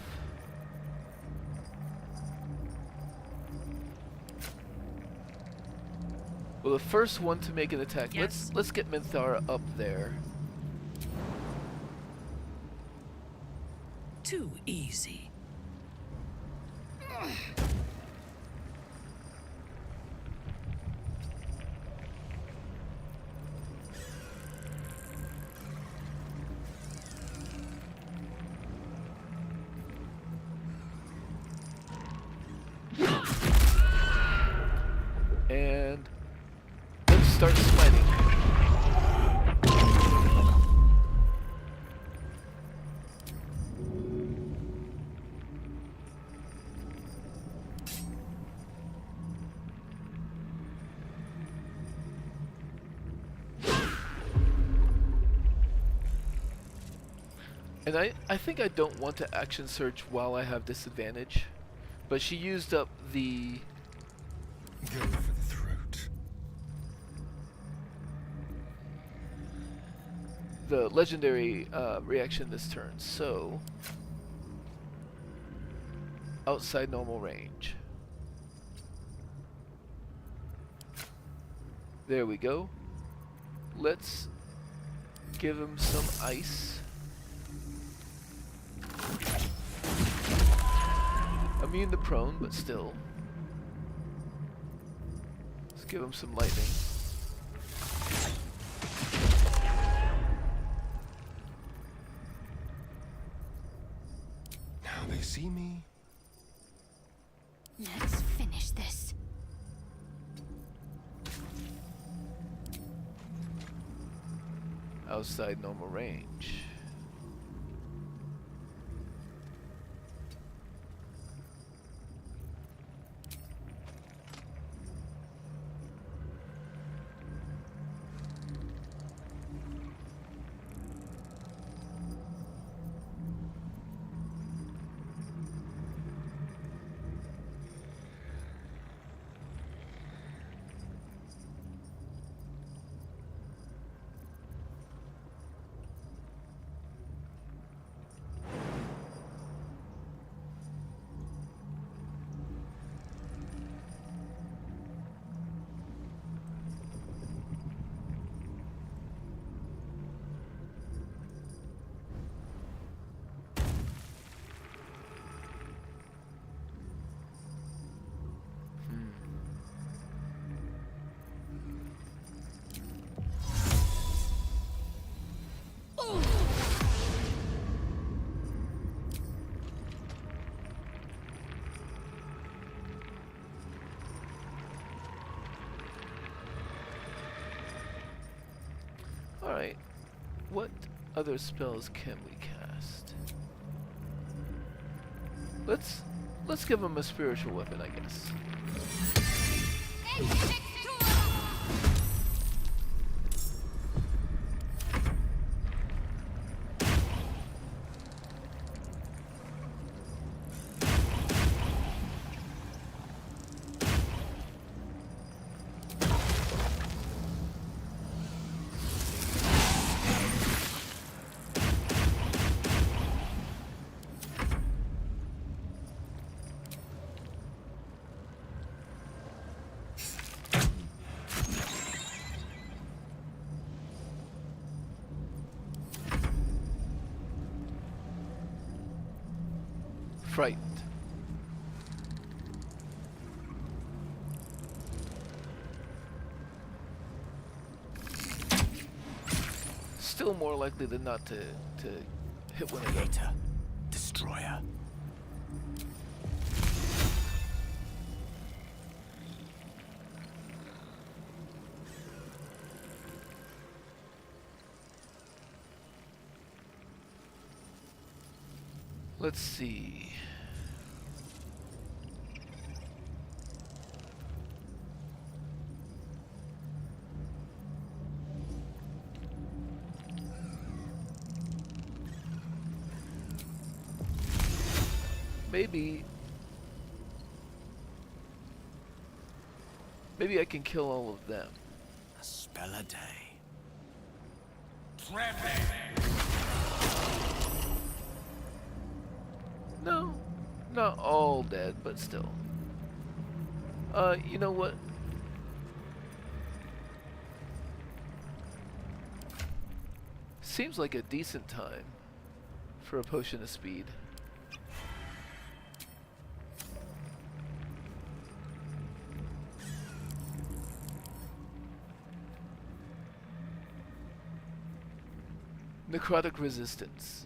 well, the first one to make an attack. Yes. Let's get Minthara up there. Too easy. And let's start smiting. And I think I don't want to action search while I have disadvantage, but she used up the Go for the throat. the legendary reaction this turn, so outside normal range. There we go. Let's give him some ice. Immune to prone, but still. Let's give him some lightning. Now they see me. Let's finish this. Outside normal range. What other spells can we cast? Let's give him a spiritual weapon, I guess. Frightened. Still more likely than not to hit one of them. Destroyer. Let's see. Maybe I can kill all of them. A spell a day. No, not all dead, but still. You know what? Seems like a decent time for a potion of speed. Necrotic resistance.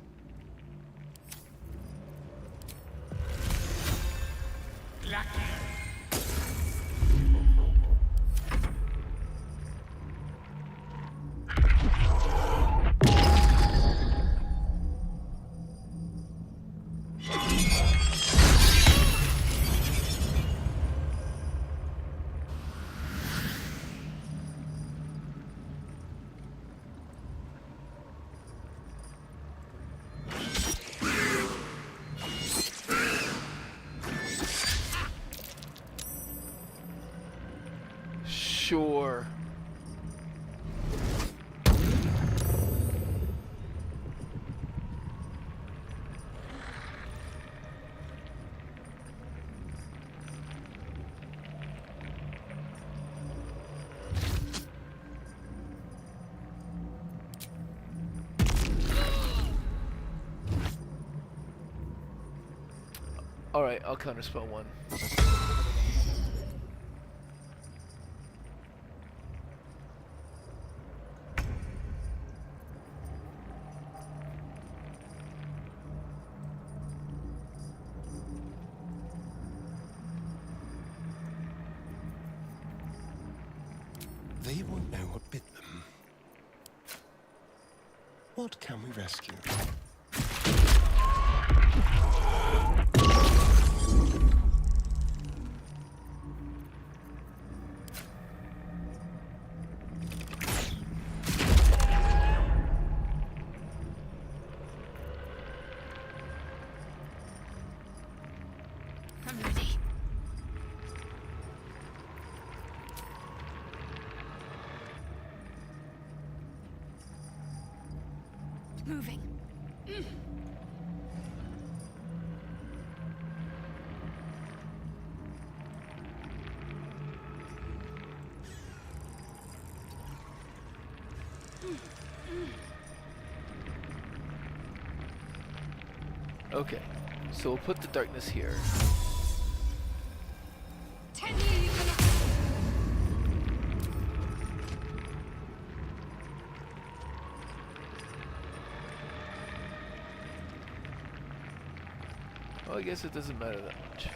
Sure. Alright, I'll counterspell one. They won't know what bit them. What can we rescue? I'm ready. Moving. Okay, so we'll put the darkness here. Well, I guess it doesn't matter that much.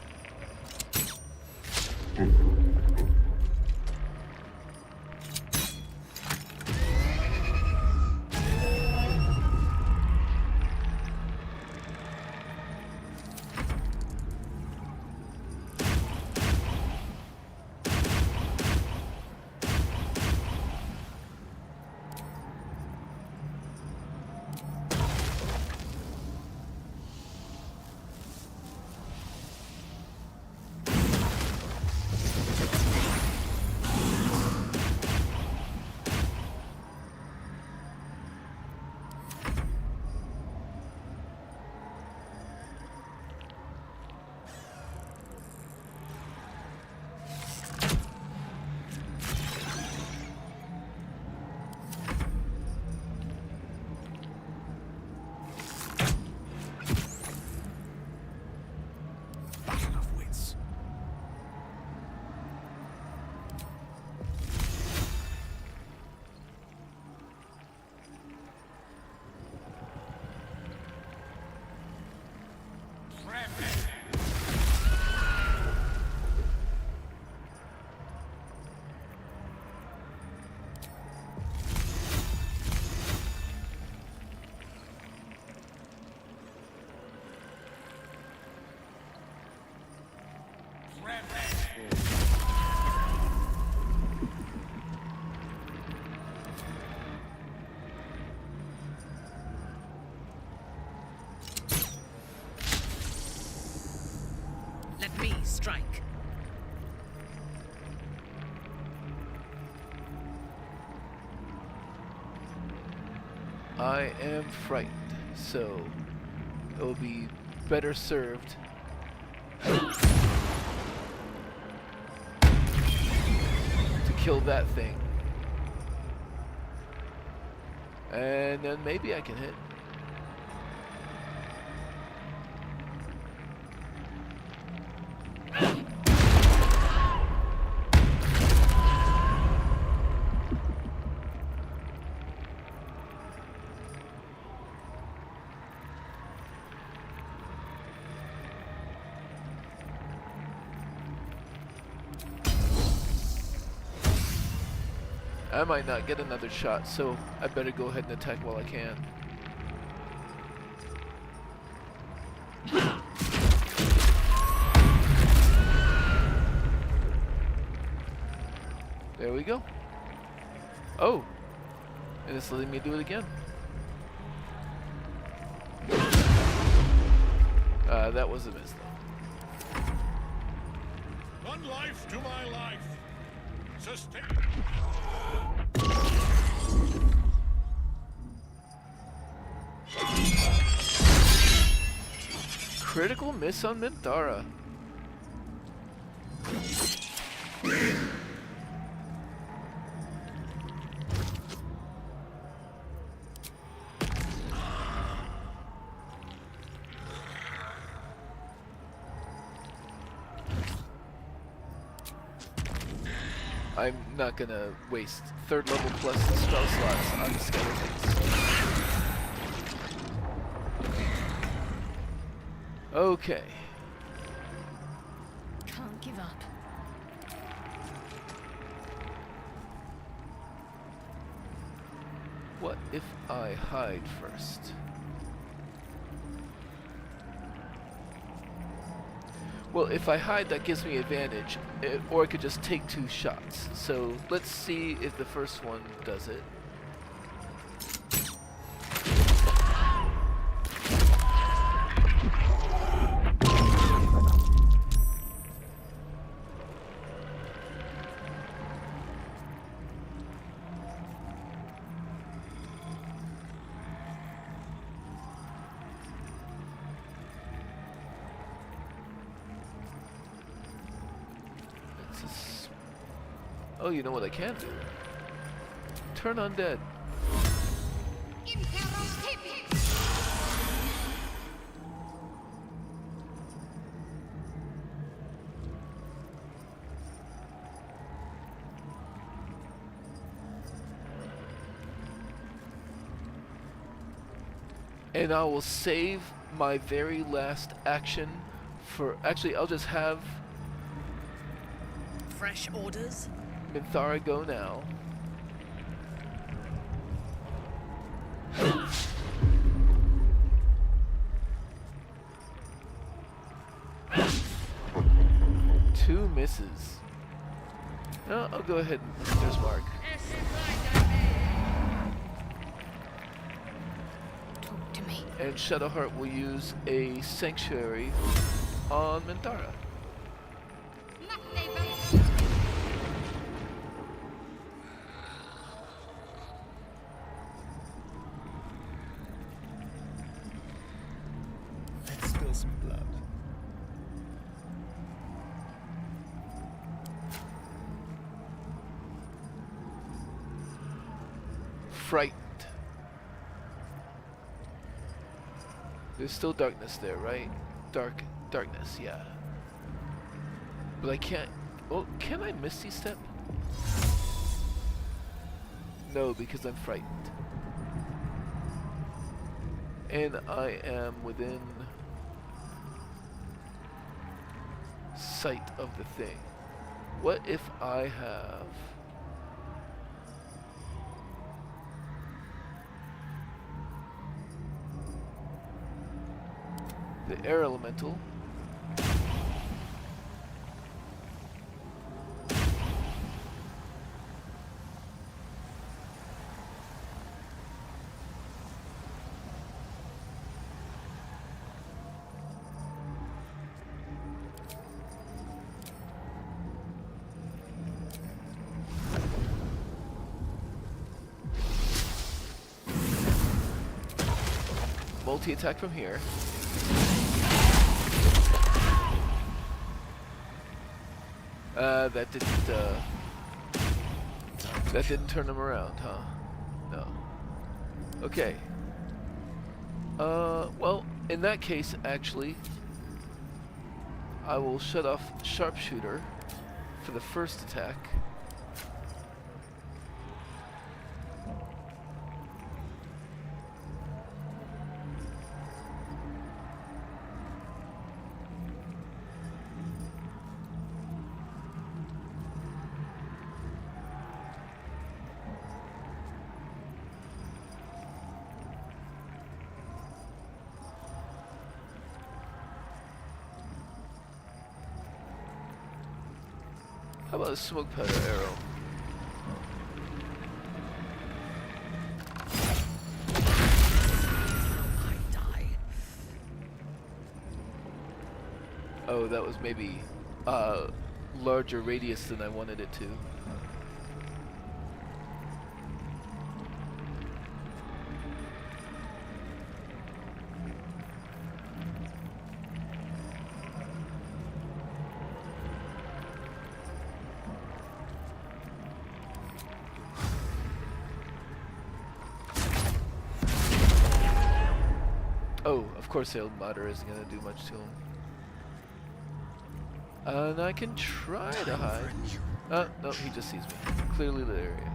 Battle of wits. Let me strike. I am frightened, so it will be better served to kill that thing. And then maybe I can hit. I might not get another shot, so I better go ahead and attack while I can. There we go. Oh! And it's letting me do it again. That was a miss though. One life to my life. Sustain. Critical miss on Minthara. I'm not gonna waste 3rd level plus spell slots on the skeletons. Okay. Can't give up. What if I hide first? Well, if I hide, that gives me advantage, or I could just take 2 shots. So let's see if the first one does it. Oh, you know what I can do? Turn undead. And I will save my very last action for... Actually, I'll just have Fresh orders? Minthara go now. Two misses. No, I'll go ahead and there's Mark. me. And Shadowheart will use a sanctuary on Minthara. Let's spill some blood. Frightened. There's still darkness there, right? Darkness, yeah. But I can't... Oh, can I Misty Step? No, because I'm frightened. And I am within sight of the thing. What if I have... the air elemental. Multi-attack from here. That didn't turn him around, huh? No. Okay. Well, in that case, actually, I will shut off Sharpshooter for the first attack. How about a smoke powder arrow? I die. Oh, that was maybe larger radius than I wanted it to. Oh, of course the Elmater isn't going to do much to him. And I can try to hide. No, he just sees me. Clearly the area.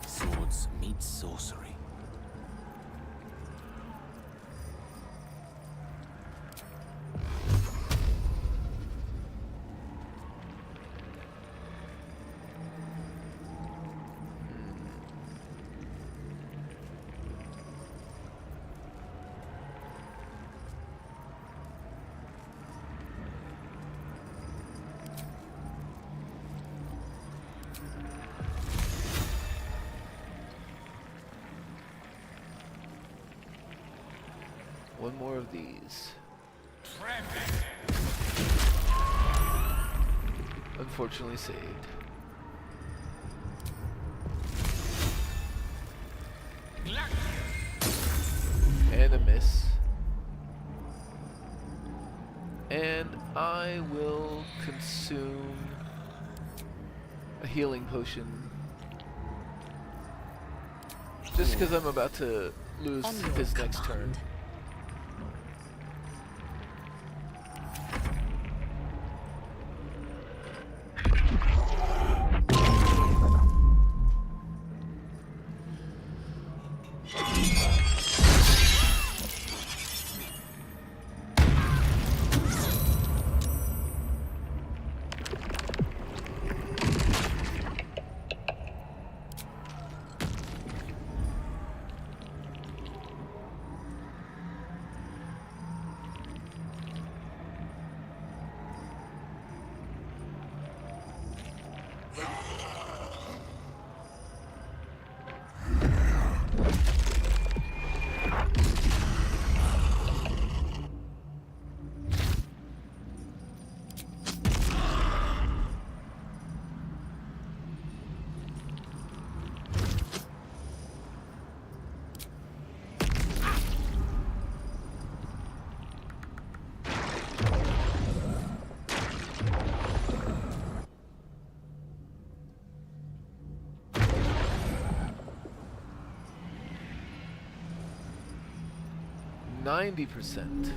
Swords meet sorcery. One more of these. Unfortunately saved. And a miss. And I will consume a healing potion. Just because I'm about to lose his next turn. 90%.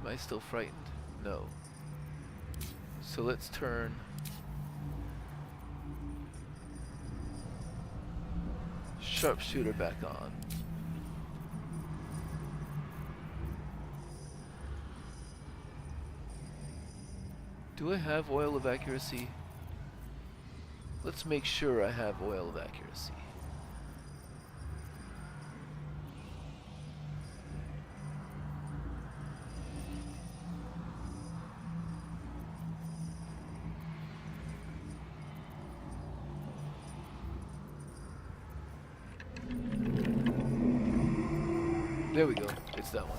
Am I still frightened? No. So let's turn sharpshooter back on. Do I have oil of accuracy? Let's make sure I have oil of accuracy. There we go. It's that one.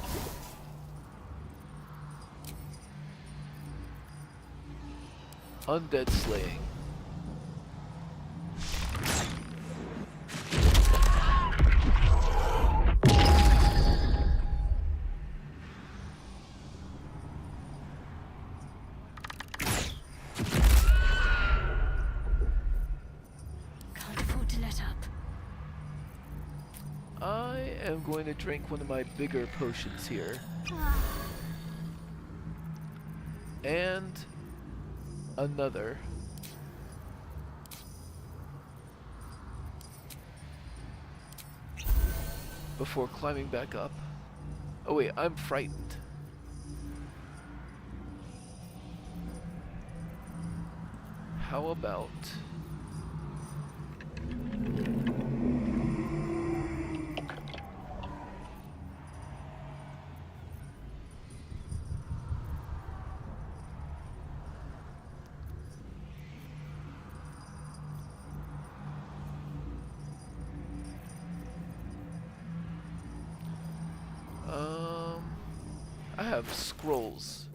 Undead slaying. Can't afford to let up. I am going to drink one of my bigger potions here. And another. Before climbing back up. Oh wait, I'm frightened. How about... I have scrolls.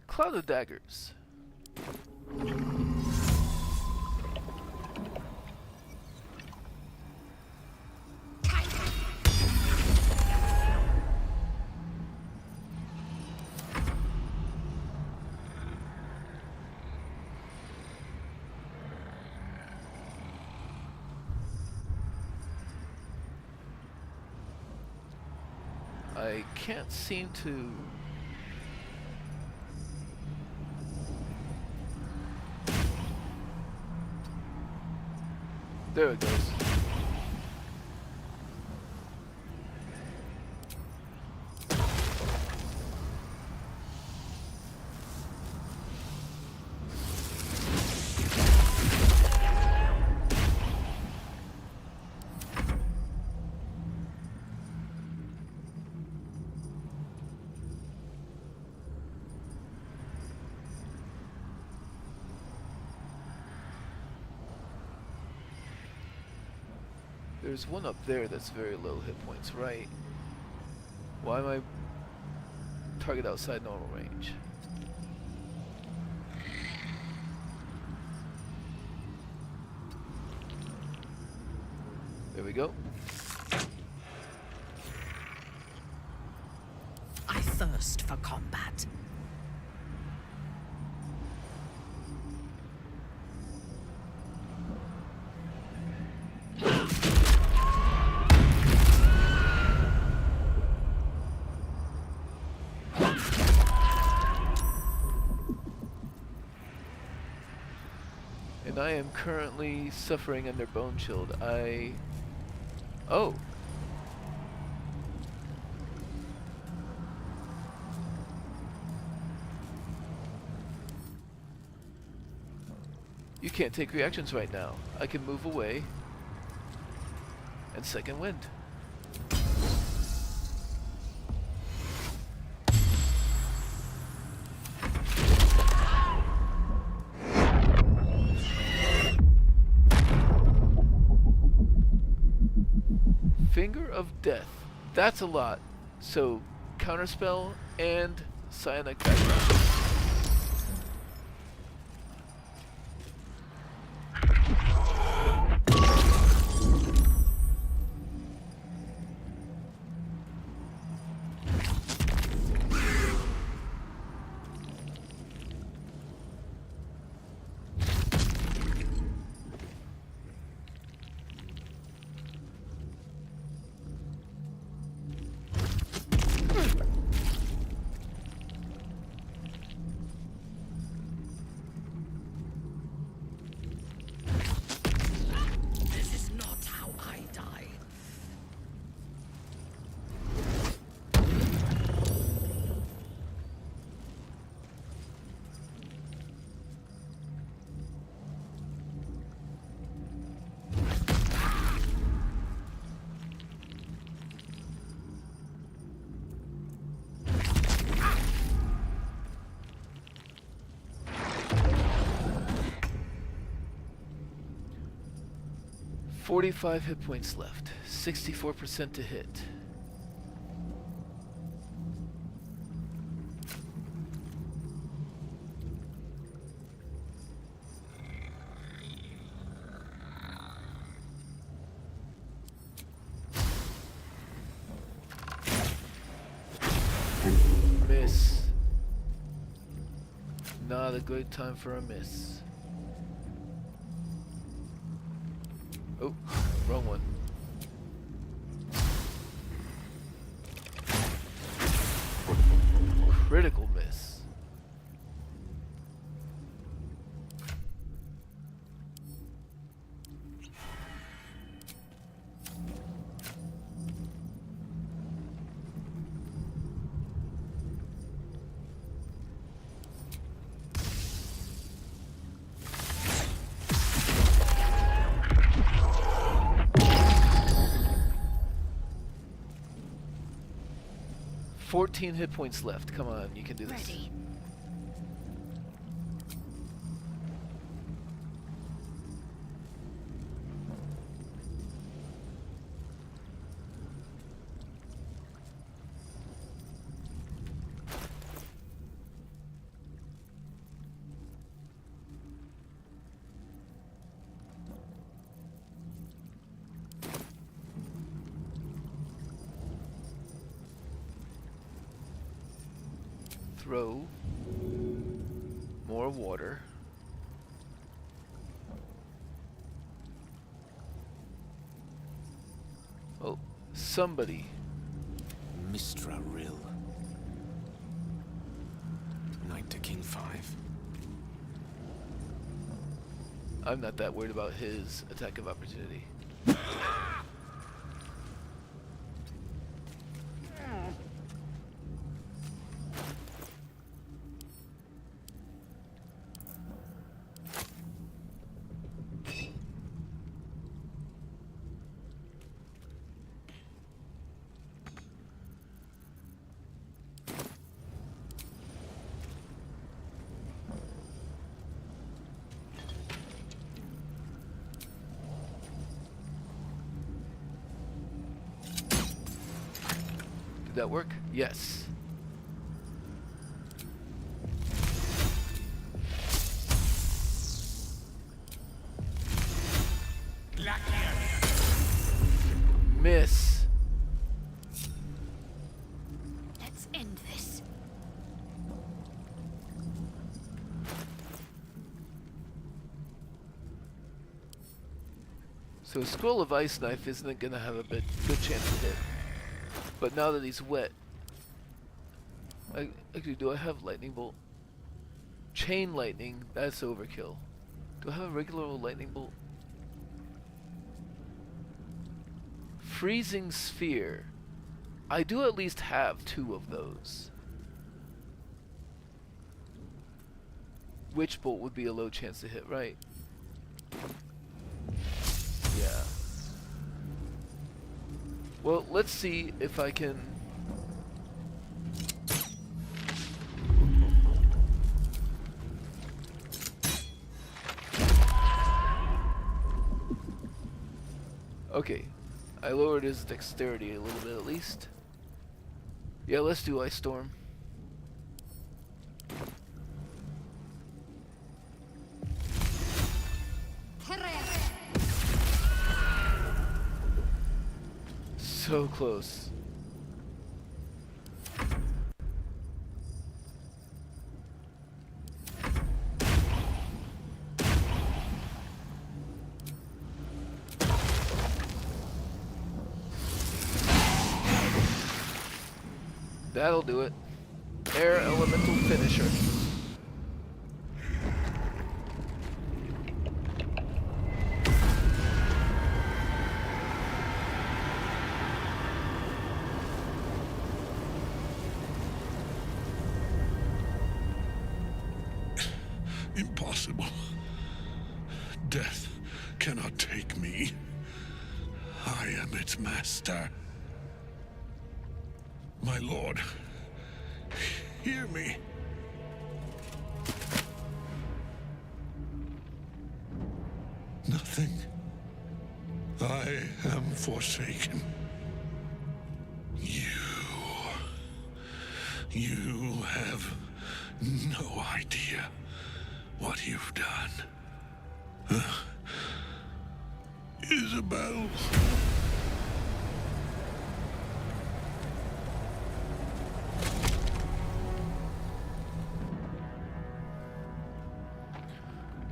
Cloud of daggers. I can't seem to... There it goes. There's one up there that's very low hit points, right? Why am I target outside normal range? There we go. I thirst for combat. And I am currently suffering under Bone Shield. Oh. You can't take reactions right now. I can move away. And second wind. Finger of Death. That's a lot. So, Counterspell and Psionic Background. This is not how I die. .45 hit points left. 64% to hit. Miss. Not a good time for a miss. Oh, wrong one. Critical miss. .14 hit points left. Come on, you can do this. Ready. Throw more water. Oh, somebody. Mistra Rill. Knight to King 5. I'm not that worried about his attack of opportunity. Did that work? Yes. Miss. Let's end this. So a Scroll of Ice Knife isn't going to have a good chance to hit. But now that he's wet... Actually, do I have Lightning Bolt? Chain Lightning, that's overkill. Do I have a regular old Lightning Bolt? Freezing Sphere. I do at least have 2 of those. Witch Bolt would be a low chance to hit, right? Well, let's see if I can... Okay, I lowered his dexterity a little bit at least. Yeah, let's do Ice Storm. So close. That'll do it. Air Elemental Finisher. Impossible. Death cannot take me. I am its master. My lord, hear me. Nothing. I am forsaken. You have no idea what you've done. Isabel.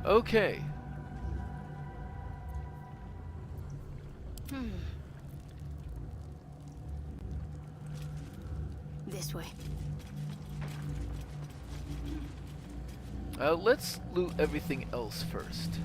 Okay. This way. Let's loot everything else first.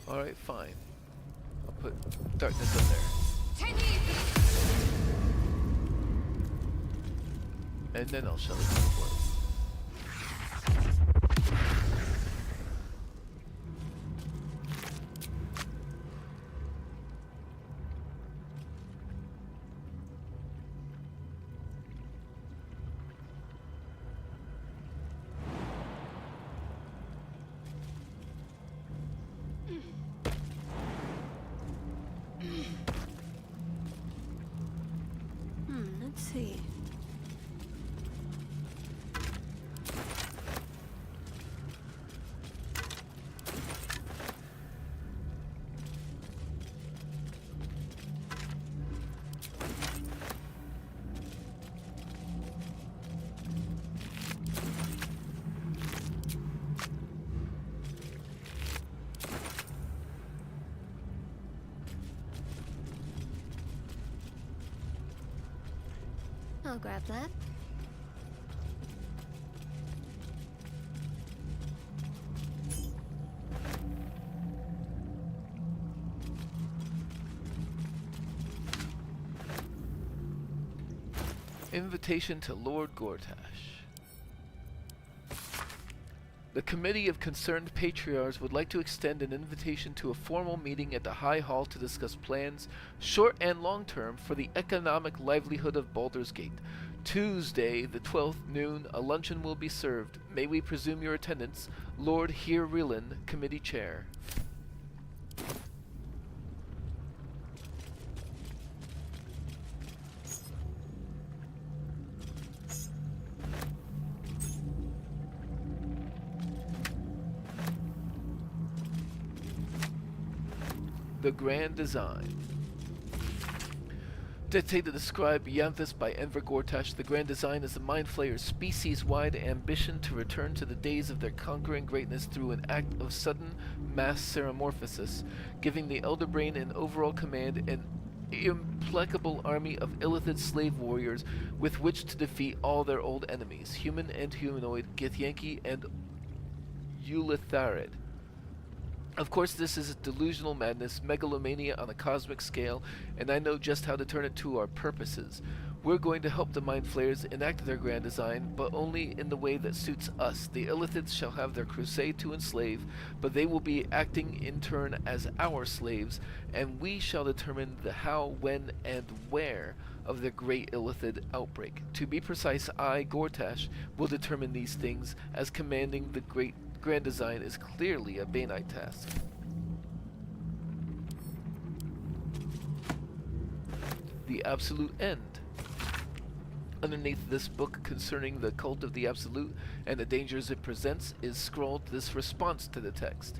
Alright, fine. I'll put darkness in there. And then I'll shut it down. Let's see. I'll grab that. Invitation to Lord Gortash. The Committee of Concerned Patriarchs would like to extend an invitation to a formal meeting at the High Hall to discuss plans, short and long term, for the economic livelihood of Baldur's Gate. Tuesday, the 12th, noon, a luncheon will be served. May we presume your attendance? Lord Heer-Rillen, Committee Chair. The Grand Design. Dictated to describe Yanthus by Enver Gortash, the Grand Design is the Mind Flayer's species-wide ambition to return to the days of their conquering greatness through an act of sudden mass ceremorphosis, giving the Elder Brain an overall command and implacable army of Illithid slave warriors with which to defeat all their old enemies, human and humanoid, Githyanki and Ulitharid. Of course, this is delusional madness, megalomania on a cosmic scale, and I know just how to turn it to our purposes. We're going to help the Mind Flayers enact their grand design, but only in the way that suits us. The Illithids shall have their crusade to enslave, but they will be acting in turn as our slaves, and we shall determine the how, when, and where of the great Illithid outbreak. To be precise, I, Gortash, will determine these things, as commanding the great grand design is clearly a Banite task. The Absolute End. Underneath this book concerning the cult of the Absolute and the dangers it presents is scrawled this response to the text.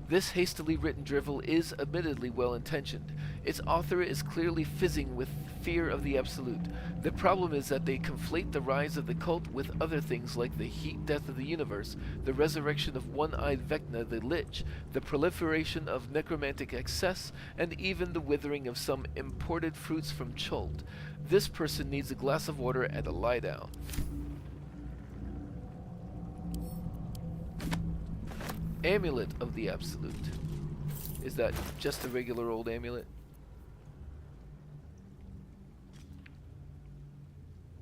This hastily written drivel is admittedly well-intentioned. Its author is clearly fizzing with fear of the Absolute. The problem is that they conflate the rise of the cult with other things like the heat death of the universe, the resurrection of one-eyed Vecna the Lich, the proliferation of necromantic excess, and even the withering of some imported fruits from Chult. This person needs a glass of water and a lie down. Amulet of the Absolute. Is that just a regular old amulet?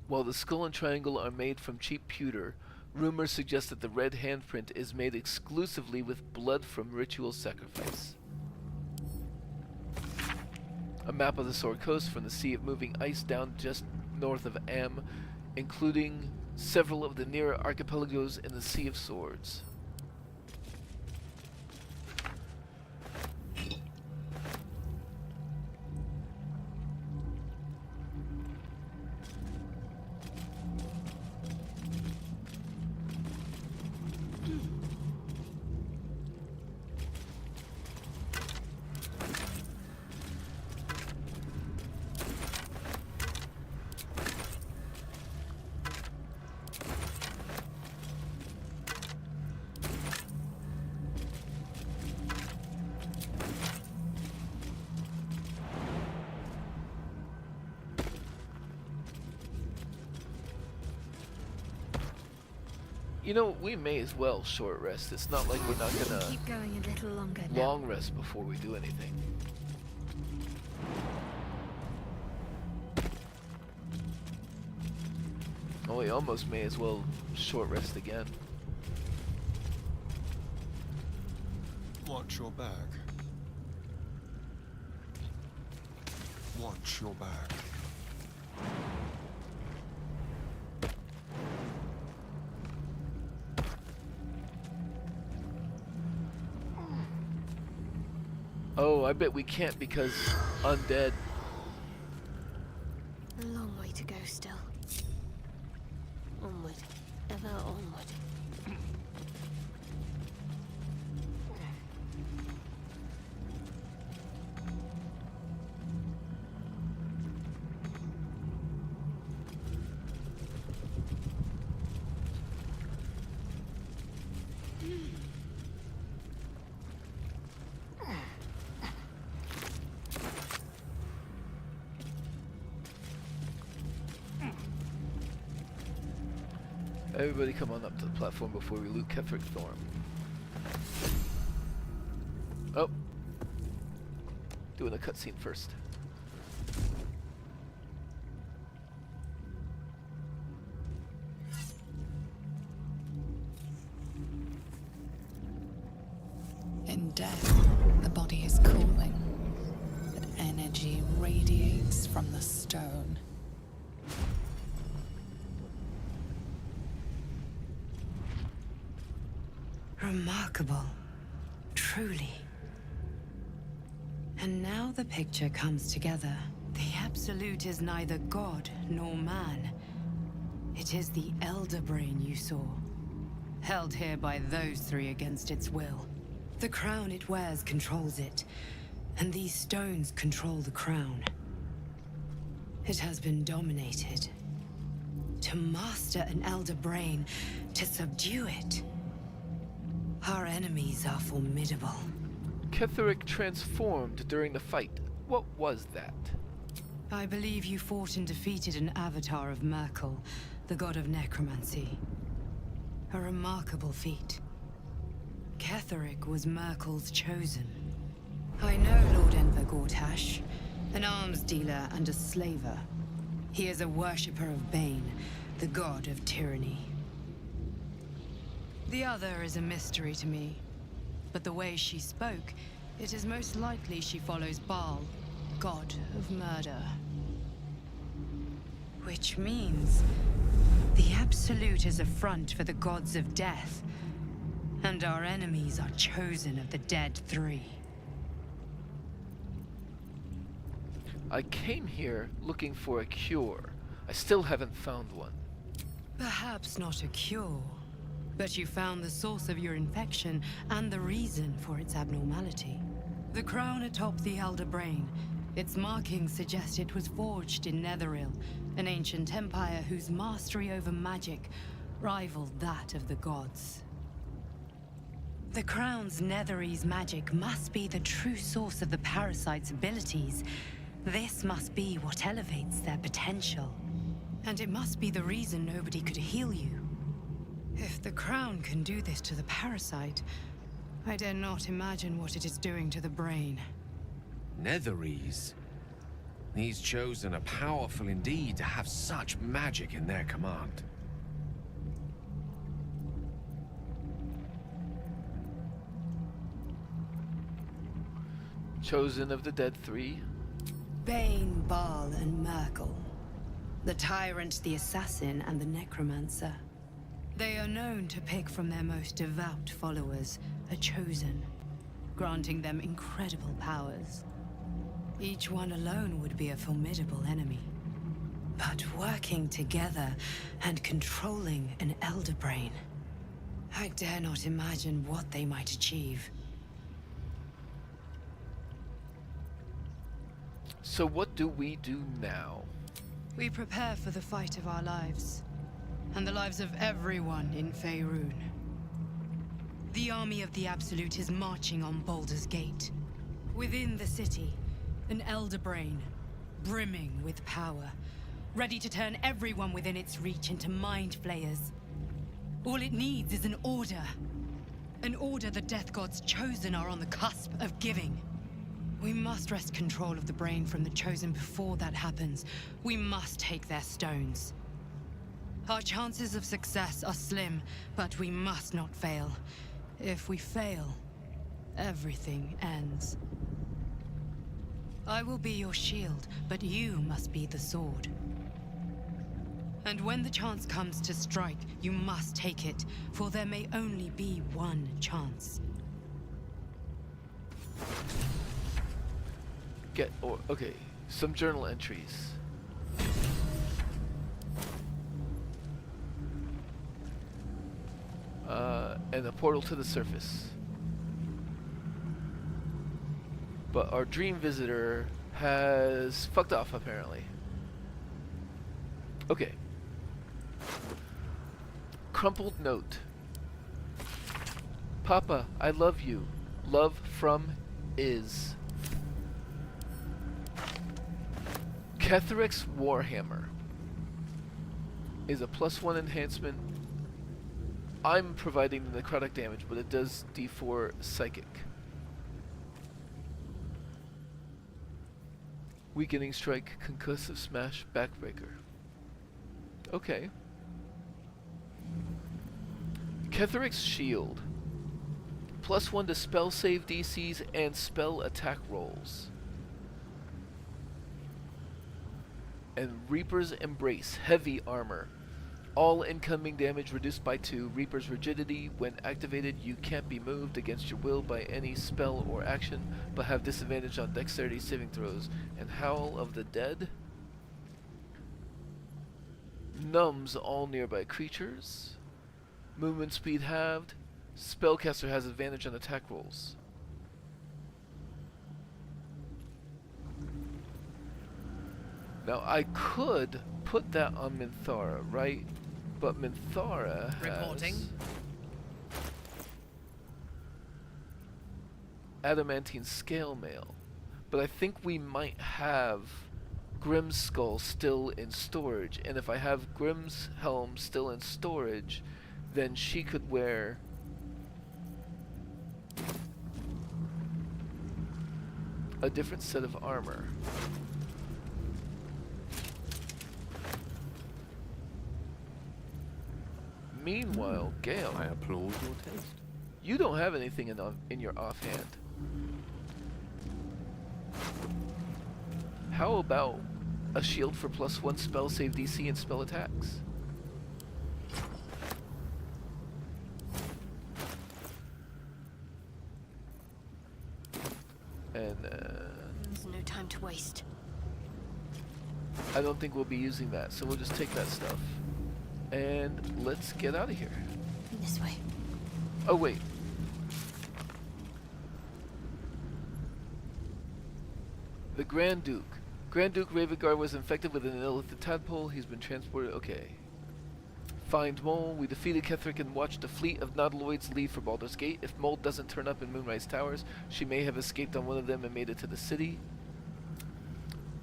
While the skull and triangle are made from cheap pewter, rumors suggest that the red handprint is made exclusively with blood from ritual sacrifice. A map of the Sword Coast from the Sea of Moving Ice down just north of Am, including several of the nearer archipelagos in the Sea of Swords. You know, we may as well short rest. It's not like we're not gonna keep going a little longer long rest before we do anything. Oh, we almost may as well short rest again. Watch your back. Watch your back. Oh, I bet we can't because undead. A long way to go still. Onward. Ever onward. Everybody come on up to the platform before we loot Ketheric Thorn. Oh. Doing a cutscene first. In death, the body is cooling, but energy radiates from the stone. Remarkable. Truly. And now the picture comes together. The Absolute is neither god nor man. It is the Elder Brain you saw, held here by those three against its will. The crown it wears controls it, and these stones control the crown. It has been dominated. To master an Elder Brain, to subdue it. Our enemies are formidable. Ketheric transformed during the fight. What was that? I believe you fought and defeated an avatar of Merkel, the god of necromancy. A remarkable feat. Ketheric was Merkel's chosen. I know Lord Enver Gortash, an arms dealer and a slaver. He is a worshipper of Bane, the god of tyranny. The other is a mystery to me, but the way she spoke, it is most likely she follows Baal, god of murder. Which means the Absolute is a front for the gods of death, and our enemies are chosen of the dead three. I came here looking for a cure. I still haven't found one. Perhaps not a cure, but you found the source of your infection and the reason for its abnormality. The crown atop the Elder Brain. Its markings suggest it was forged in Netheril, an ancient empire whose mastery over magic rivaled that of the gods. The crown's Netherese magic must be the true source of the parasite's abilities. This must be what elevates their potential. And it must be the reason nobody could heal you. If the crown can do this to the parasite, I dare not imagine what it is doing to the brain. Netherese? These chosen are powerful indeed to have such magic in their command. Chosen of the dead three. Bane, Baal, and Merkel. The tyrant, the assassin, and the necromancer. They are known to pick from their most devout followers a chosen, granting them incredible powers. Each one alone would be a formidable enemy. But working together and controlling an Elder Brain, I dare not imagine what they might achieve. So what do we do now? We prepare for the fight of our lives, and the lives of everyone in Faerun. The army of the Absolute is marching on Baldur's Gate. Within the city, an Elder Brain, brimming with power, ready to turn everyone within its reach into mind flayers. All it needs is an order. An order the Death Gods chosen are on the cusp of giving. We must wrest control of the brain from the chosen before that happens. We must take their stones. Our chances of success are slim, but we must not fail. If we fail, everything ends. I will be your shield, but you must be the sword. And when the chance comes to strike, you must take it, for there may only be one chance. Okay, some journal entries. And a portal to the surface. But our dream visitor has fucked off, apparently. Okay. Crumpled note. Papa, I love you. Love from Iz. Ketheric's Warhammer is a +1 enhancement. I'm providing the necrotic damage, but it does D4 psychic. Weakening strike, concussive smash, backbreaker. Okay. Ketheric's shield. +1 to spell save DCs and spell attack rolls. And Reaper's Embrace, heavy armor. All incoming damage reduced by 2. Reaper's rigidity. When activated, you can't be moved against your will by any spell or action, but have disadvantage on dexterity saving throws. And Howl of the Dead numbs all nearby creatures. Movement speed halved. Spellcaster has advantage on attack rolls. Now I could put that on Minthara, right? But Minthara has Reporting. adamantine scale mail. But I think we might have Grimm's skull still in storage, and if I have Grimm's helm still in storage, then she could wear a different set of armor. Meanwhile, Gale, I applaud your taste. you don't have anything in your offhand. How about a shield for +1 spell save DC and spell attacks? And There's no time to waste. I don't think we'll be using that, so we'll just take that stuff. And let's get out of here. This way. Oh, wait. The Grand Duke. Grand Duke Ravengard was infected with an illithid tadpole. He's been transported. Okay. Find Mole. We defeated Ketheric and watched a fleet of nautiloids leave for Baldur's Gate. If Mole doesn't turn up in Moonrise Towers, she may have escaped on one of them and made it to the city.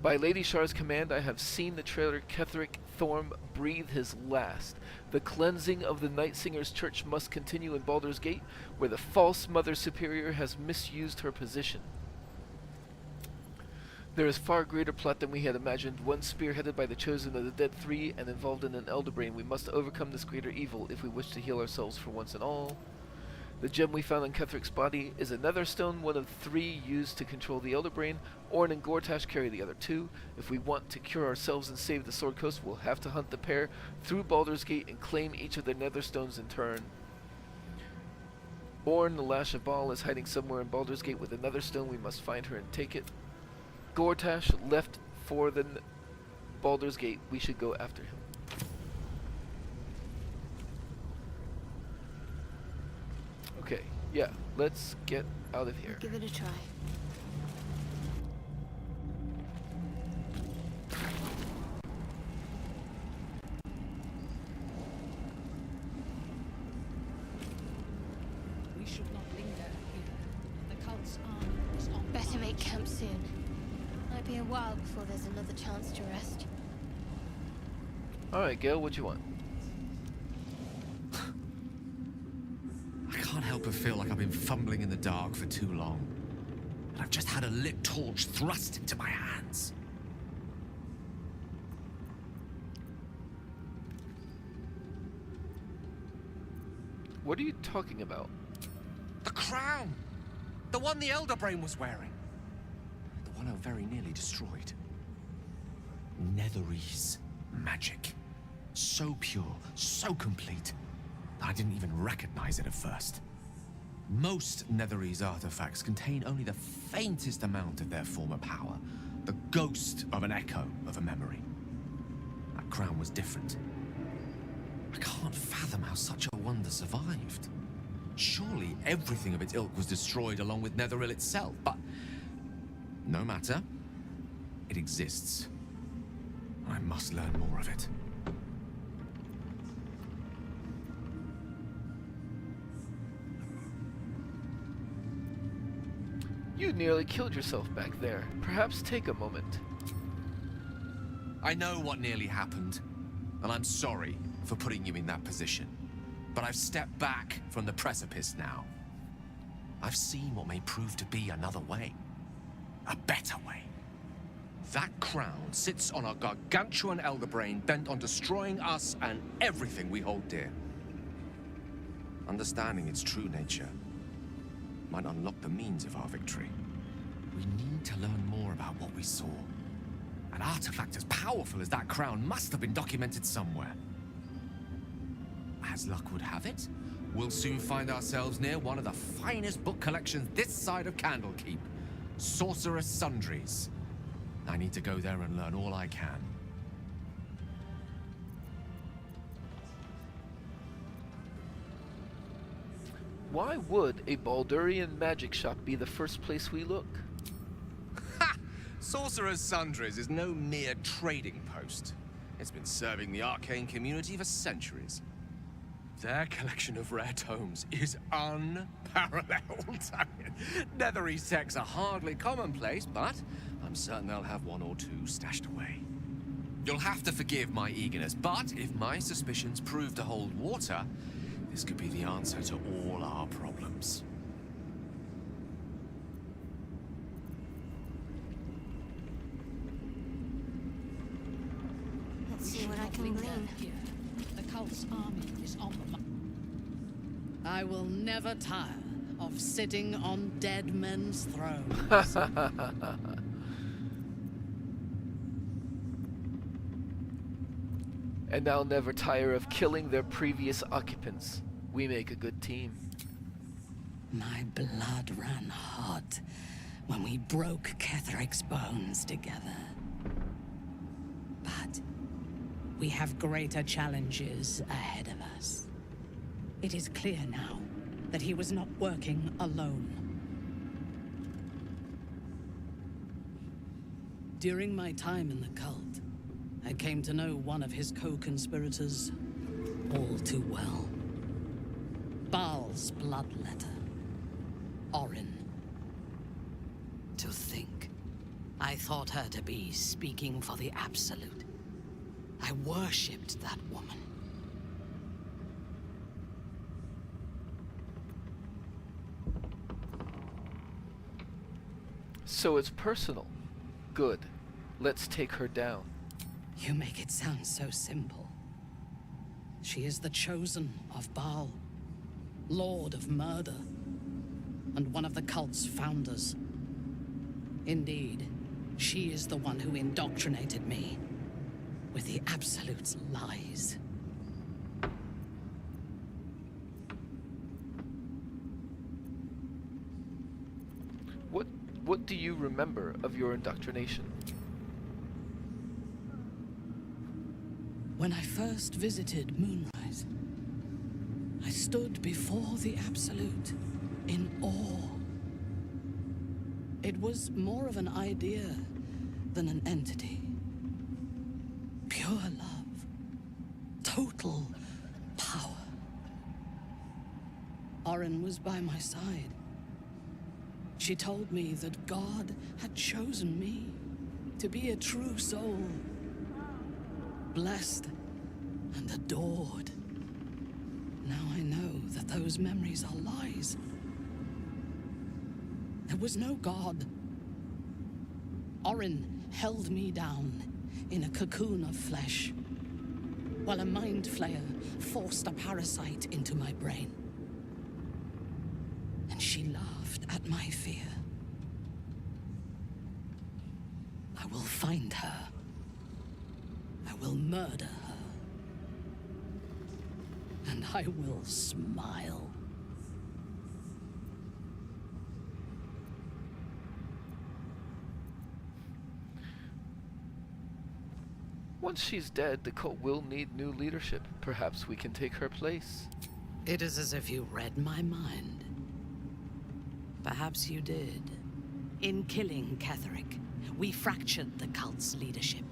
By Lady Shar's command, I have seen the traitor Ketheric Thorm breathe his last. The cleansing of the Night Singer's church must continue in Baldur's Gate, where the false Mother Superior has misused her position. There is far greater plot than we had imagined, one spearheaded by the Chosen of the Dead Three and involved in an Elder Brain. We must overcome this greater evil if we wish to heal ourselves for once and all. The gem we found in Ketheric's body is a nether stone, one of 3 used to control the Elder Brain. Ornn and Gortash carry the other 2. If we want to cure ourselves and save the Sword Coast, we'll have to hunt the pair through Baldur's Gate and claim each of their nether stones in turn. Ornn, the Lash of Baal, is hiding somewhere in Baldur's Gate with another stone. We must find her and take it. Gortash left for the Baldur's Gate. We should go after him. Okay, yeah, let's get out of here. Give it a try. We should not linger here. The cult's army is on Better make camp soon. Might be a while before there's another chance to rest. Alright, Gale, what you want? I can't help but feel like I've been fumbling in the dark for too long. And I've just had a lit torch thrust into my hands. What are you talking about? The crown! The one the Elder Brain was wearing. The one I very nearly destroyed. Netherese magic. So pure, so complete, that I didn't even recognize it at first. Most Netherese artifacts contain only the faintest amount of their former power, the ghost of an echo of a memory. That crown was different. I can't fathom how such a wonder survived. Surely everything of its ilk was destroyed along with Netheril itself, but no matter. It exists. I must learn more of it. You nearly killed yourself back there. Perhaps take a moment. I know what nearly happened, and I'm sorry for putting you in that position. But I've stepped back from the precipice now. I've seen what may prove to be another way. A better way. That crown sits on a gargantuan elder brain bent on destroying us and everything we hold dear. Understanding its true nature might unlock the means of our victory. We need to learn more about what we saw. An artifact as powerful as that crown must have been documented somewhere. As luck would have it, we'll soon find ourselves near one of the finest book collections this side of Candlekeep, Sorcerer's Sundries. I need to go there and learn all I can. Why would a Baldurian magic shop be the first place we look? Ha! Sorcerer's Sundries is no mere trading post. It's been serving the arcane community for centuries. Their collection of rare tomes is unparalleled. Nethery sects are hardly commonplace, but I'm certain they'll have one or two stashed away. You'll have to forgive my eagerness, but if my suspicions prove to hold water, this could be the answer to all our problems. Let's see what I can glean. The cult's army is on the march. I will never tire of sitting on dead men's thrones. And I'll never tire of killing their previous occupants. We make a good team. My blood ran hot when we broke Ketheric's bones together. But we have greater challenges ahead of us. It is clear now that he was not working alone. During my time in the cult, I came to know one of his co-conspirators all too well. Baal's bloodletter, Orin. To think, I thought her to be speaking for the Absolute. I worshipped that woman. So it's personal. Good. Let's take her down. You make it sound so simple. She is the chosen of Baal, Lord of Murder, and one of the cult's founders. Indeed, she is the one who indoctrinated me with the Absolute's lies. What do you remember of your indoctrination? When I first visited Moonrise, I stood before the Absolute in awe. It was more of an idea than an entity. Pure love. Total power. Orin was by my side. She told me that God had chosen me to be a true soul. Blessed and adored. Now I know that those memories are lies. There was no God. Orin held me down in a cocoon of flesh, while a mind flayer forced a parasite into my brain. And she laughed at my fear. I will find her. I will murder her. And I will smile. Once she's dead, the cult will need new leadership. Perhaps we can take her place. It is as if you read my mind. Perhaps you did. In killing Ketheric, we fractured the cult's leadership.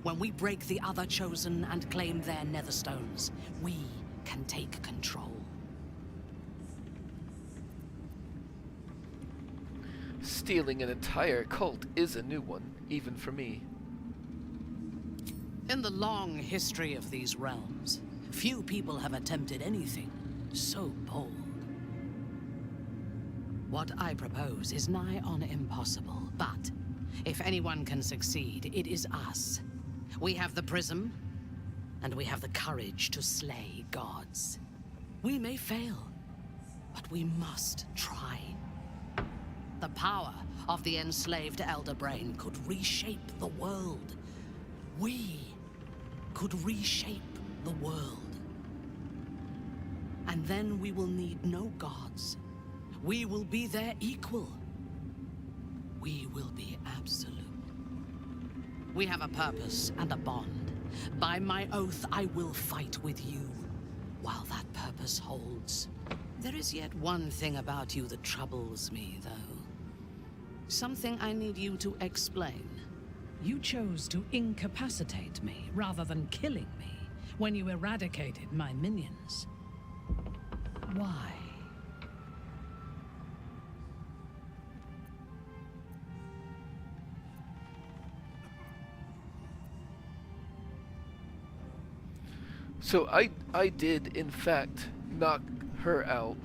When we break the other chosen and claim their netherstones, we can take control. Stealing an entire cult is a new one, even for me. In the long history of these realms, few people have attempted anything so bold. What I propose is nigh on impossible, but if anyone can succeed, it is us. We have the prism, and we have the courage to slay gods. We may fail, but we must try. The power of the enslaved Elder Brain could reshape the world. We could reshape the world. And then we will need no gods. We will be their equal. We will be absolute. We have a purpose and a bond. By my oath, I will fight with you while that purpose holds. There is yet one thing about you that troubles me, though. Something I need you to explain. You chose to incapacitate me rather than killing me when you eradicated my minions. Why? So I did in fact knock her out,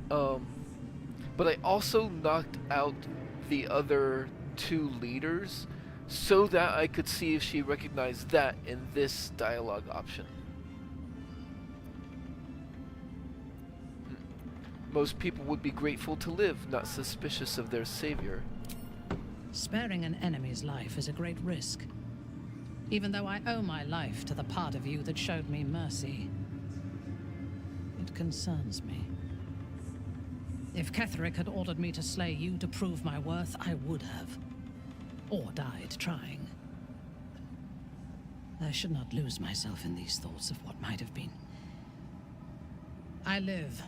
but I also knocked out the other two leaders so that I could see if she recognized that in this dialogue option. Most people would be grateful to live, not suspicious of their savior. Sparing an enemy's life is a great risk. Even though I owe my life to the part of you that showed me mercy, it concerns me. If Ketheric had ordered me to slay you to prove my worth, I would have. Or died trying. I should not lose myself in these thoughts of what might have been. I live,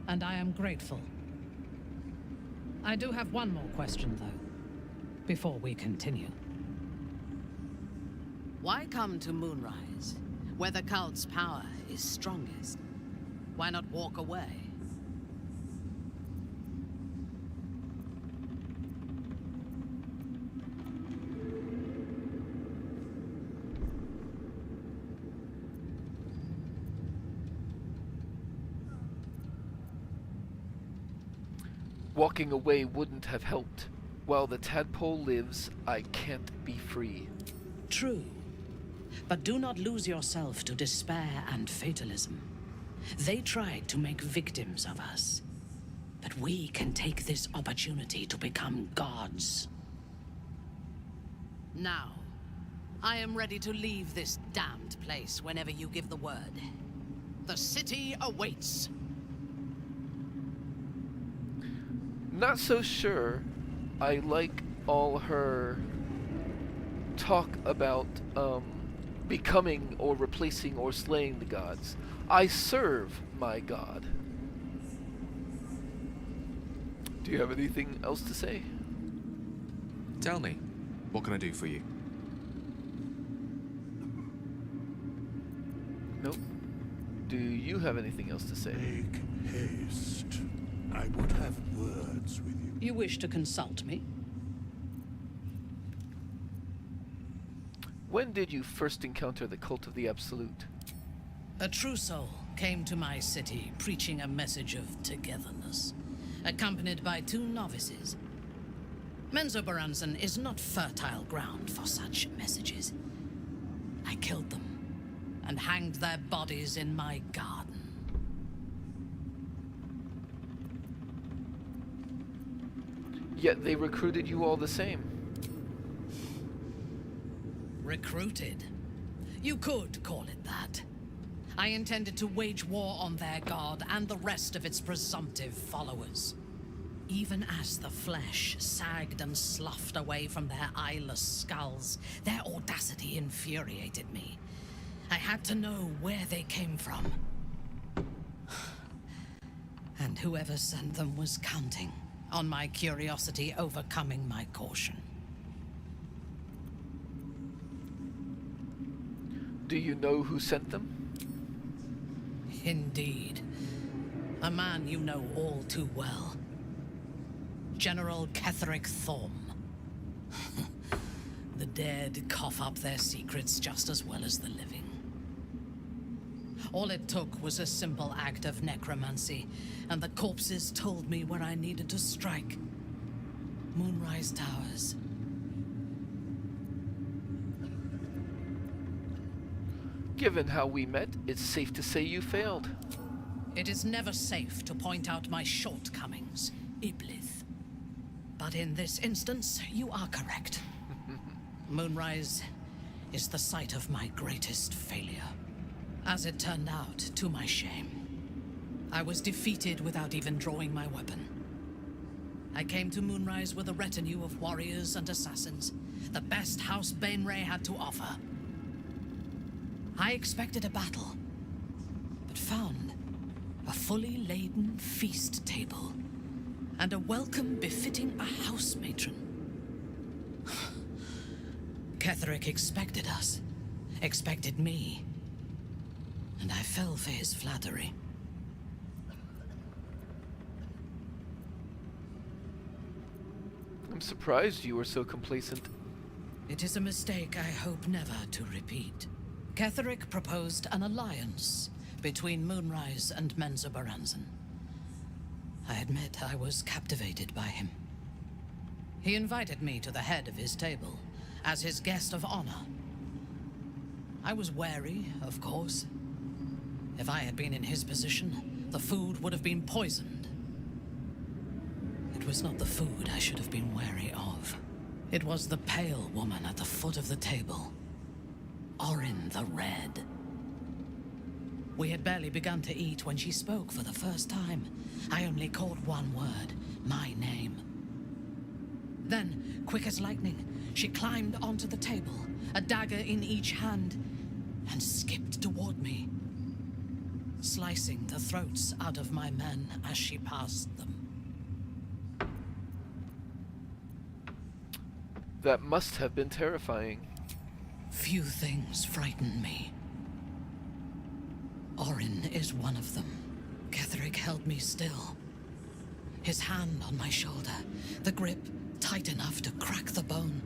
and I am grateful. I do have one more question, though, before we continue. Why come to Moonrise, where the cult's power is strongest? Why not walk away? Walking away wouldn't have helped. While the tadpole lives, I can't be free. True. But do not lose yourself to despair and fatalism. They tried to make victims of us. But we can take this opportunity to become gods. Now, I am ready to leave this damned place whenever you give the word. The city awaits. Not so sure I like all her talk about becoming or replacing or slaying the gods. I serve my god. Do you have anything else to say? Tell me, what can I do for you? Nope. Do you have anything else to say? Make haste. I would have words with you. You wish to consult me? When did you first encounter the cult of the Absolute? A true soul came to my city preaching a message of togetherness, accompanied by 2 novices. Menzoberranzan is not fertile ground for such messages. I killed them and hanged their bodies in my garden. Yet they recruited you all the same. Recruited? You could call it that. I intended to wage war on their god and the rest of its presumptive followers. Even as the flesh sagged and sloughed away from their eyeless skulls, their audacity infuriated me. I had to know where they came from. And whoever sent them was counting on my curiosity overcoming my caution. Do you know who sent them? Indeed. A man you know all too well. General Ketheric Thorm. The dead cough up their secrets just as well as the living. All it took was a simple act of necromancy, and the corpses told me where I needed to strike. Moonrise Towers. Given how we met, it's safe to say you failed. It is never safe to point out my shortcomings, Iblith. But in this instance, you are correct. Moonrise is the site of my greatest failure. As it turned out, to my shame, I was defeated without even drawing my weapon. I came to Moonrise with a retinue of warriors and assassins, the best House Bainray had to offer. I expected a battle, but found a fully laden feast table and a welcome befitting a house matron. Ketheric expected us, expected me, and I fell for his flattery. surprised you were so complacent. It is a mistake I hope never to repeat. Ketherick proposed an alliance between Moonrise and Menzoberranzan. I admit I was captivated by him. He invited me to the head of his table as his guest of honor. I was wary, of course. If I had been in his position, the food would have been poisoned. It was not the food I should have been wary of. It was the pale woman at the foot of the table. Orin the Red. We had barely begun to eat when she spoke for the first time. I only caught one word, my name. Then, quick as lightning, she climbed onto the table, a dagger in each hand, and skipped toward me, slicing the throats out of my men as she passed them. That must have been terrifying. Few things frighten me. Orin is one of them. Ketherick held me still. His hand on my shoulder, the grip tight enough to crack the bone.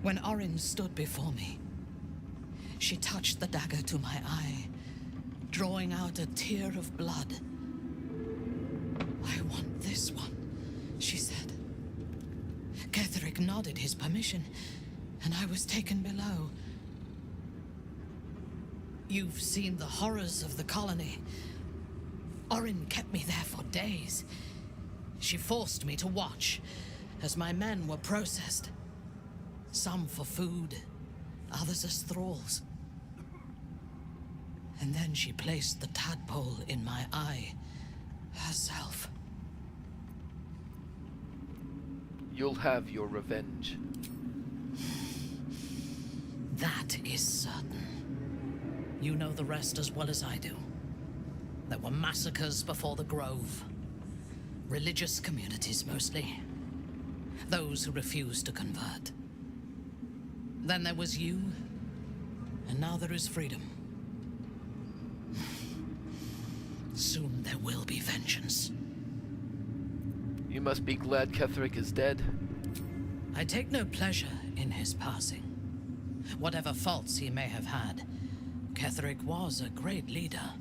When Orin stood before me, she touched the dagger to my eye, drawing out a tear of blood. "I want this one," she said. Ketherick nodded his permission, and I was taken below. You've seen the horrors of the colony. Orin kept me there for days. She forced me to watch as my men were processed. Some for food, others as thralls. And then she placed the tadpole in my eye herself. You'll have your revenge. That is certain. You know the rest as well as I do. There were massacres before the Grove. Religious communities mostly. Those who refused to convert. Then there was you, and now there is freedom. Soon there will be vengeance. You must be glad Ketherick is dead. I take no pleasure in his passing. Whatever faults he may have had, Ketherick was a great leader.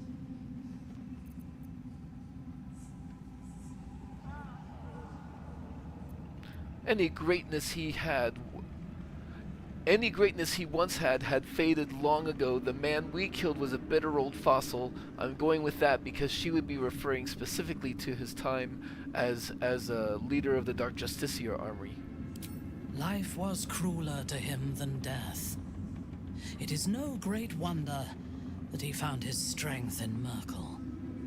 Any greatness he once had faded long ago. The man we killed was a bitter old fossil. I'm going with that because she would be referring specifically to his time as a leader of the Dark Justiciar army. Life was crueler to him than death. It is no great wonder that he found his strength in Merkel.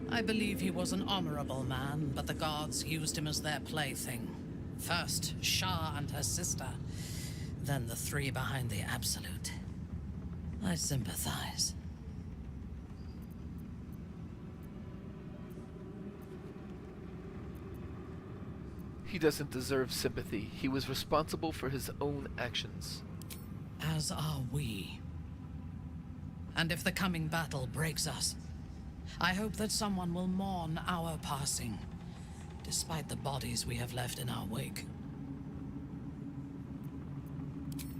I believe he was an honorable man, but the gods used him as their plaything. First, Shah and her sister, then the three behind the Absolute. I sympathize. He doesn't deserve sympathy. He was responsible for his own actions. As are we. And if the coming battle breaks us, I hope that someone will mourn our passing, despite the bodies we have left in our wake.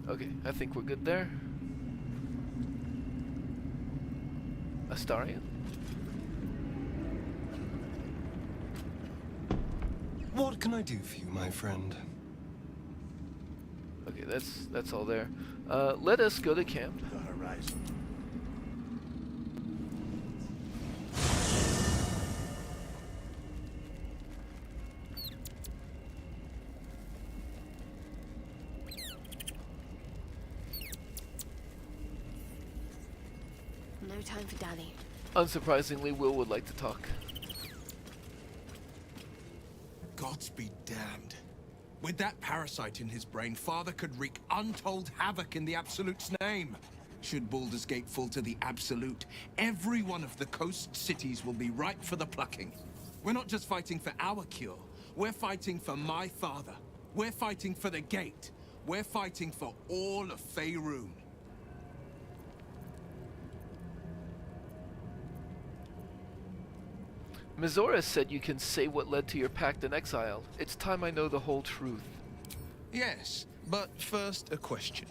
Okay, I think we're good there. Astarion? What can I do for you, my friend? Okay, that's all there. Let us go to camp. The horizon. No time for Danny. Unsurprisingly, Will would like to talk. Gods be damned. With that parasite in his brain, Father could wreak untold havoc in the Absolute's name. Should Baldur's Gate fall to the Absolute, every one of the coast cities will be ripe for the plucking. We're not just fighting for our cure. We're fighting for my father. We're fighting for the Gate. We're fighting for all of Faerun. Mizora said you can say what led to your pact in exile. It's time I know the whole truth. Yes, but first a question.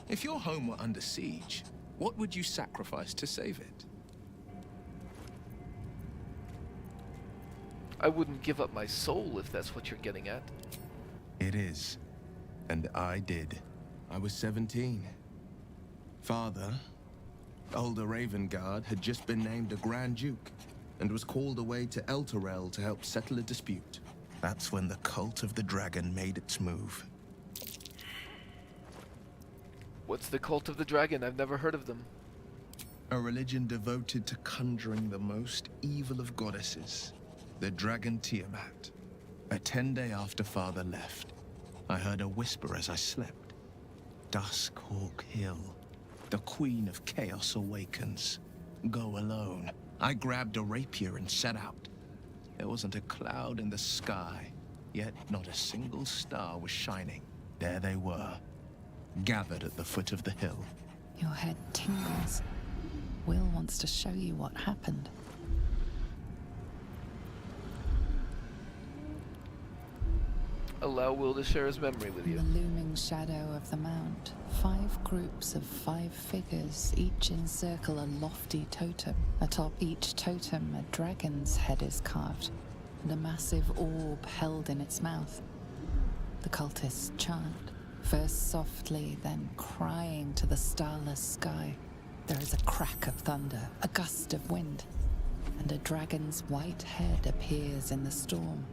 If your home were under siege, what would you sacrifice to save it? I wouldn't give up my soul if that's what you're getting at. It is. And I did. I was 17. Father, older Ravengard, had just been named a Grand Duke and was called away to Elturel to help settle a dispute. That's when the Cult of the Dragon made its move. What's the Cult of the Dragon? I've never heard of them. A religion devoted to conjuring the most evil of goddesses, the dragon Tiamat. A 10-day after Father left, I heard a whisper as I slept. Duskhawk Hill. The Queen of Chaos awakens. Go alone. I grabbed a rapier and set out. There wasn't a cloud in the sky, yet not a single star was shining. There they were, gathered at the foot of the hill. Your head tingles. Will wants to show you what happened. Allow Will to share his memory with you. In the looming shadow of the mount, 5 groups of 5 figures each encircle a lofty totem. Atop each totem, a dragon's head is carved, and a massive orb held in its mouth. The cultists chant, first softly, then crying to the starless sky. There is a crack of thunder, a gust of wind, and a dragon's white head appears in the storm.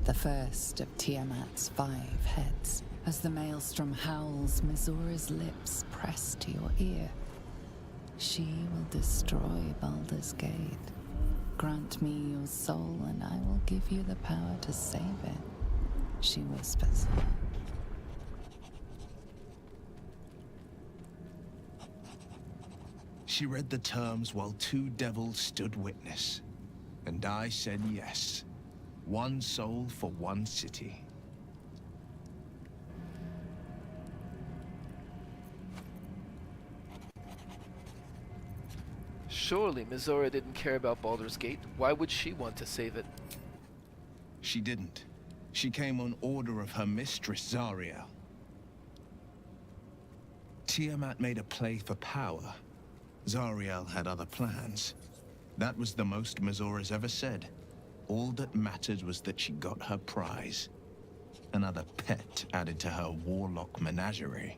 The first of Tiamat's 5 heads. As the maelstrom howls, Mizora's lips press to your ear. She will destroy Baldur's Gate. Grant me your soul, and I will give you the power to save it, she whispers. She read the terms while 2 devils stood witness, and I said yes. 1 soul for 1 city. Surely Mizora didn't care about Baldur's Gate. Why would she want to save it? She didn't. She came on order of her mistress, Zariel. Tiamat made a play for power. Zariel had other plans. That was the most Mizora's ever said. All that mattered was that she got her prize. Another pet added to her warlock menagerie.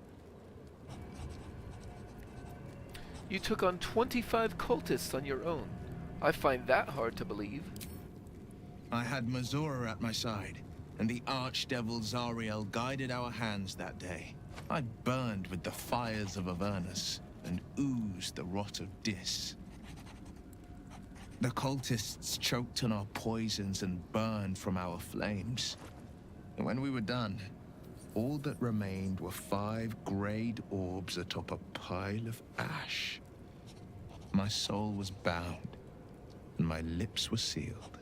You took on 25 cultists on your own. I find that hard to believe. I had Mizora at my side, and the archdevil Zariel guided our hands that day. I burned with the fires of Avernus, and oozed the rot of Dis. The cultists choked on our poisons and burned from our flames. And when we were done, all that remained were 5 grayed orbs atop a pile of ash. My soul was bound, and my lips were sealed.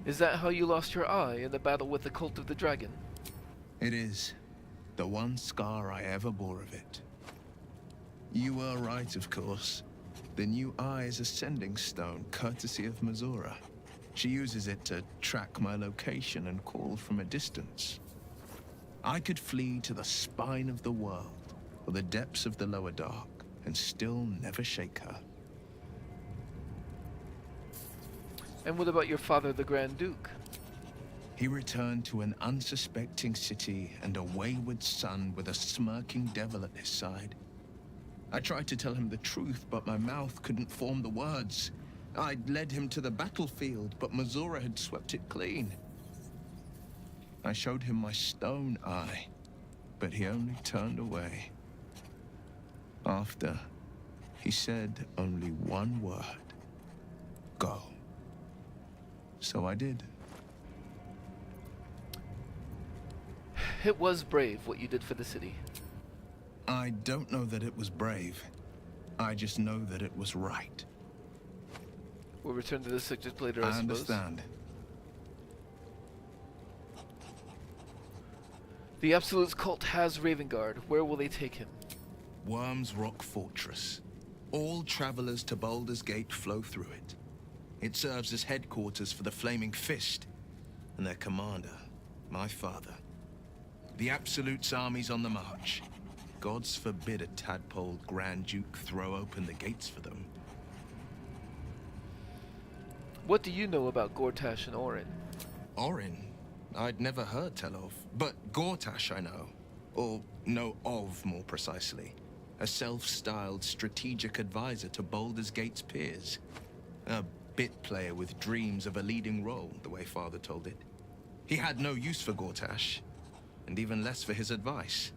Is that how you lost your eye in the battle with the Cult of the Dragon? It is. The one scar I ever bore of it. You were right, of course. The new eye is a sending stone, courtesy of Mizora. She uses it to track my location and call from a distance. I could flee to the spine of the world, or the depths of the lower dark, and still never shake her. And what about your father, the Grand Duke? He returned to an unsuspecting city and a wayward son with a smirking devil at his side. I tried to tell him the truth, but my mouth couldn't form the words. I'd led him to the battlefield, but Mizora had swept it clean. I showed him my stone eye, but he only turned away. After, he said only one word. Go. So I did. It was brave what you did for the city. I don't know that it was brave. I just know that it was right. We'll return to this subject later, I suppose. Understand. The Absolute's cult has Ravengard. Where will they take him? Worm's Rock Fortress. All travelers to Baldur's Gate flow through it. It serves as headquarters for the Flaming Fist and their commander, my father. The Absolute's army's on the march. Gods forbid a tadpole Grand Duke throw open the gates for them. What do you know about Gortash and Orin? Orin? I'd never heard tell of. But Gortash I know. Or know of, more precisely. A self-styled strategic advisor to Baldur's Gate's peers. A bit player with dreams of a leading role, the way Father told it. He had no use for Gortash, and even less for his advice.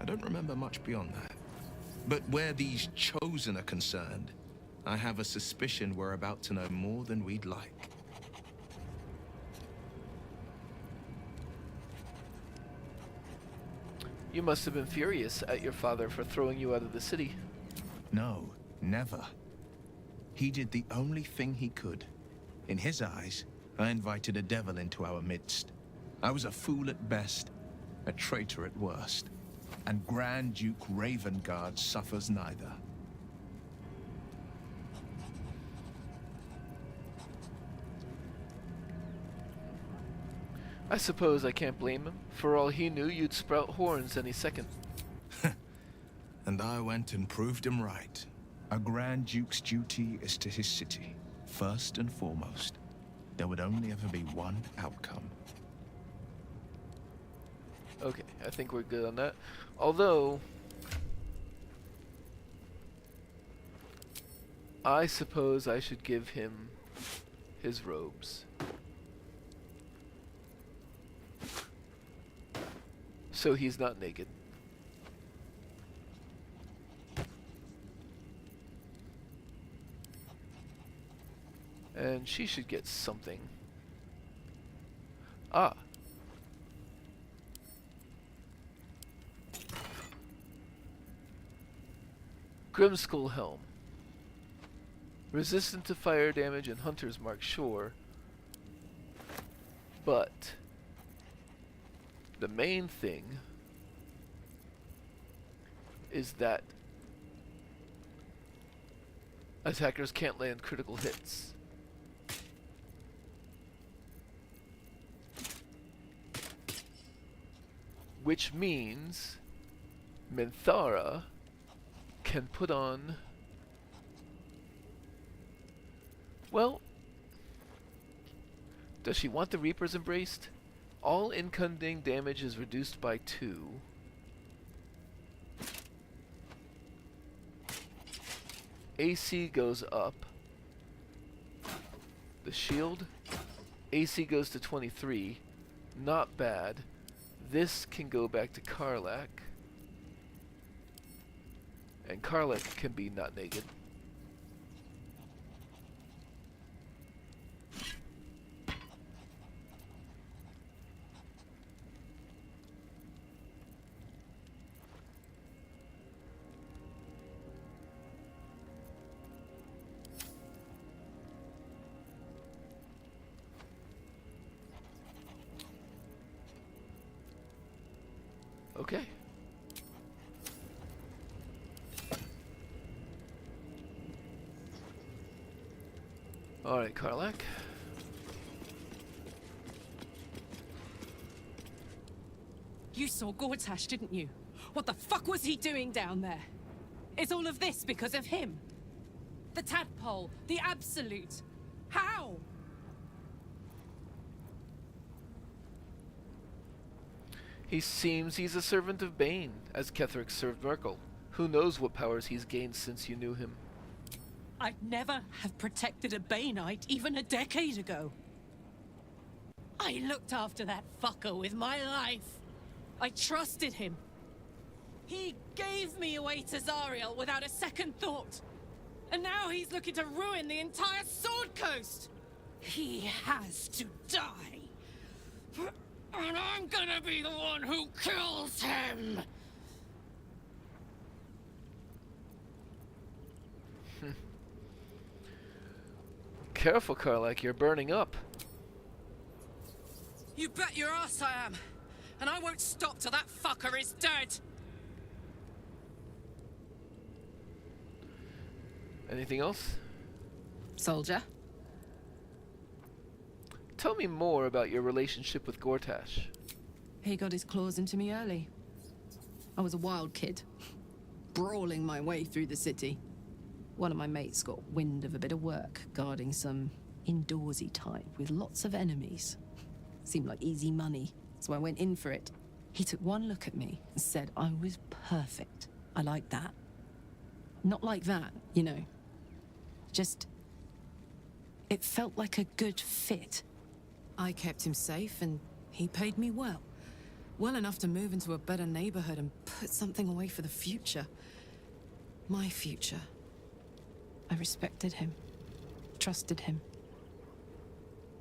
I don't remember much beyond that. But where these Chosen are concerned, I have a suspicion we're about to know more than we'd like. You must have been furious at your father for throwing you out of the city. No, never. He did the only thing he could. In his eyes, I invited a devil into our midst. I was a fool at best, a traitor at worst. And Grand Duke Ravengard suffers neither. I suppose I can't blame him. For all he knew, you'd sprout horns any second. And I went and proved him right. A Grand Duke's duty is to his city, first and foremost. There would only ever be one outcome. Okay, I think we're good on that. Although, I suppose I should give him his robes. So he's not naked. And she should get something. Ah. Grimskull Helm. Resistant to fire damage and Hunter's Mark, sure. But the main thing is that attackers can't land critical hits. Which means Minthara can put on, well, does she want the Reaper's Embraced? All incoming damage is reduced by 2. AC goes up. The shield, AC goes to 23. Not bad. This can go back to Karlach. And Karlach can be not naked. Okay. Alright, Karlach. You saw Gortash, didn't you? What the fuck was he doing down there? Is all of this because of him? The tadpole, the Absolute. How? He seems he's a servant of Bane, as Ketherick served Merkel. Who knows what powers he's gained since you knew him. I'd never have protected a Baneite even a decade ago. I looked after that fucker with my life. I trusted him. He gave me away to Zariel without a second thought. And now he's looking to ruin the entire Sword Coast. He has to die. And I'm gonna be the one who kills him! Careful, Karlach, you're burning up. You bet your ass I am! And I won't stop till that fucker is dead! Anything else? Soldier, Tell me more about your relationship with Gortash. He got his claws into me early. I was a wild kid, brawling my way through the city. One of my mates got wind of a bit of work guarding some indoorsy type with lots of enemies. Seemed like easy money, so I went in for it. He took one look at me and said I was perfect. I like that. Not like that, you know. Just... it felt like a good fit. I kept him safe and he paid me well. Well enough to move into a better neighborhood and put something away for the future. My future. I respected him, trusted him.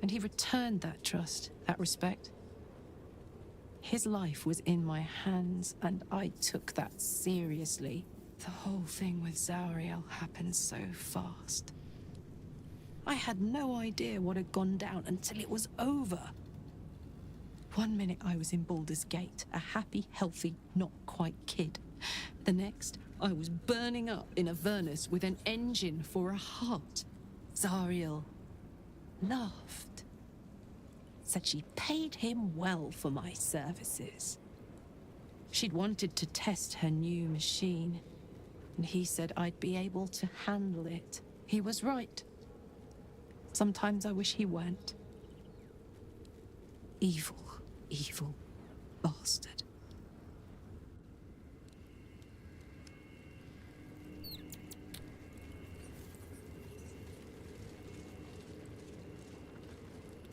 And he returned that trust, that respect. His life was in my hands, and I took that seriously. The whole thing with Zauriel happened so fast. I had no idea what had gone down until it was over. One minute I was in Baldur's Gate, a happy, healthy, not quite kid. The next, I was burning up in Avernus with an engine for a heart. Zauriel laughed. Said she paid him well for my services. She'd wanted to test her new machine, and he said I'd be able to handle it. He was right. Sometimes I wish he weren't. Evil, evil bastard.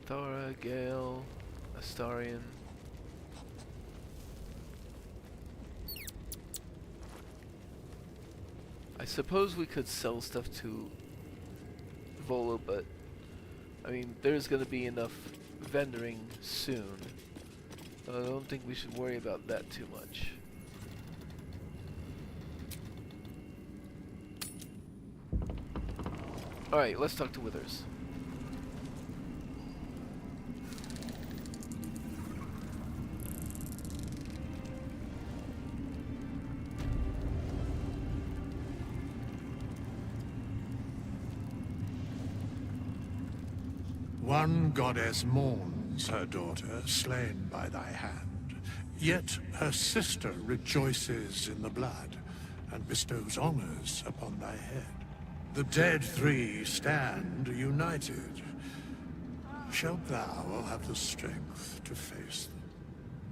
Thora, Gale, Astarion. I suppose we could sell stuff to Volo, but I mean, there's gonna be enough vendoring soon. I don't think we should worry about that too much. Alright, let's talk to Withers. One goddess mourns her daughter slain by thy hand, yet her sister rejoices in the blood and bestows honors upon thy head. The dead three stand united. Shalt thou have the strength to face them?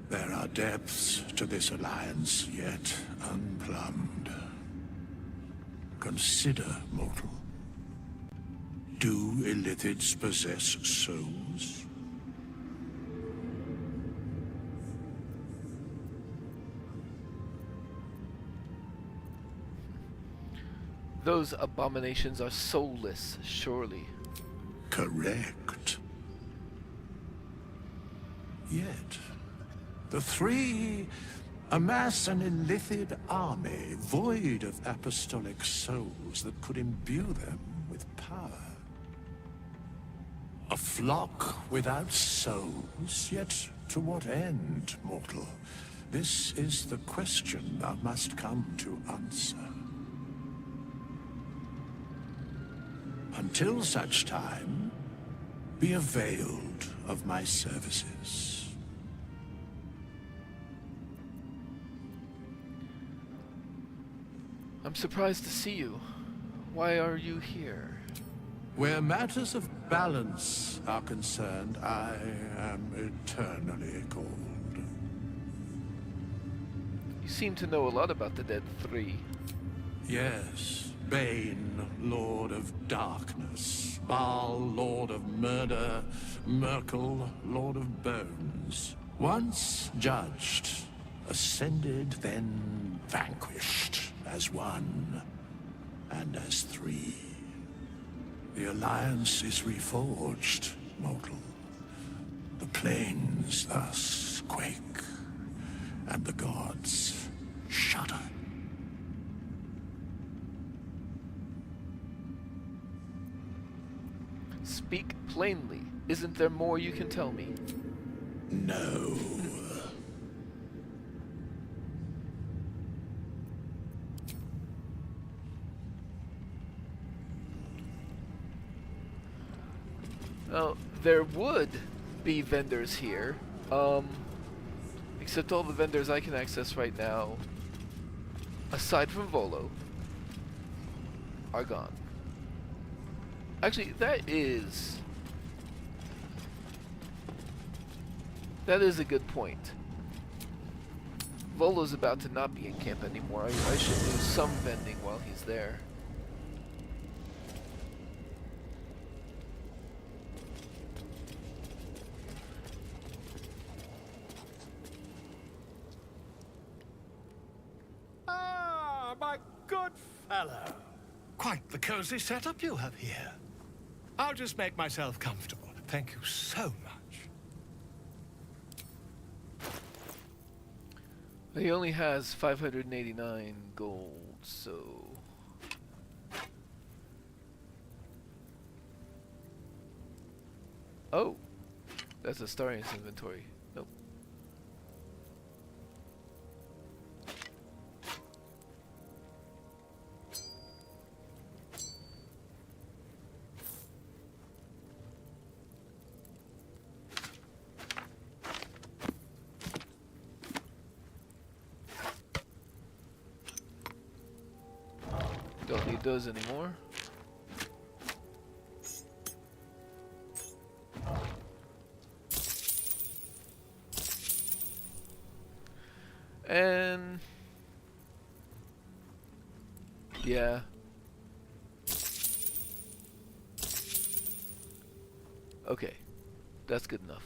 There are depths to this alliance yet unplumbed. Consider, mortal. Do illithids possess souls? Those abominations are soulless, surely. Correct. Yet, the three amass an illithid army void of apostolic souls that could imbue them with power. A flock without souls, yet to what end, mortal? This is the question thou must come to answer. Until such time, be availed of my services. I'm surprised to see you. Why are you here? Where matters of balance are concerned, I am eternally cold. You seem to know a lot about the Dead Three. Yes, Bane, Lord of Darkness, Baal, Lord of Murder, Merkel, Lord of Bones. Once judged, ascended, then vanquished as one and as three. The Alliance is reforged, mortal. The plains thus quake, and the gods shudder. Speak plainly. Isn't there more you can tell me? No. Well, there would be vendors here, except all the vendors I can access right now, aside from Volo, are gone. Actually, that is a good point. Volo's about to not be in camp anymore. I should do some vending while he's there. Ah, my good fellow. Quite the cozy setup you have here. I'll just make myself comfortable. Thank you so much. He only has 589 gold, so... Oh! That's a Starian's inventory. Nope. Don't need those anymore. And yeah. Okay. That's good enough.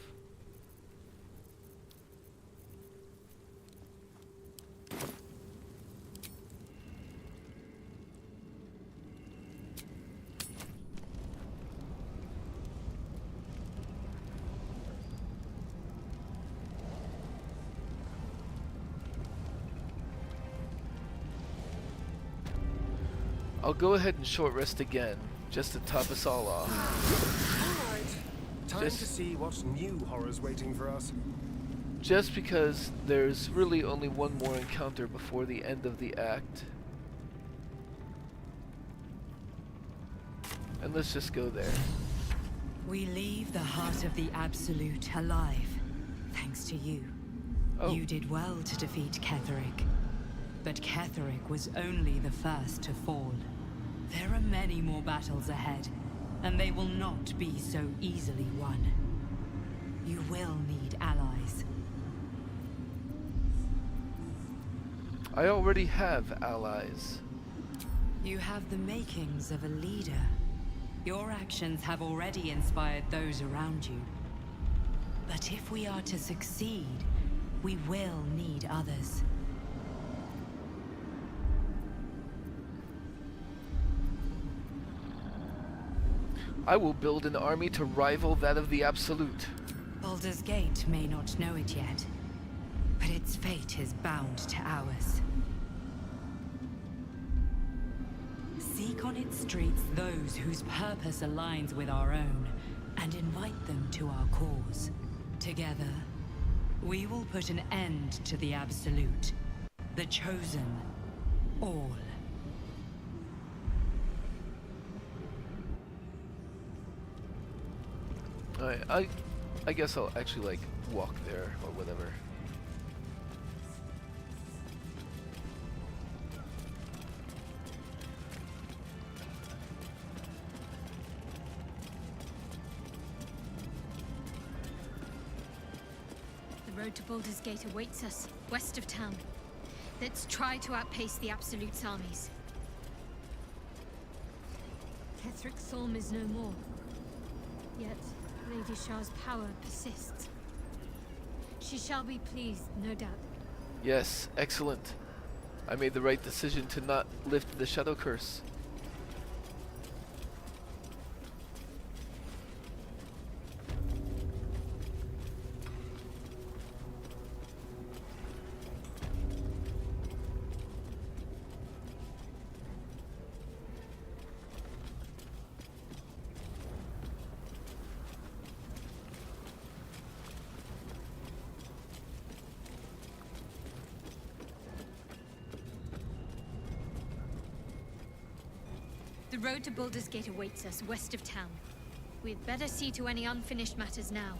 I'll go ahead and short rest again, just to top us all off. Alright, time to see what new horror's waiting for us. Just because there's really only one more encounter before the end of the act. And let's just go there. We leave the heart of the Absolute alive, thanks to you. Oh. You did well to defeat Ketheric. But Ketheric was only the first to fall. There are many more battles ahead, and they will not be so easily won. You will need allies. I already have allies. You have the makings of a leader. Your actions have already inspired those around you. But if we are to succeed, we will need others. I will build an army to rival that of the Absolute. Baldur's Gate may not know it yet, but its fate is bound to ours. Seek on its streets those whose purpose aligns with our own, and invite them to our cause. Together, we will put an end to the Absolute, the Chosen, all. I guess I'll actually, like, walk there or whatever. The road to Baldur's Gate awaits us, west of town. Let's try to outpace the Absolute's armies. Kethric's Psalm is no more. Yet, Lady Shah's power persists. She shall be pleased, no doubt. Yes, excellent. I made the right decision to not lift the Shadow Curse. The road to Baldur's Gate awaits us, west of town. We'd better see to any unfinished matters now.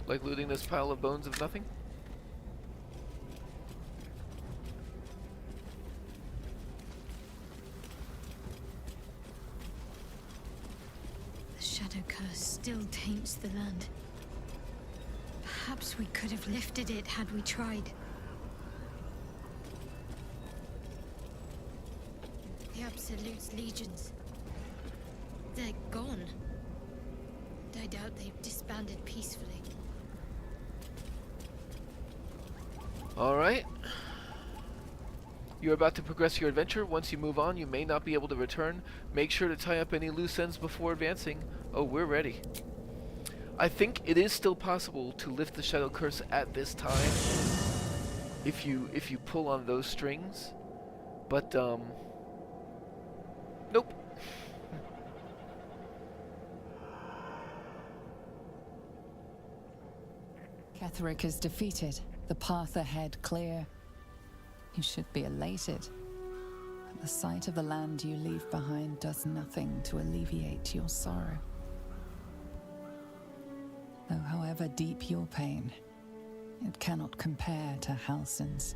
Like looting this pile of bones of nothing? The shadow curse still taints the land. Perhaps we could have lifted it had we tried. The Absolute's legions. They're gone. I doubt they've disbanded peacefully. Alright. You're about to progress your adventure. Once you move on, you may not be able to return. Make sure to tie up any loose ends before advancing. Oh, we're ready. I think it is still possible to lift the Shadow Curse at this time. If you pull on those strings. But, nope. Ketheric is defeated. The path ahead clear. You should be elated. But the sight of the land you leave behind does nothing to alleviate your sorrow. Though however deep your pain, it cannot compare to Halsin's.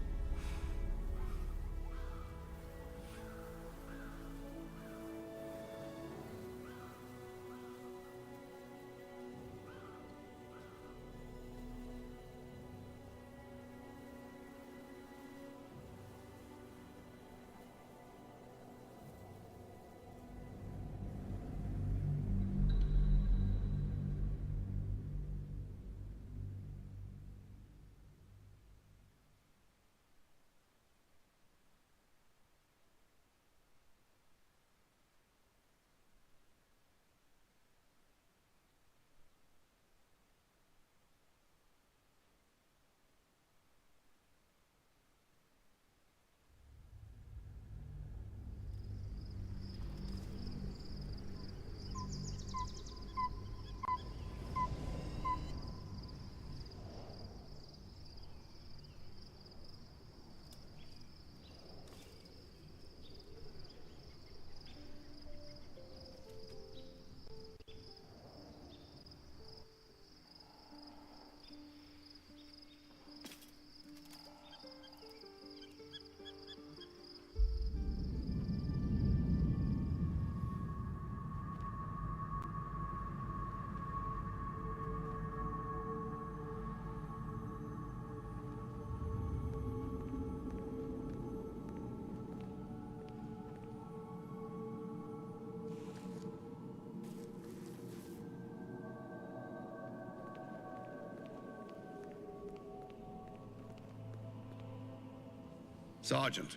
Sergeant,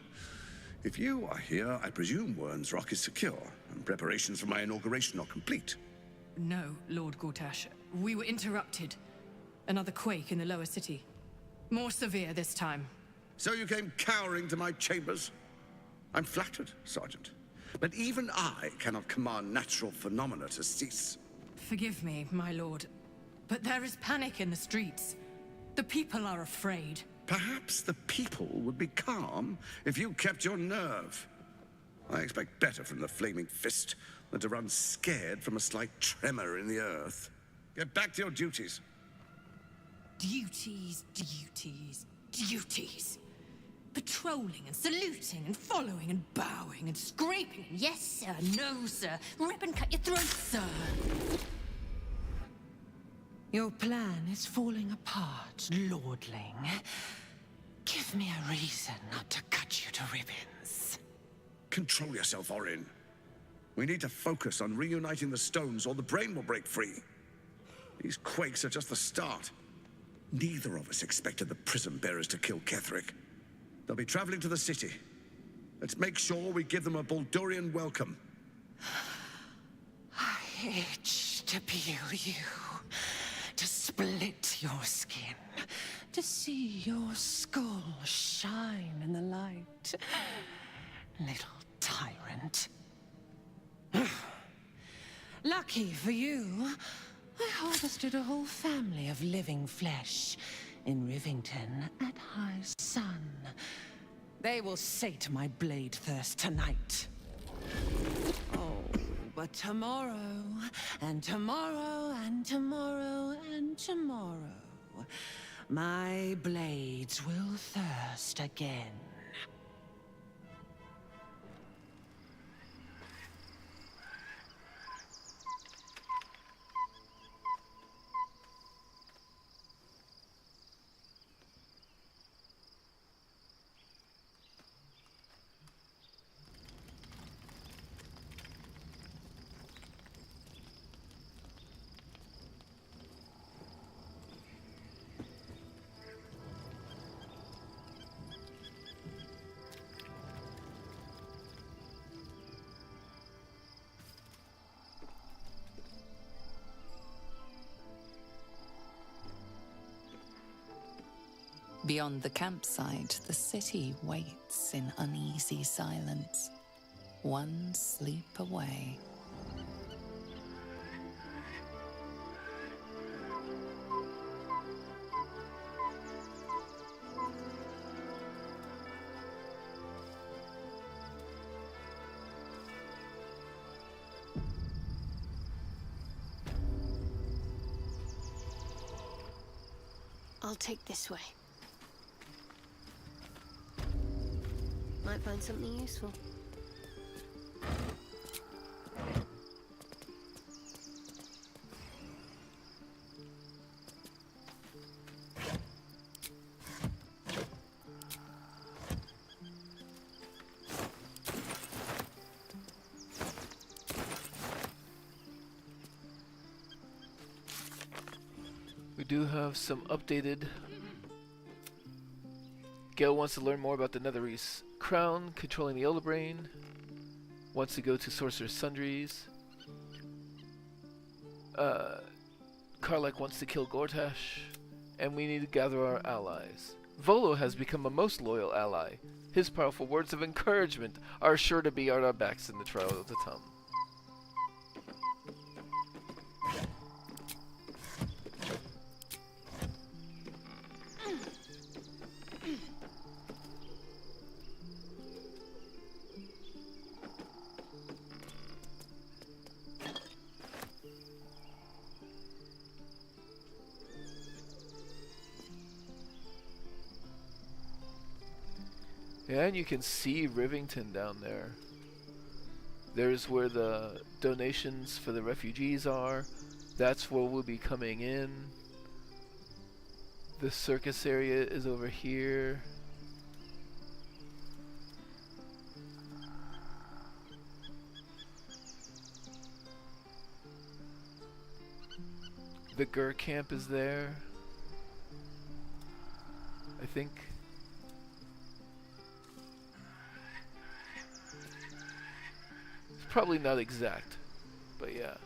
if you are here, I presume Wern's Rock is secure, and preparations for my inauguration are complete. No, Lord Gortash. We were interrupted. Another quake in the lower city. More severe this time. So you came cowering to my chambers? I'm flattered, Sergeant. But even I cannot command natural phenomena to cease. Forgive me, my lord, but there is panic in the streets. The people are afraid. Perhaps the people would be calm if you kept your nerve. I expect better from the Flaming Fist than to run scared from a slight tremor in the earth. Get back to your duties. Duties, duties, duties. Patrolling and saluting and following and bowing and scraping. Yes, sir. No, sir. Rip and cut your throat, sir. Your plan is falling apart, lordling. Give me a reason not to cut you to ribbons. Control yourself, Orin. We need to focus on reuniting the stones or the brain will break free. These quakes are just the start. Neither of us expected the prison bearers to kill Ketheric. They'll be traveling to the city. Let's make sure we give them a Baldurian welcome. I itch to peel you, to split your skin, to see your skull shine in the light. Little tyrant. Lucky for you, I harvested a whole family of living flesh in Rivington at high sun. They will sate my blade thirst tonight. Oh, but tomorrow, and tomorrow, and tomorrow, and tomorrow, my blades will thirst again. Beyond the campsite, the city waits in uneasy silence, one sleep away. I'll take this way. Might find something useful. We do have some updated. Gale wants to learn more about the Netherese Crown, controlling the Elder Brain. Wants to go to Sorcerer's Sundries. Karlach wants to kill Gortash. And we need to gather our allies. Volo has become a most loyal ally. His powerful words of encouragement are sure to be at our backs in the trial of the Tum. Yeah, and you can see Rivington down there. There's where the donations for the refugees are. That's where we'll be coming in. The circus area is over here. The Gur camp is there, I think. Probably not exact, but yeah.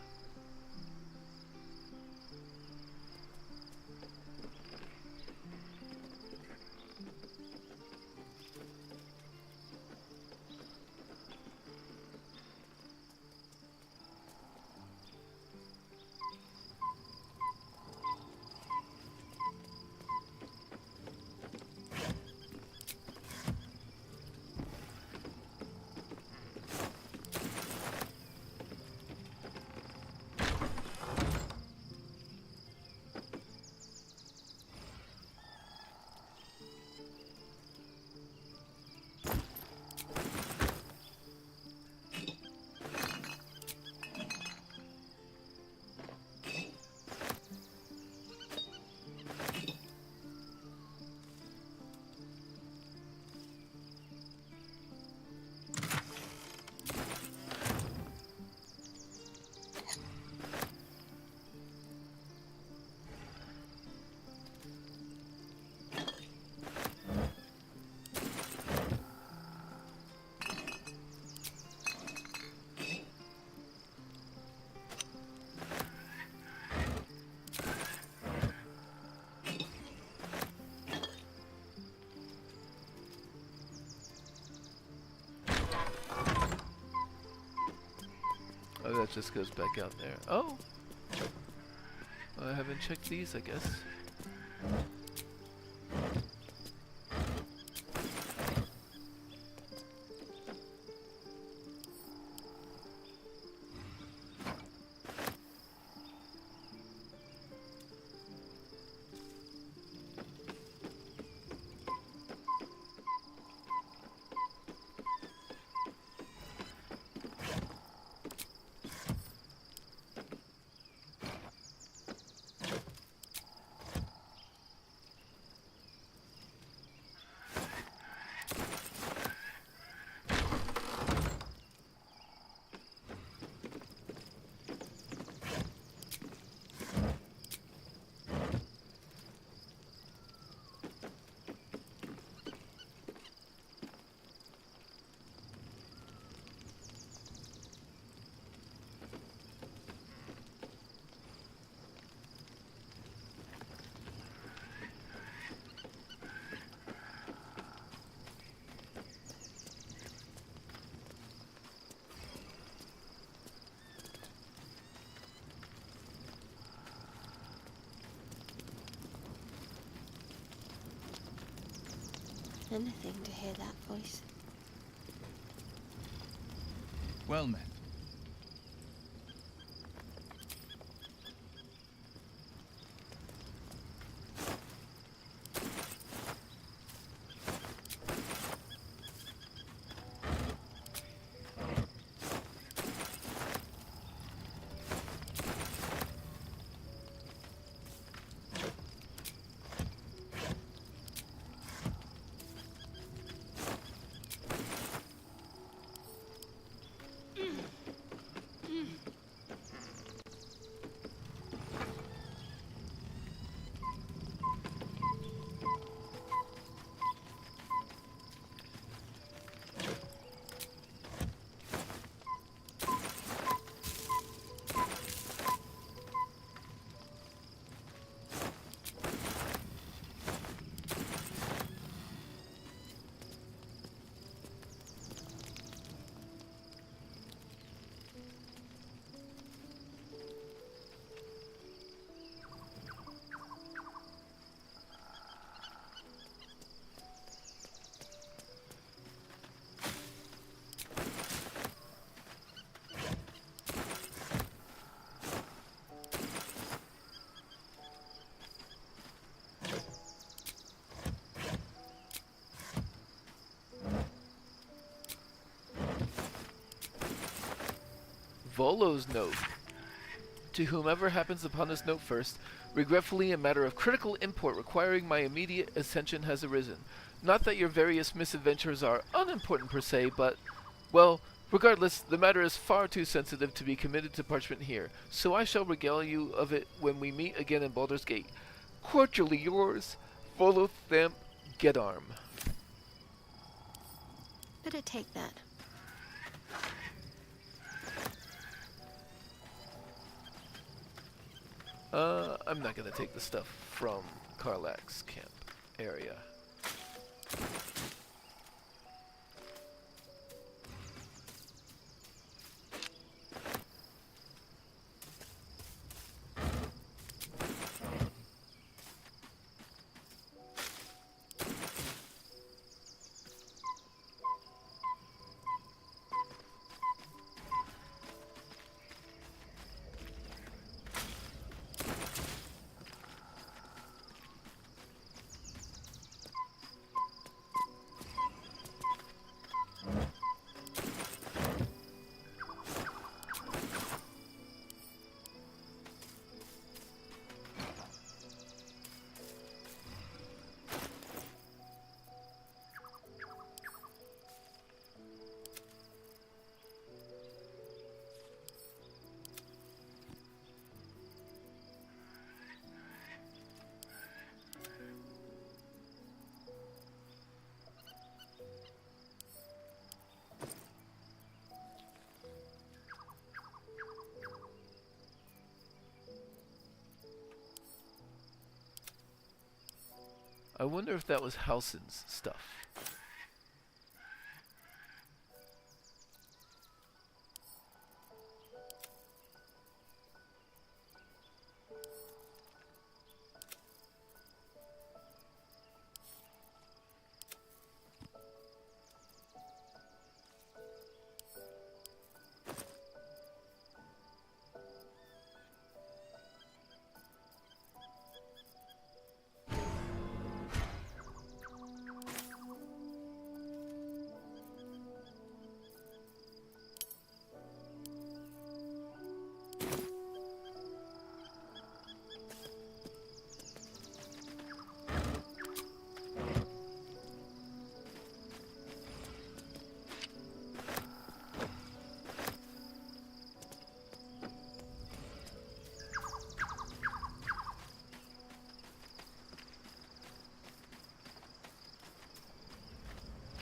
Oh, that just goes back out there. Oh! I haven't checked these, I guess. anything to hear that voice. Well met. Volo's note. To whomever happens upon this note first, regretfully a matter of critical import requiring my immediate attention has arisen. Not that your various misadventures are unimportant per se, but, well, regardless, the matter is far too sensitive to be committed to parchment here, so I shall regale you of it when we meet again in Baldur's Gate. Cordially yours, Volo Thamp Gedarm. Better take that. I'm not gonna take the stuff from Karlach's camp area. I wonder if that was Halsin's stuff.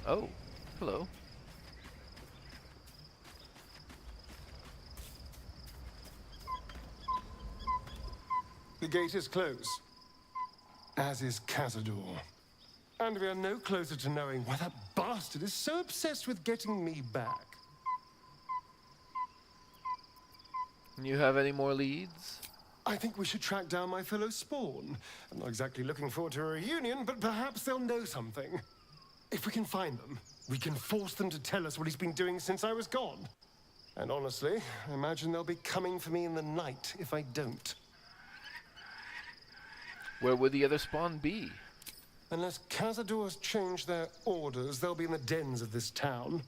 Oh, hello. The gate is closed, as is Cazador. And we are no closer to knowing why that bastard is so obsessed with getting me back. You have any more leads? I think we should track down my fellow Spawn. I'm not exactly looking forward to a reunion, but perhaps they'll know something. If we can find them, we can force them to tell us what he's been doing since I was gone. And honestly, I imagine they'll be coming for me in the night if I don't. Where would the other spawn be? Unless Cazadors change their orders, they'll be in the dens of this town,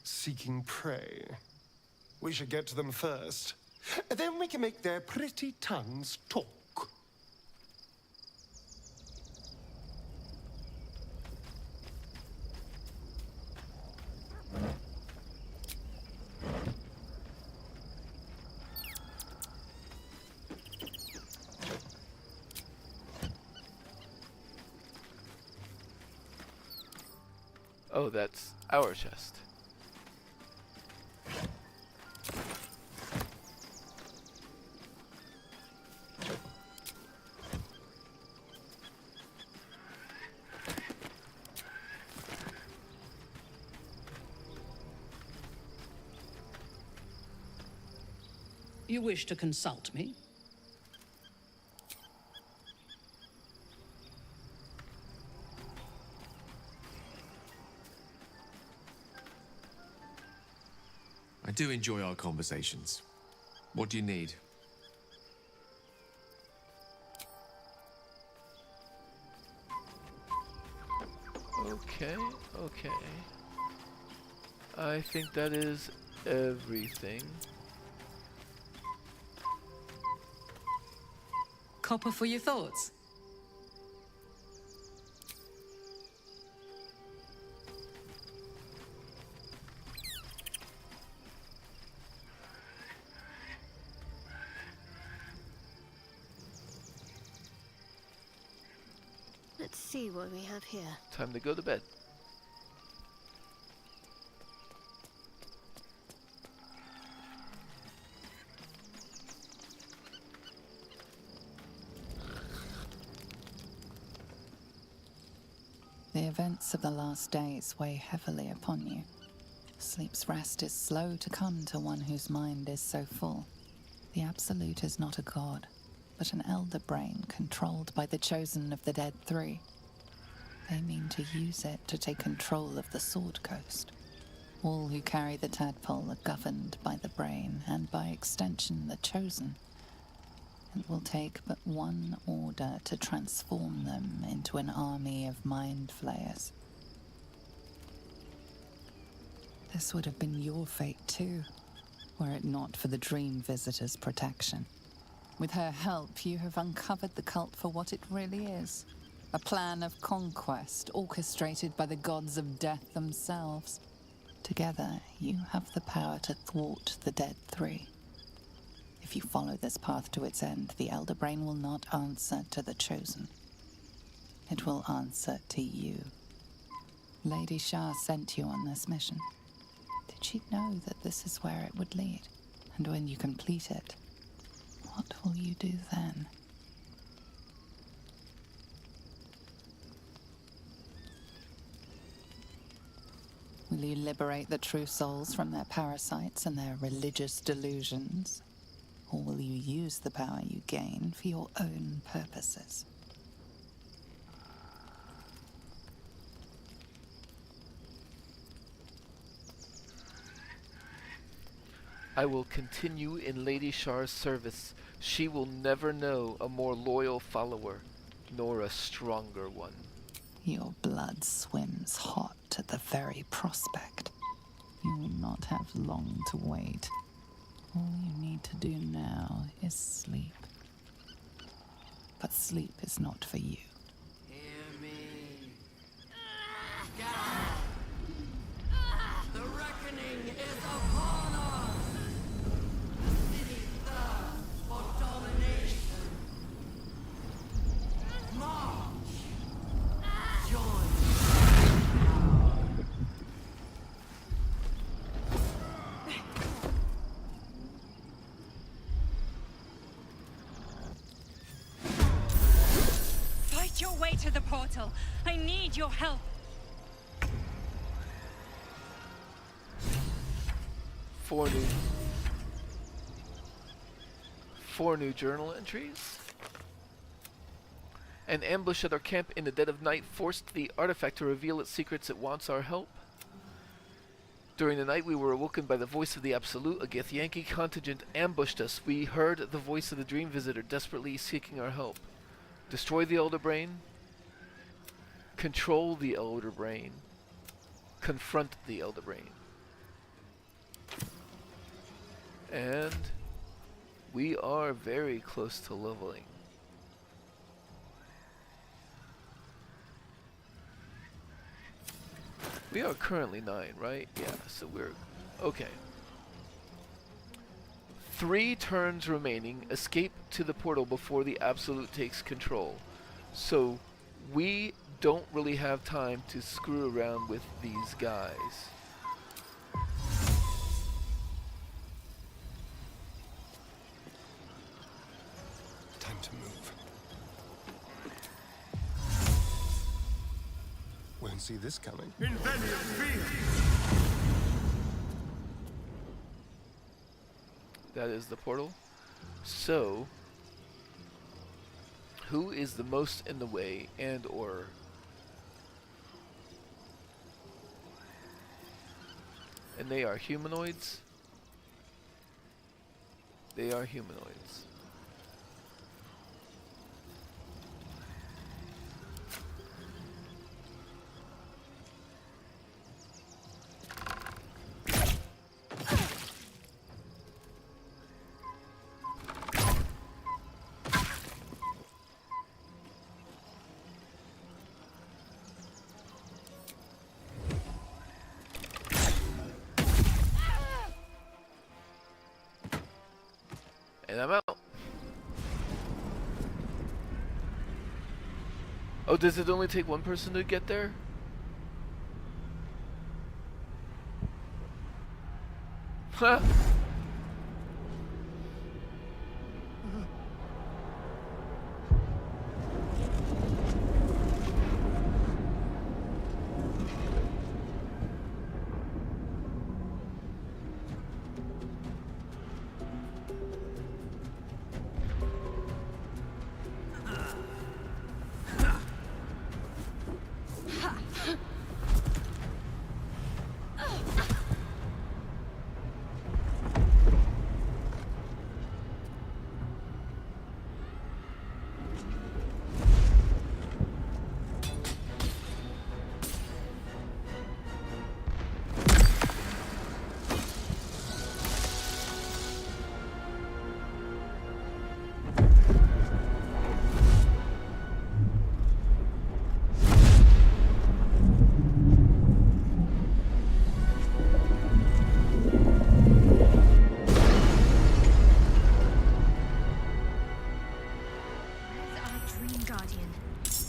seeking prey. We should get to them first. Then we can make their pretty tongues talk. Oh, that's our chest. You wish to consult me? I do enjoy our conversations. What do you need? Okay, okay. I think that is everything. Copper for your thoughts. Let's see what we have here. Time to go to bed. The events of the last days weigh heavily upon you. Sleep's rest is slow to come to one whose mind is so full. The Absolute is not a god, but an elder brain controlled by the chosen of the Dead Three. They mean to use it to take control of the Sword Coast. All who carry the tadpole are governed by the brain, and by extension the chosen. It will take but one order to transform them into an army of mind flayers. This would have been your fate too, were it not for the Dream Visitor's protection. With her help, you have uncovered the cult for what it really is. A plan of conquest orchestrated by the gods of death themselves. Together, you have the power to thwart the Dead Three. If you follow this path to its end, the Elder Brain will not answer to the Chosen. It will answer to you. Lady Shah sent you on this mission. Did she know that this is where it would lead? And when you complete it, what will you do then? Will you liberate the true souls from their parasites and their religious delusions? Or will you use the power you gain for your own purposes? I will continue in Lady Shar's service. She will never know a more loyal follower, nor a stronger one. Your blood swims hot at the very prospect. You will not have long to wait. All you need to do now is sleep. But sleep is not for you. Hear me. The reckoning is upon us. The city thirsts for domination. March. Join. Fight your way to the portal. I need your help. Four new journal entries. An ambush at our camp in the dead of night forced the artifact to reveal its secrets. It wants our help. During the night we were awoken by the voice of the Absolute. A Githyanki contingent ambushed us. We heard the voice of the Dream Visitor desperately seeking our help. Destroy the Elder Brain. Control the Elder Brain. Confront the Elder Brain. And we are very close to leveling. We are currently 9, right? Yeah, so we're okay. 3 turns remaining. Escape to the portal before the Absolute takes control. So we don't really have time to screw around with these guys. Time to move. Won't see this coming. That is the portal. So, who is the most in the way and or and they are humanoids? They are humanoids. And I'm out. Oh, does it only take one person to get there? Huh?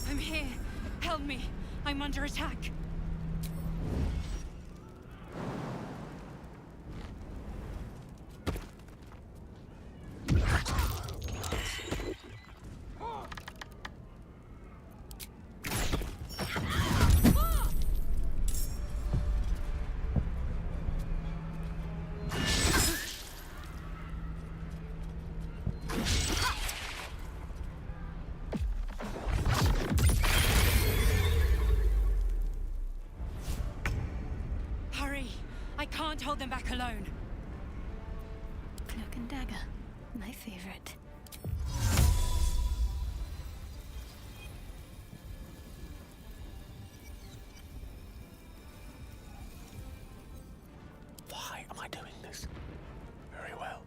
I'm here. Help me. I'm under attack. I can't hold them back alone. Cloak and dagger, my favorite. Why am I doing this? Very well.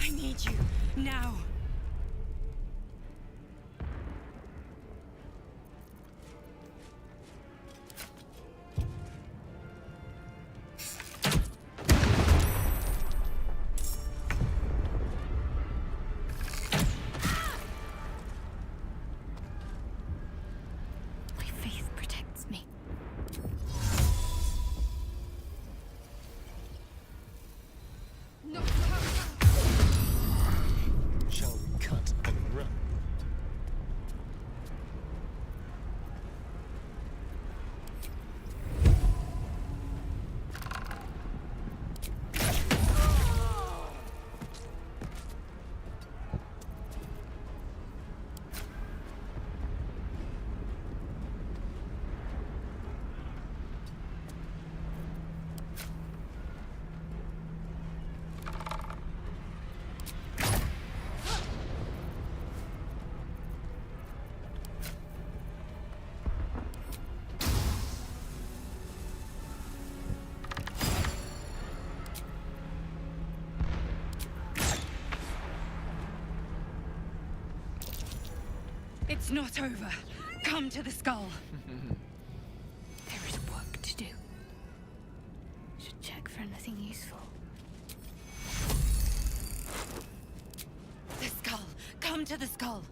I need you now. It's not over. Come to the skull. There is work to do. Should check for anything useful. The skull. Come to the skull.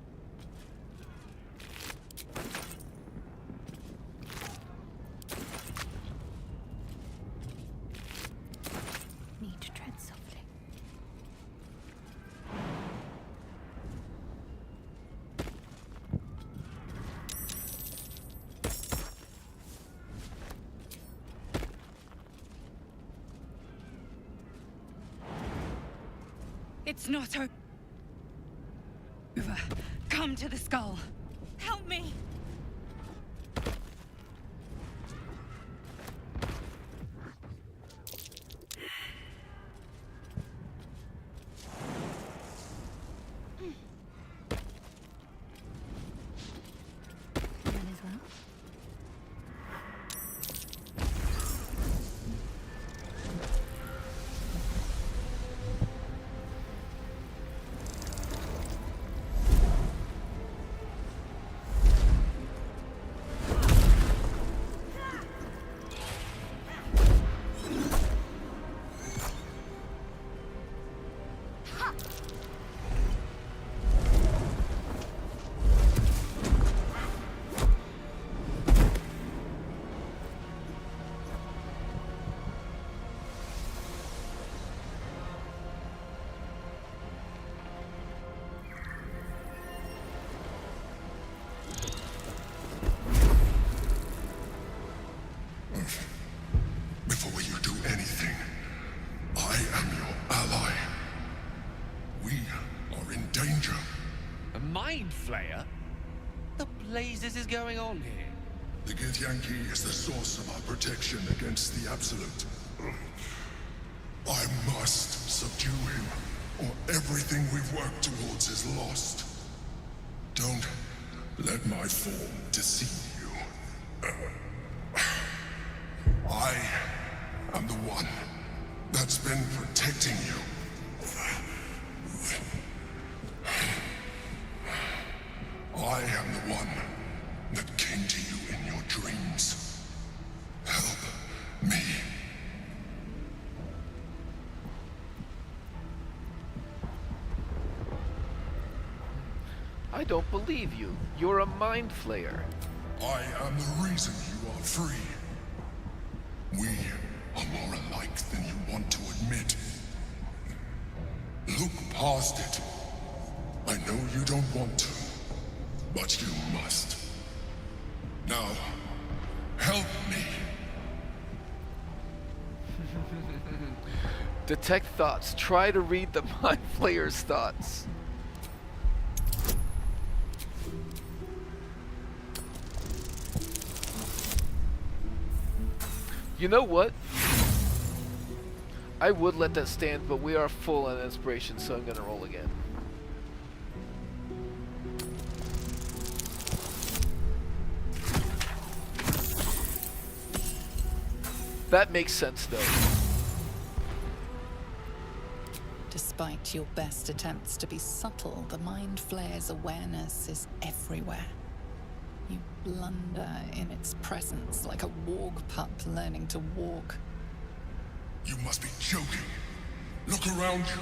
Need to tread softly. It's not over. Come to the skull. Help me. Might as well. Before you do anything, I am your ally. We are in danger. A mind flayer? The blazes is going on here? The Githyanki is the source of our protection against the Absolute. I must subdue him, or everything we've worked towards is lost. Don't let my form deceive you. I am the one that's been protecting you. I am the one that came to you in your dreams. Help me. I don't believe you. You're a mind flayer. I am the reason you are free. We are more alike than you want to admit. Look past it. I know you don't want to, but you must. Now, help me. Detect thoughts. Try to read the mind flayer's thoughts. You know what? I would let that stand, but we are full on inspiration, so I'm gonna roll again. That makes sense, though. Despite your best attempts to be subtle, the Mind Flayer's awareness is everywhere. You blunder in its presence like a warg pup learning to walk. You must be joking. Look around you.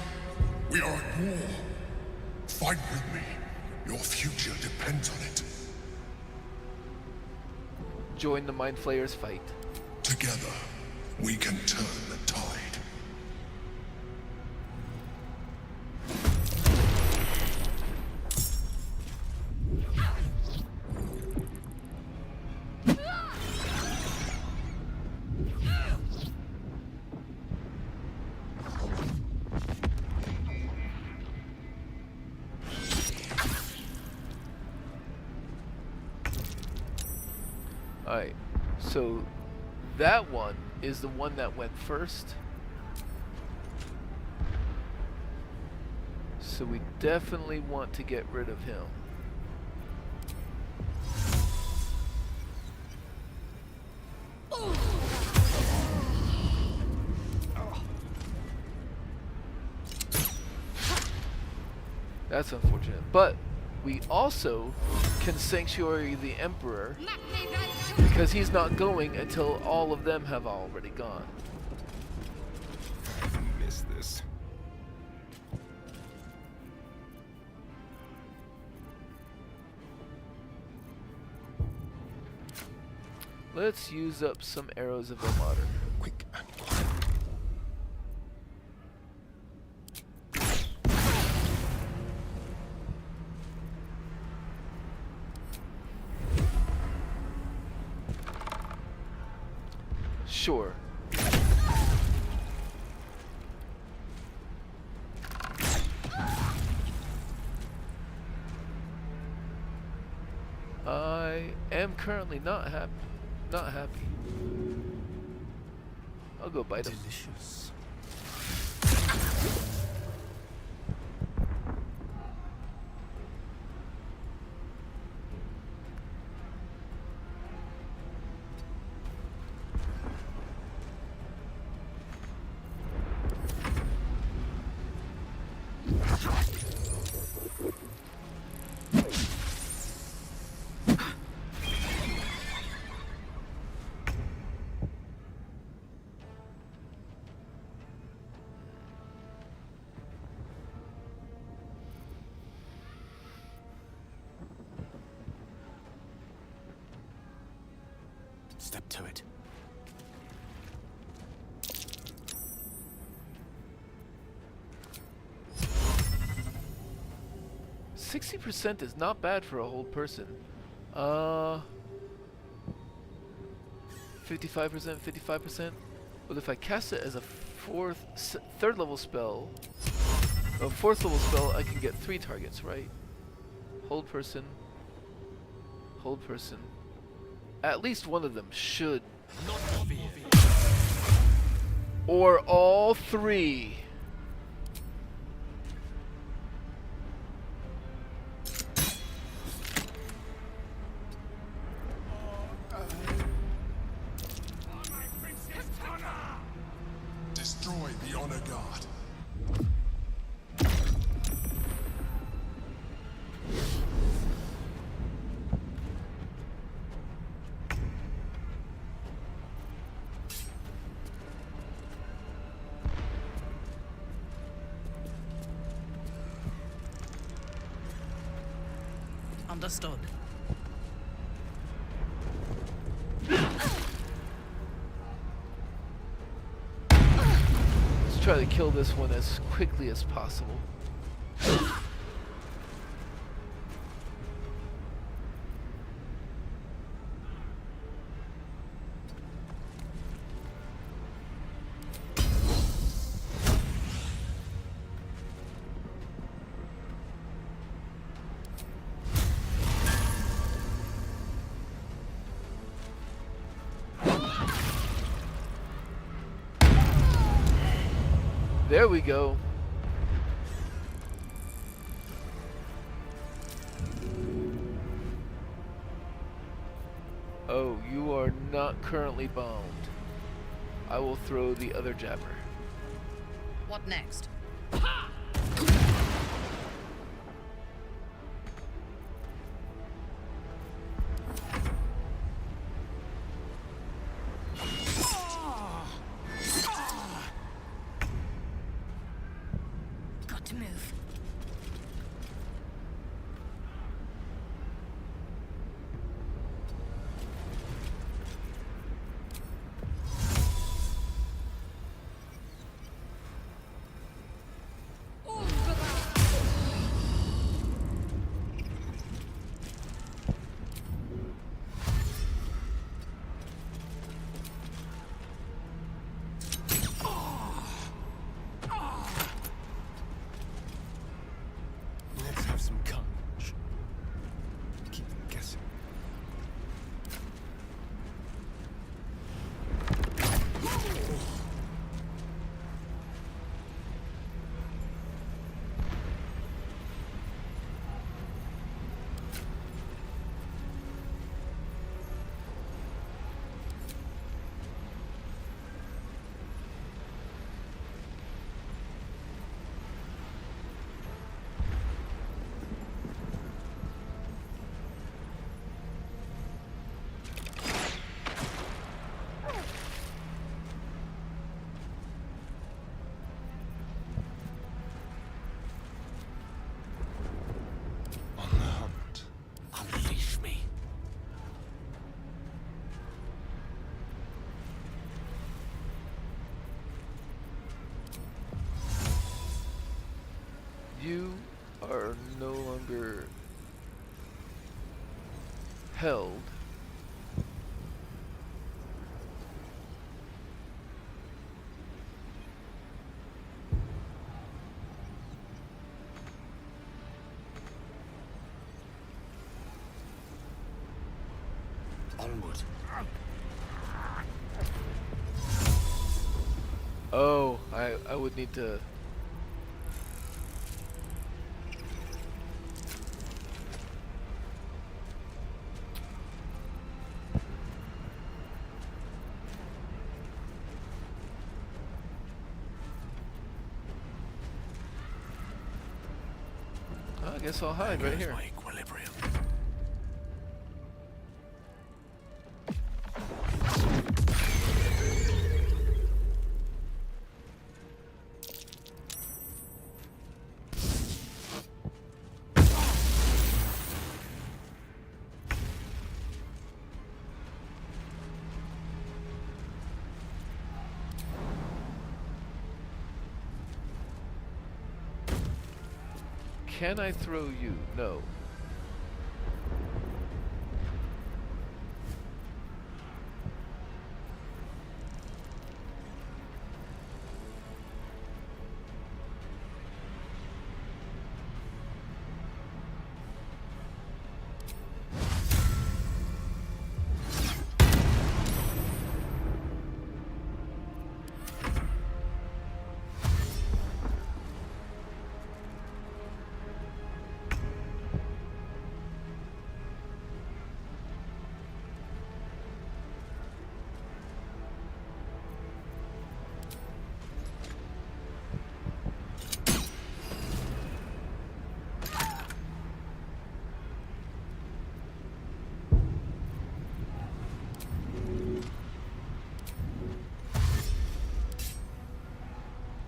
We are at war. Fight with me. Your future depends on it. Join the Mind Flayer's fight. Together, we can turn the tide. Alright, so that one is the one that went first. So we definitely want to get rid of him. That's unfortunate. But we also can sanctuary the Emperor, because he's not going until all of them have already gone. I miss this. Let's use up some arrows of Ilmater. Quick. Sure. I am currently not happy. I'll go bite him. Delicious. Step to it. 60% is not bad for a whole person. 55%, 55%. But if I cast it as a third level spell, a fourth level spell, I can get 3 targets, right? Hold person. Hold person. At least one of them should. Or all 3. Destroy the Honor God. Understood. Let's try to kill this one as quickly as possible. There we go. Oh, you are not currently bound. I will throw the other jabber. What next? Got to move. are no longer held. Onward. Oh, I would need to. I guess I'll hide right here. My equilibrium. Can I throw you? No.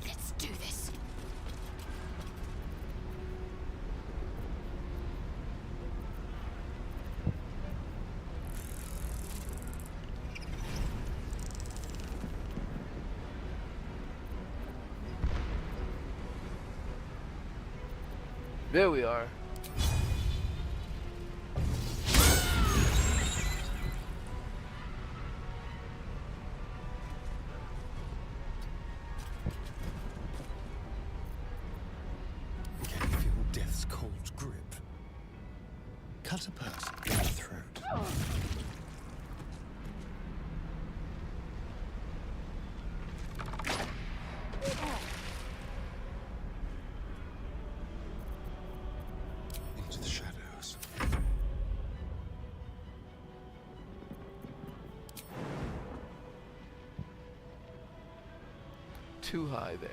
Let's do this. There we are. Can you feel death's cold grip? Cut a person in the throat. Into the shadows. Too high there.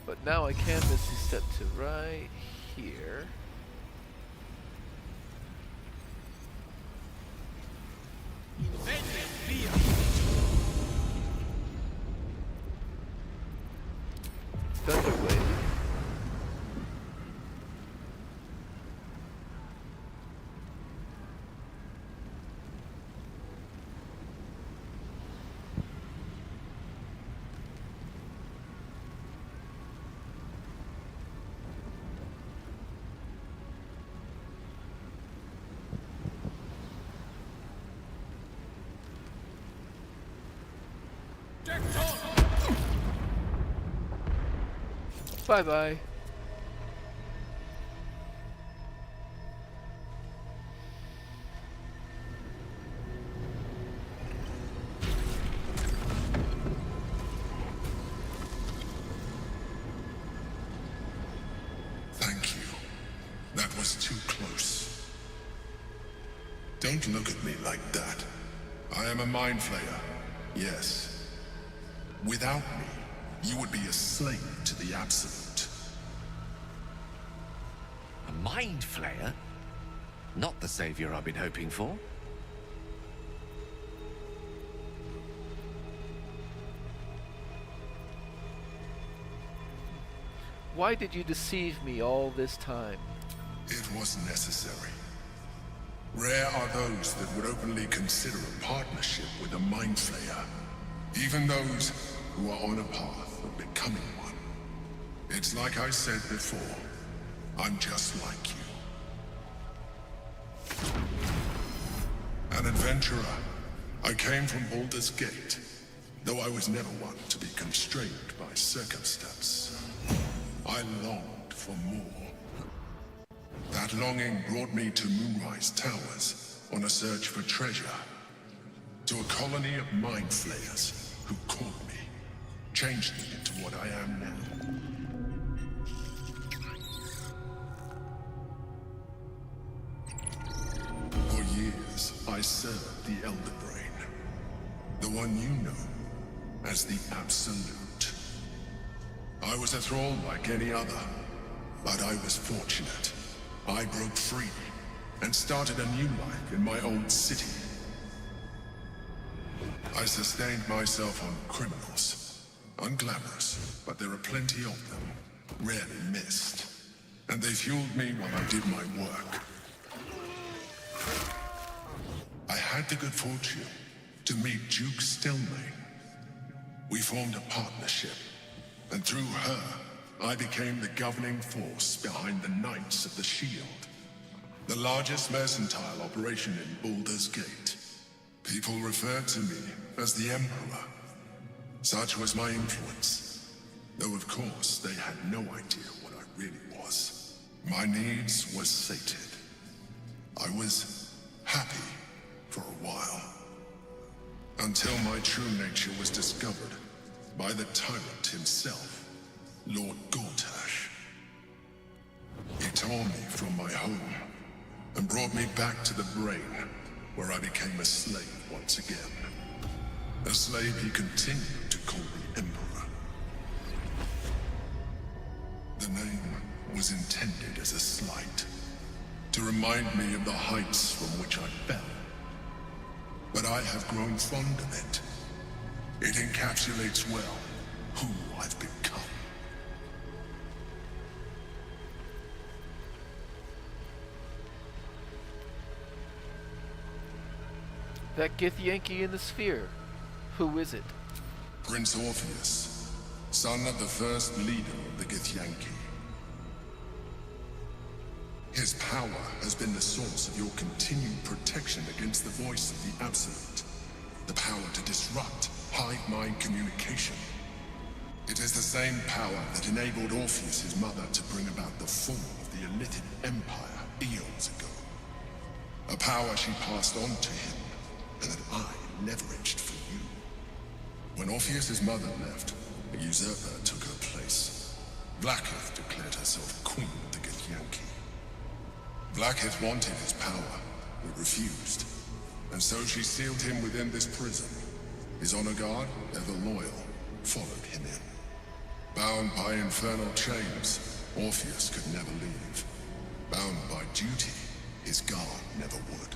But now I can misty step to right here. Thunderwave. Bye-bye. Thank you. That was too close. Don't look at me like that. I am a mind flayer. Yes. Without me, you would be a slave to the Absolute. A mind flayer? Not the savior I've been hoping for. Why did you deceive me all this time? It was necessary. Rare are those that would openly consider a partnership with a mind flayer. Even those who are on a path of becoming one. It's like I said before. I'm just like you. An adventurer. I came from Baldur's Gate, though I was never one to be constrained by circumstance. I longed for more. That longing brought me to Moonrise Towers on a search for treasure. To a colony of mind flayers who caught me, changed me into what I am now. For years, I served the Elder Brain, the one you know as the Absolute. I was a thrall like any other, but I was fortunate. I broke free and started a new life in my own city. I sustained myself on criminals. Unglamorous, but there are plenty of them, rarely missed. And they fueled me while I did my work. I had the good fortune to meet Duke Stelmane. We formed a partnership, and through her, I became the governing force behind the Knights of the Shield, the largest mercantile operation in Baldur's Gate. People referred to me as the Emperor. Such was my influence, though of course they had no idea what I really was. My needs were sated. I was happy for a while, until my true nature was discovered by the tyrant himself, Lord Gortash. He tore me from my home and brought me back to the Brain, where I became a slave once again. A slave he continued to call the Emperor. The name was intended as a slight, to remind me of the heights from which I fell. But I have grown fond of it. It encapsulates well who I've become. That Githyanki in the sphere. Who is it? Prince Orpheus, son of the first leader of the Githyanki. His power has been the source of your continued protection against the voice of the Absolute. The power to disrupt hive-mind communication. It is the same power that enabled Orpheus's mother to bring about the fall of the Elitid Empire eons ago. A power she passed on to him, and that I leveraged for you. When Orpheus's mother left, a usurper took her place. Blackith declared herself queen of the Githyanki. Blackith wanted his power, but refused. And so she sealed him within this prison. His honor guard, ever loyal, followed him in. Bound by infernal chains, Orpheus could never leave. Bound by duty, his guard never would.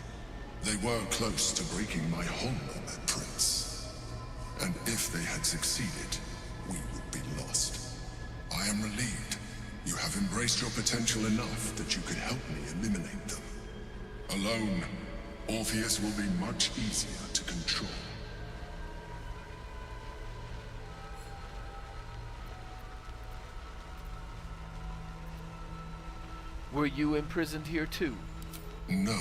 They were close to breaking my honor, Prince. And if they had succeeded, we would be lost. I am relieved. You have embraced your potential enough that you could help me eliminate them. Alone, Orpheus will be much easier to control. Were you imprisoned here too? No.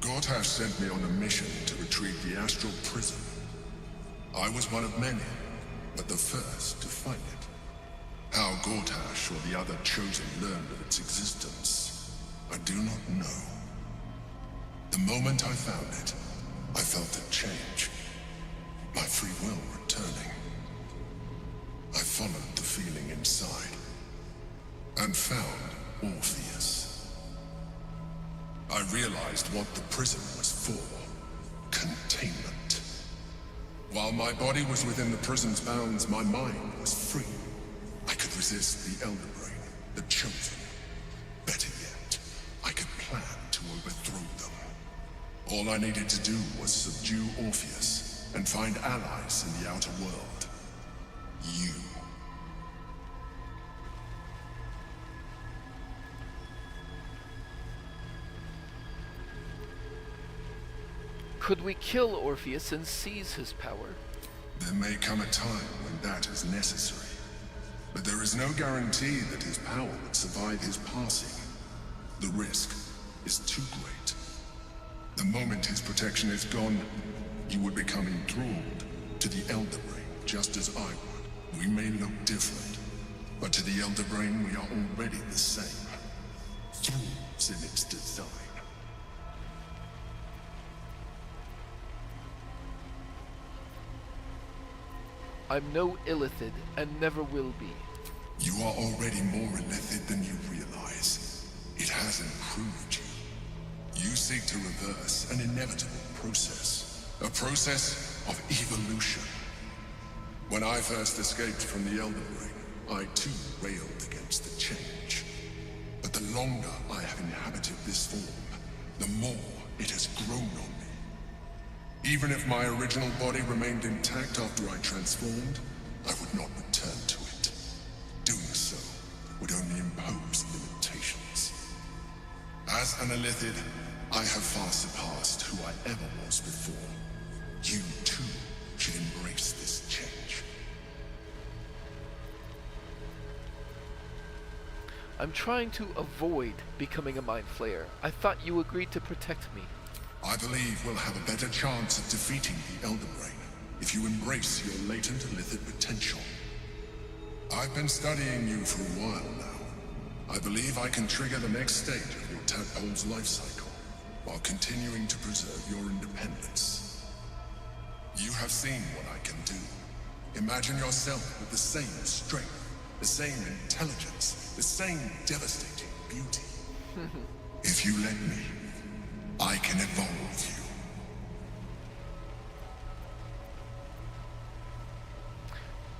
Gortash sent me on a mission to retrieve the astral prison. I was one of many, but the first to find it. How Gortash or the other chosen learned of its existence, I do not know. The moment I found it, I felt a change. My free will returning. I followed the feeling inside, and found Orpheus. I realized what the prison was for. Containment. While my body was within the prison's bounds, my mind was free. I could resist the Elder Brain, the Chosen. Better yet, I could plan to overthrow them. All I needed to do was subdue Orpheus and find allies in the outer world. You. Could we kill Orpheus and seize his power? There may come a time when that is necessary. But there is no guarantee that his power would survive his passing. The risk is too great. The moment his protection is gone, you would become enthralled to the Elder Brain, just as I would. We may look different, but to the Elder Brain we are already the same. Flaws in its design. I'm no illithid and never will be. You are already more illithid than you realize. It has improved you. You seek to reverse an inevitable process. A process of evolution. When I first escaped from the Elder Brain, I too railed against the change. But the longer I have inhabited this form, the more it has grown on me. Even if my original body remained intact after I transformed, I would not return to it. Doing so would only impose limitations. As an illithid, I have far surpassed who I ever was before. You too should embrace this change. I'm trying to avoid becoming a Mind Flayer. I thought you agreed to protect me. I believe we'll have a better chance of defeating the Elder Brain if you embrace your latent illithid potential. I've been studying you for a while now. I believe I can trigger the next stage of your tadpole's life cycle, while continuing to preserve your independence. You have seen what I can do. Imagine yourself with the same strength, the same intelligence, the same devastating beauty. If you let me, I can evolve you.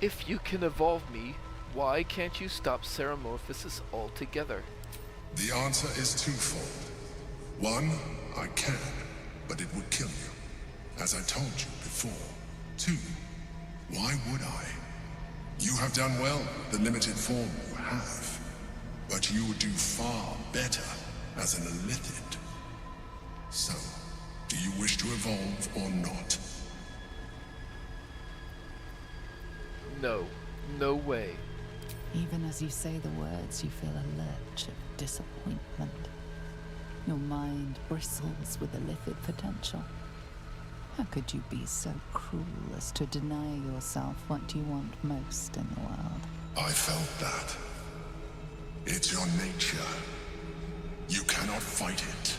If you can evolve me, why can't you stop Ceramorphosis altogether? The answer is twofold. One, I can, but it would kill you, as I told you before. Two, why would I? You have done well with the limited form you have, but you would do far better as an illithid. So, do you wish to evolve or not? No. No way. Even as you say the words, you feel a lurch of disappointment. Your mind bristles with illithid potential. How could you be so cruel as to deny yourself what you want most in the world? I felt that. It's your nature. You cannot fight it.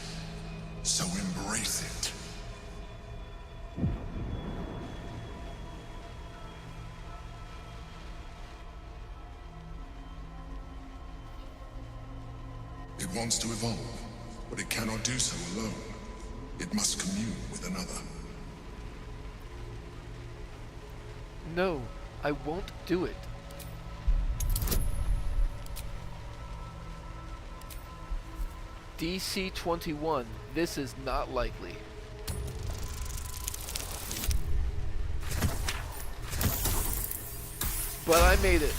So embrace it. It wants to evolve, but it cannot do so alone. It must commune with another. No, I won't do it. DC 21, this is not likely. But I made it.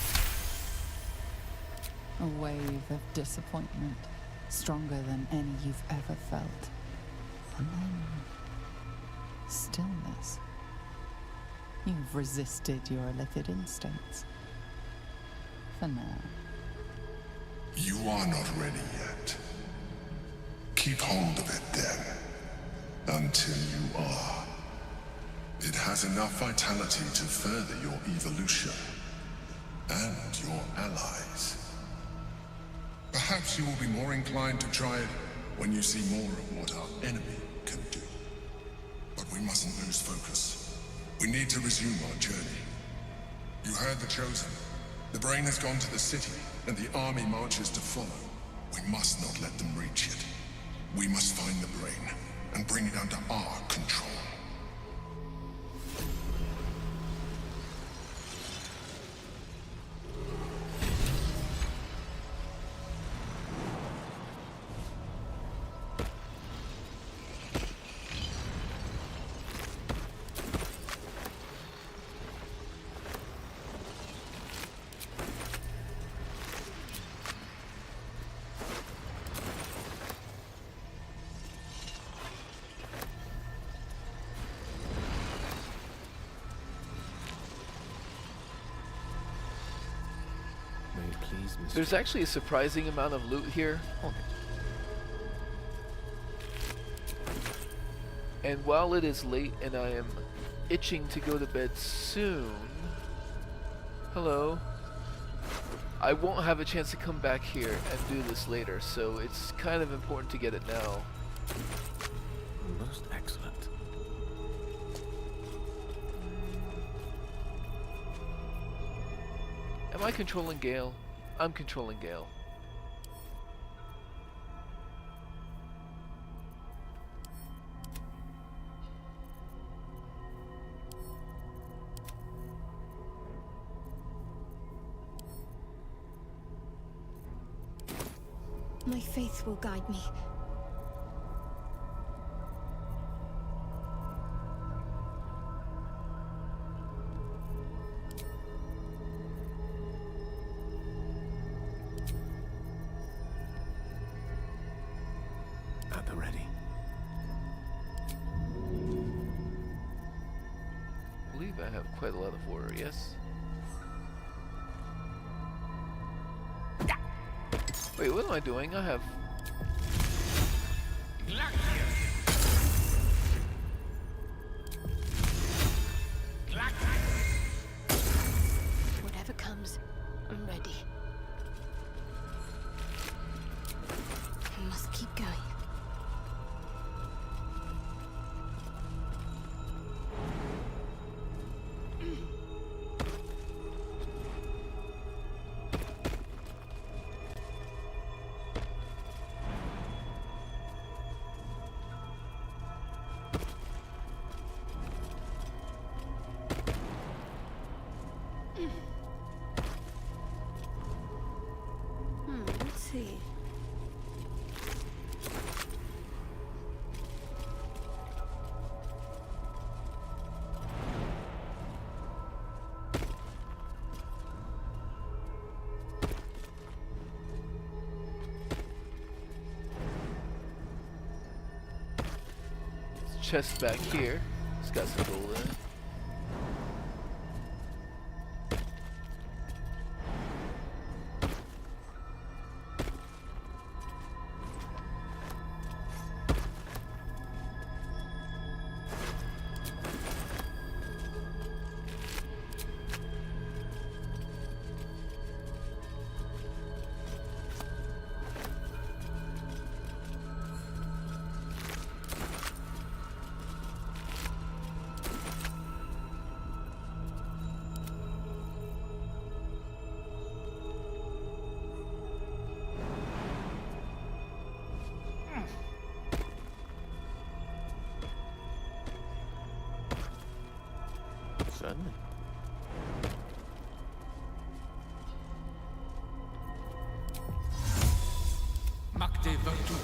A wave of disappointment, stronger than any you've ever felt. And then, stillness. You've resisted your illithid instincts. For now. You are not ready yet. Keep hold of it then, until you are. It has enough vitality to further your evolution, and your allies. Perhaps you will be more inclined to try it when you see more of what our enemy can do. But we mustn't lose focus. We need to resume our journey. You heard the Chosen. The Brain has gone to the city, and the army marches to follow. We must not let them reach it. We must find the Brain, and bring it under our control. these mysteries. There's actually a surprising amount of loot here. On it. And while it is late and I am itching to go to bed soon, hello, I won't have a chance to come back here and do this later, so it's kind of important to get it now. Most excellent. Am I controlling Gale? I'm controlling Gale. My faith will guide me. At the ready. I believe I have quite a lot of order, yes? Wait, what am I doing? I have... Whatever comes, I'm ready. I must keep going. Let's see. Chest back here. It's got some gold in it. Certainly. Makte Virtu.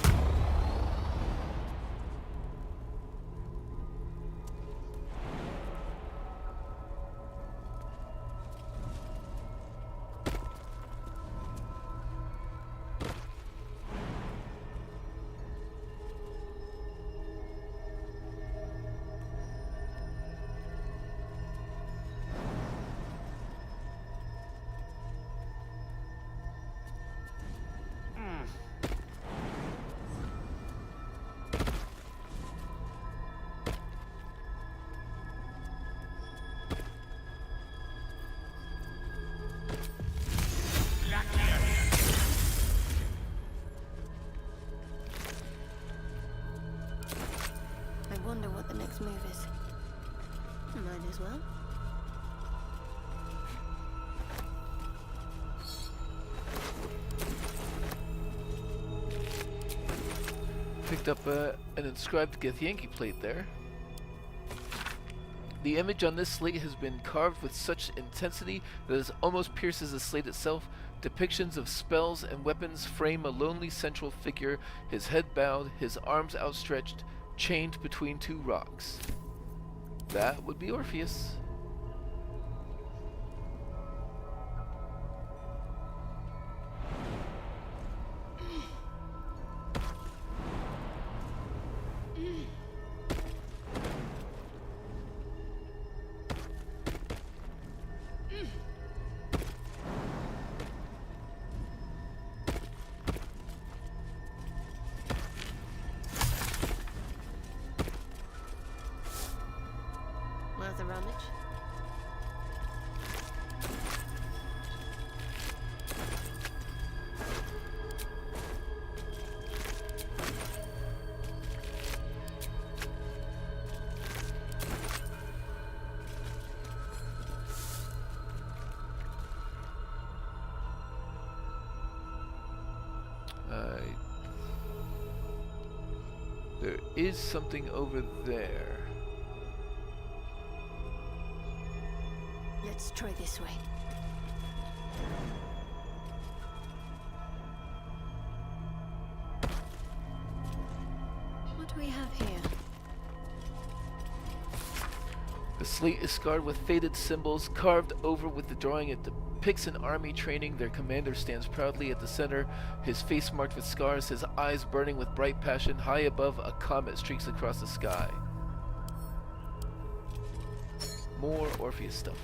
I wonder what the next move is. Might as well. Picked up an inscribed Githyanki plate there. The image on this slate has been carved with such intensity that it almost pierces the slate itself. Depictions of spells and weapons frame a lonely central figure, his head bowed, his arms outstretched, chained between two rocks. That would be Orpheus. is something over there. Let's try this way. What do we have here? The slate is scarred with faded symbols, carved over with the drawing. It depicts an army training. Their commander stands proudly at the center, his face marked with scars, his eyes burning with bright passion. High above, a comet streaks across the sky. More Orpheus stuff.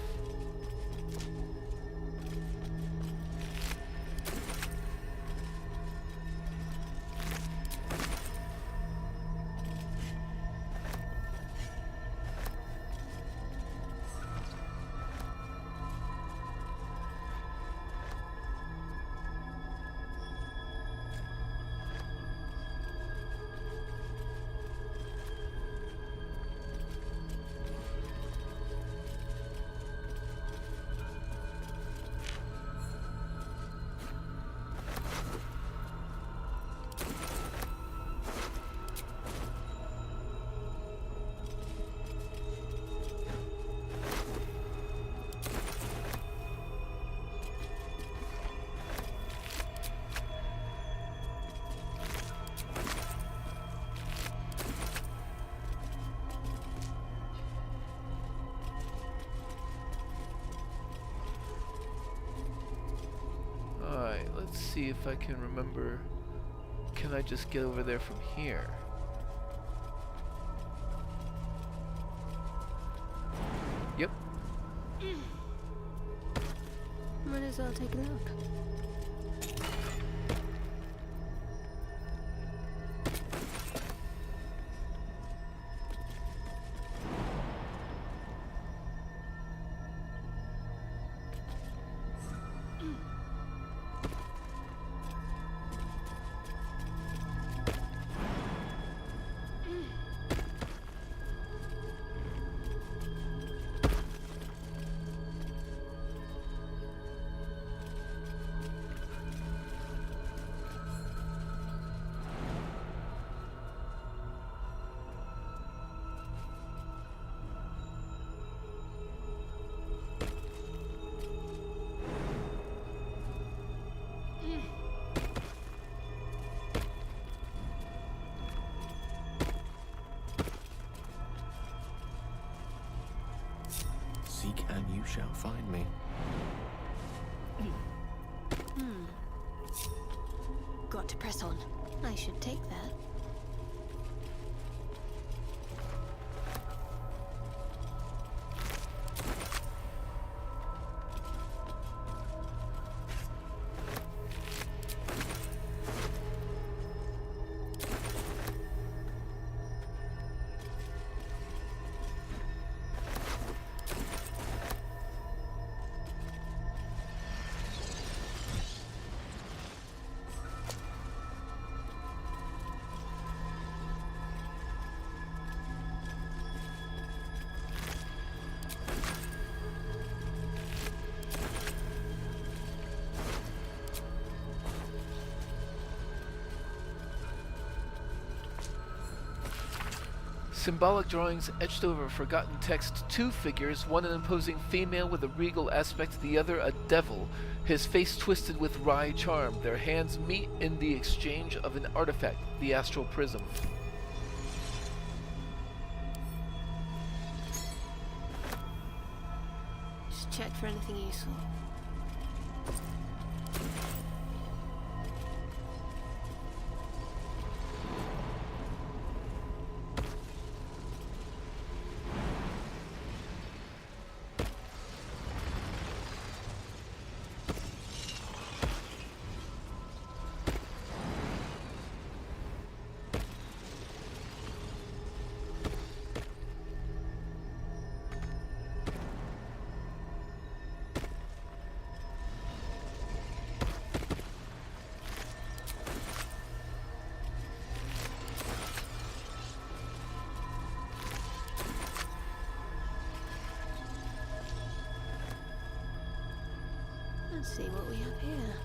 Alright, let's see if I can remember. Can I just get over there from here? Yep. Might as well take a look. Seek and you shall find me. Got to press on. I should take that. Symbolic drawings etched over forgotten text. Two figures, one an imposing female with a regal aspect, the other a devil, his face twisted with wry charm. Their hands meet in the exchange of an artifact, the astral prism. Just check for anything useful. Let's see what we have here.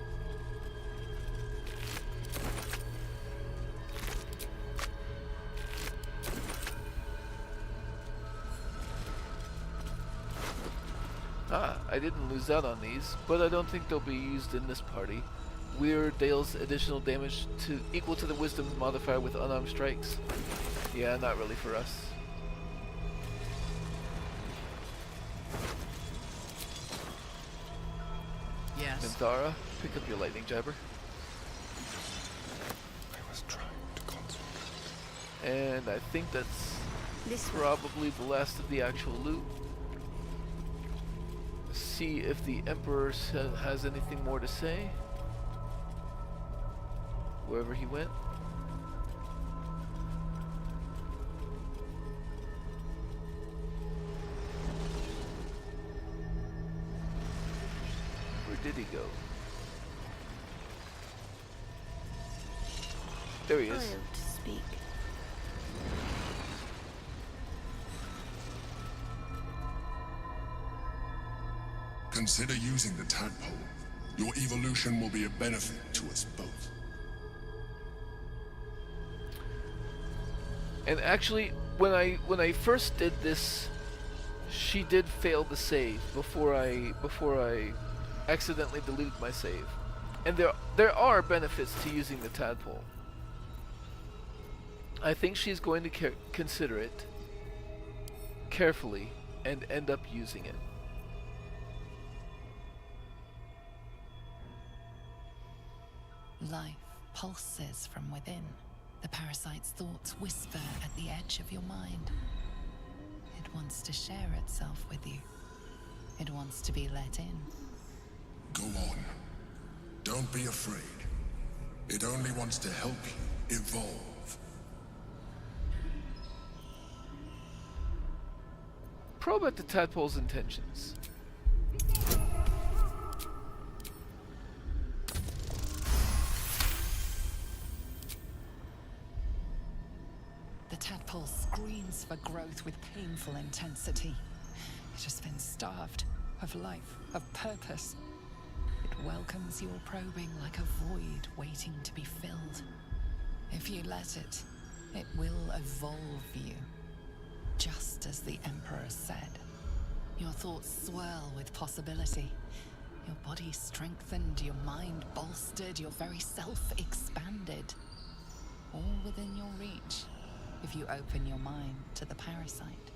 I didn't lose out on these, but I don't think they'll be used in this party. Weir deals additional damage to equal to the wisdom modifier with unarmed strikes. Yeah, not really for us. Yes. Minthara, pick up your lightning jabber. I was trying to concentrate. And I think that's This way. probably the last of the actual loot. See if the Emperor has anything more to say. Wherever he went. Where did he go? There he is. Oil to speak. Consider using the tadpole. Your evolution will be a benefit to us both. And actually, when I first did this, she did fail the save before I accidentally deleted my save. And there are benefits to using the tadpole. I think she's going to consider it carefully and end up using it. Life pulses from within. The parasite's thoughts whisper at the edge of your mind. It wants to share itself with you. It wants to be let in. Go on. Don't be afraid. It only wants to help you evolve. Probe at the tadpole's intentions. The tadpole screams for growth with painful intensity. It has been starved of life, of purpose. It welcomes your probing like a void waiting to be filled. If you let it, it will evolve you. Just as the Emperor said. Your thoughts swirl with possibility. Your body strengthened, your mind bolstered, your very self expanded. All within your reach, if you open your mind to the parasite.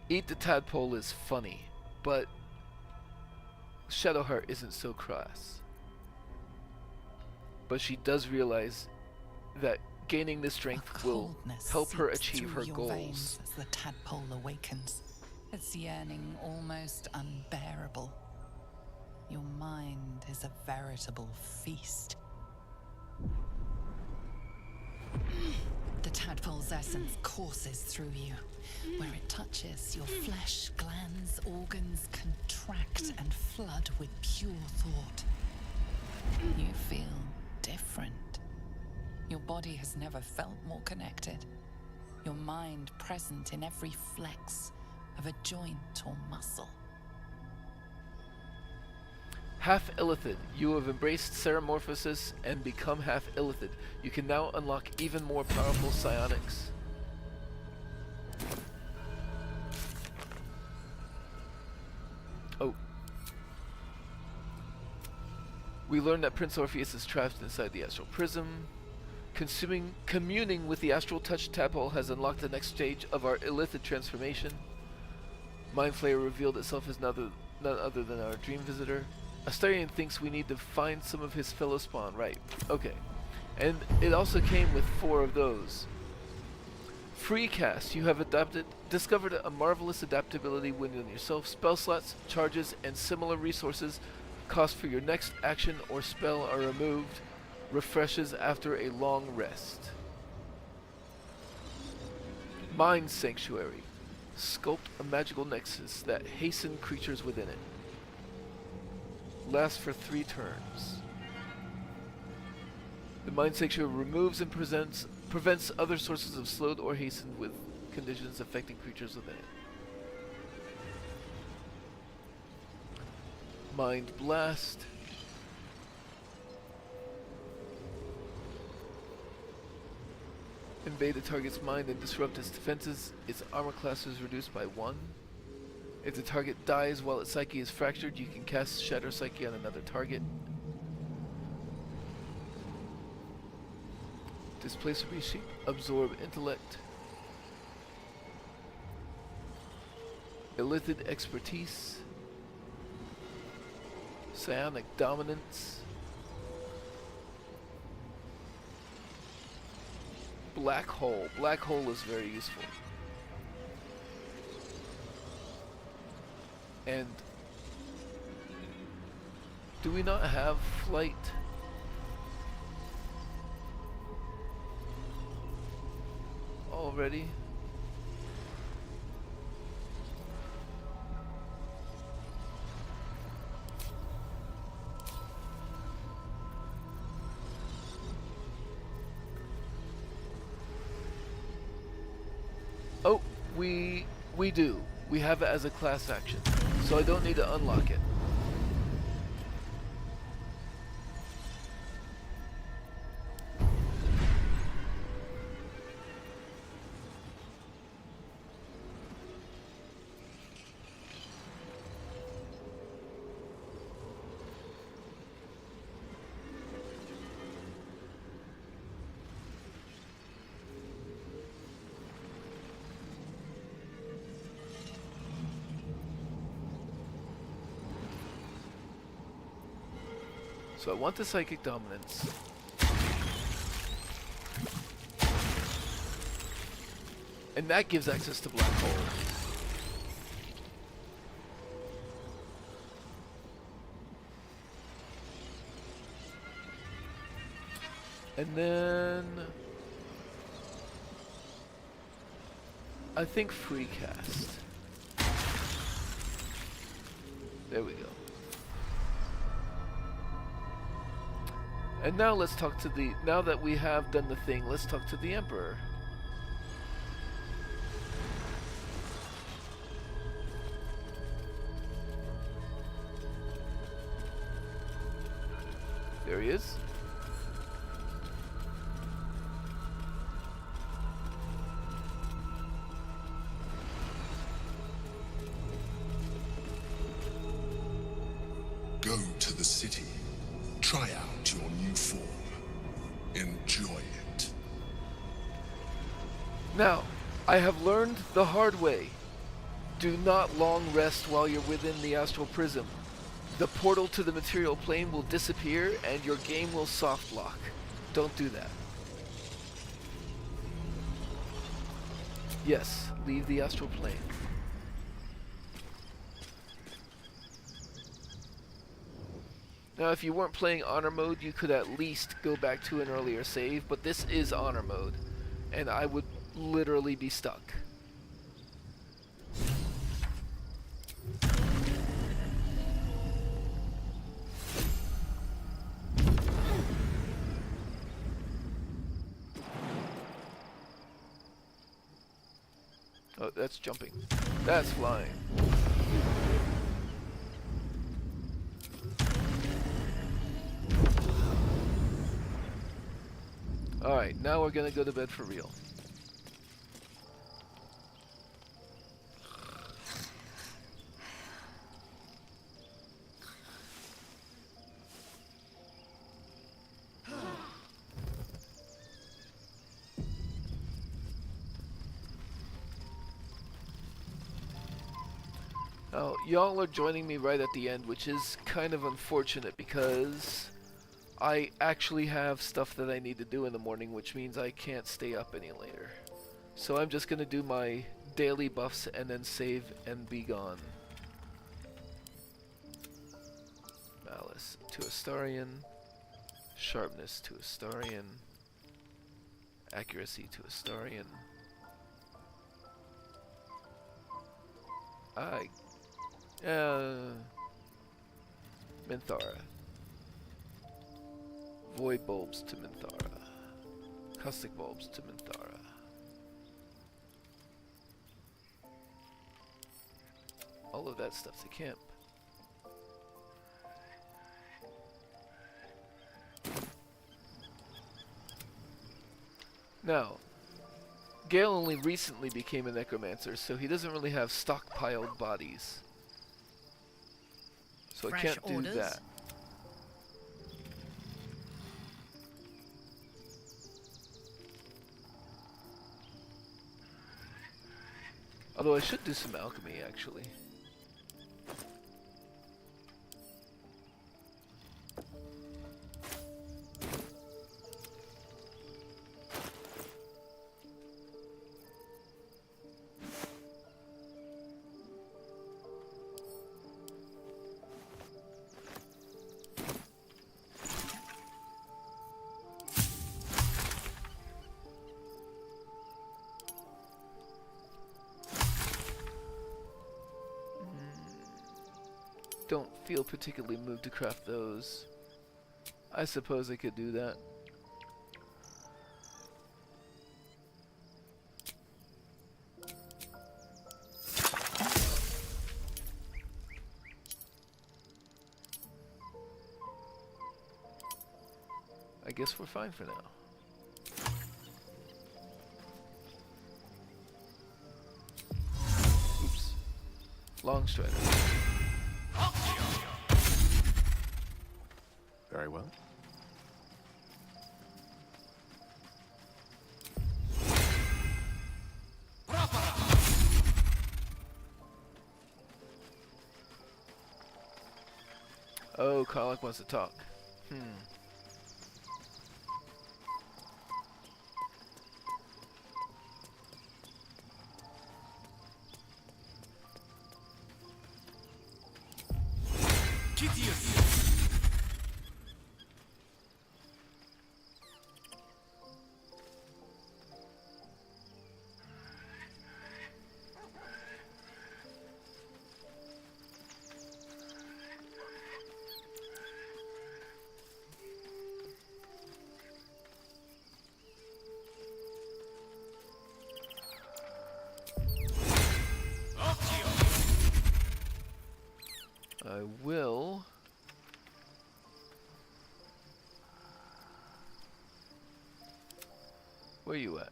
Eat the tadpole is funny, but Shadowheart isn't so crass. But she does realize that gaining this strength will help her achieve her goals. Veins as the tadpole awakens, its yearning almost unbearable. Your mind is a veritable feast. The tadpole's essence courses through you. Where it touches, your flesh, glands, organs contract and flood with pure thought. You feel different. Your body has never felt more connected. Your mind present in every flex of a joint or muscle. Half illithid. You have embraced Ceramorphosis and become half illithid. You can now unlock even more powerful psionics. Oh. We learned that Prince Orpheus is trapped inside the astral prism. Communing with the astral touch tadpole has unlocked the next stage of our illithid transformation. Mind Flayer revealed itself as none other than our dream visitor. Astarion thinks we need to find some of his fellow spawn, right? Okay. And it also came with 4 of those. Free cast. You have discovered a marvelous adaptability within yourself. Spell slots, charges, and similar resources cost for your next action or spell are removed. Refreshes after a long rest. Mind Sanctuary. Sculpt a magical nexus that hasten creatures within it. Lasts for 3 turns. The Mind Sanctuary removes and prevents other sources of slowed or hastened with conditions affecting creatures within it. Mind Blast. invade the target's mind and disrupt its defenses. Its armor class is reduced by 1. If the target dies while its psyche is fractured, you can cast Shatter Psyche on another target. Displace Rishi, absorb intellect. Illithid expertise. Psionic dominance. Black hole. Black hole is very useful. And do we not have flight? Already? Oh, we do. We have it as a class action, so I don't need to unlock it. So I want the psychic dominance. And that gives access to black hole. And then I think free cast. There we go. And now let's talk to the, now that we have done the thing, let's talk to the Emperor. There he is. Go to the city. Try out your new form. Enjoy it. Now, I have learned the hard way. Do not long rest while you're within the astral prism. The portal to the material plane will disappear and your game will soft lock. Don't do that. Yes, leave the astral plane. Now, if you weren't playing honor mode, you could at least go back to an earlier save, but this is honor mode, and I would literally be stuck. Oh, that's jumping. That's flying. Alright, now we're gonna go to bed for real. Now, y'all are joining me right at the end, which is kind of unfortunate because I actually have stuff that I need to do in the morning, which means I can't stay up any later. So I'm just gonna do my daily buffs and then save and be gone. Malice to Astarian, Sharpness to Astarian, Accuracy to Astarian. Minthara. Void bulbs to Minthara. Caustic bulbs to Minthara. All of that stuff to camp. Now, Gale only recently became a necromancer, so he doesn't really have stockpiled bodies. So I Fresh can't do orders? that. Although I should do some alchemy, actually. Don't feel particularly moved to craft those. I suppose I could do that. I guess we're fine for now. Oops. Long strider. Very well. Oh, Karlach wants to talk. I will. Where you at?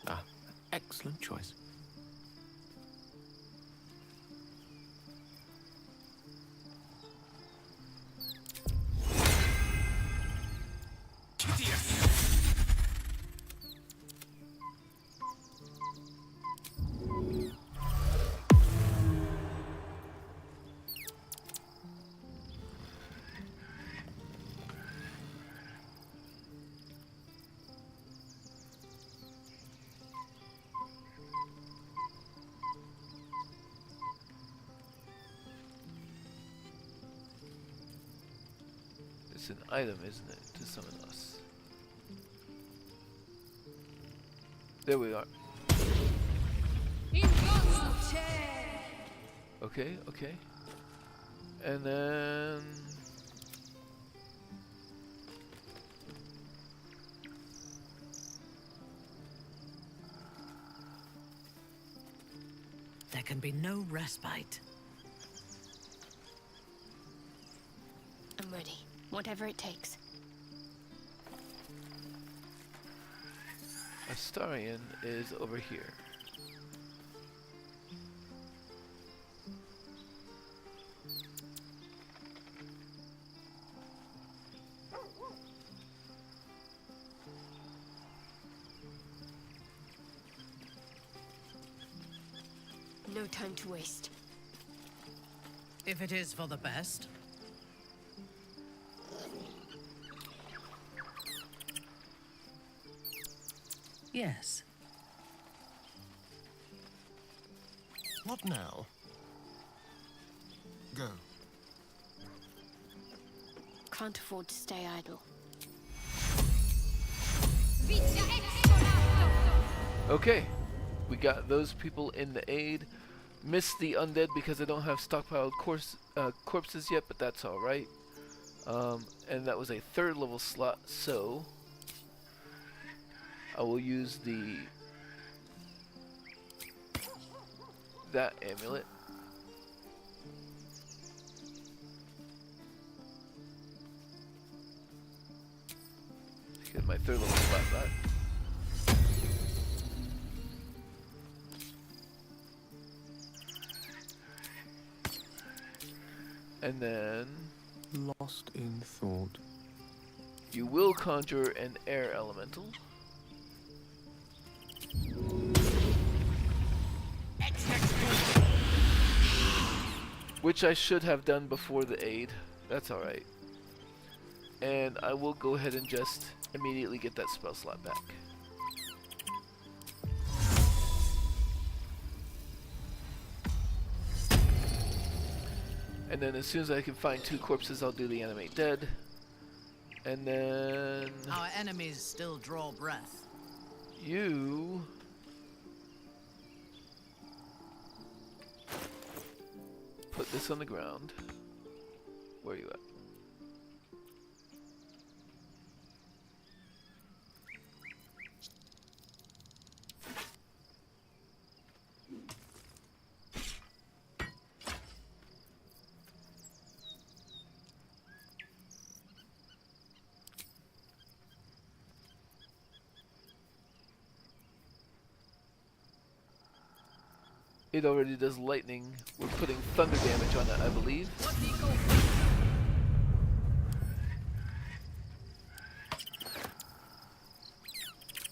Ah, excellent choice. It's an item, isn't it, to summon us? There we are. Okay, okay. And then... There can be no respite. I'm ready. Whatever it takes. Astarion is over here. No time to waste. If it is for the best. Yes. What now? Go. Can't afford to stay idle. Okay, we got those people in the aid. Missed the undead because I don't have stockpiled corpses yet, but that's alright. And that was a 3rd level slot, so I will use that amulet. Get my 3rd level slot back. And then Lost in thought. you will conjure an air elemental. Which I should have done before the aid. That's alright. And I will go ahead and just immediately get that spell slot back. And then as soon as I can find 2 corpses, I'll do the animate dead. And then Our enemies still draw breath. you put this on the ground. Where are you at? It already does lightning. We're putting thunder damage on it, I believe.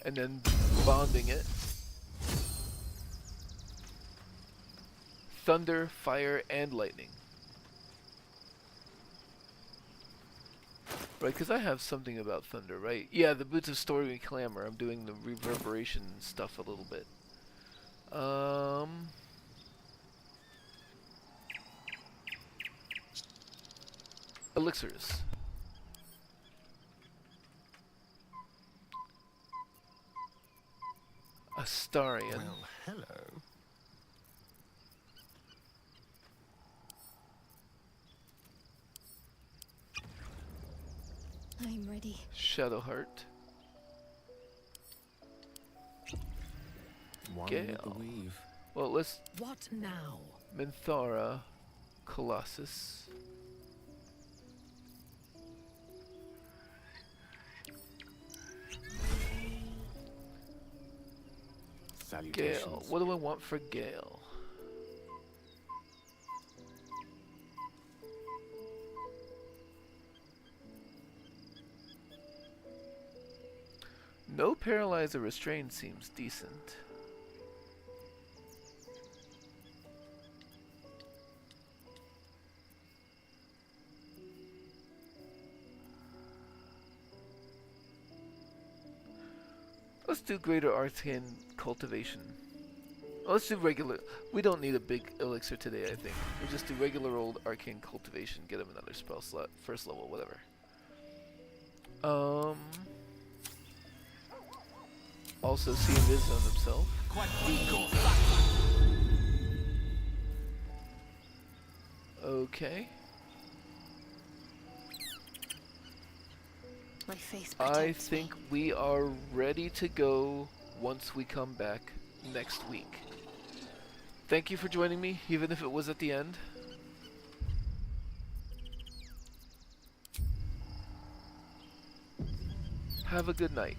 And then bonding it. Thunder, fire, and lightning. Right, because I have something about thunder, right? Yeah, the Boots of Stormy Clamor. I'm doing the reverberation stuff a little bit. Elixirs. Astarion. Well, hello. I'm ready. Shadowheart. One Gale. with the weave. Well, let's... What now? Minthara. Colossus. Salutations. Gale. What do I want for Gale? No paralyze or restrain seems decent. Let's do greater arcane cultivation. Oh, let's do regular. We don't need a big elixir today, I think. We'll just do regular old arcane cultivation. Get him another spell slot. First level, whatever. Also see invis on himself. Okay. My faith I protects think we are ready to go once we come back next week. Thank you for joining me, even if it was at the end. Have a good night.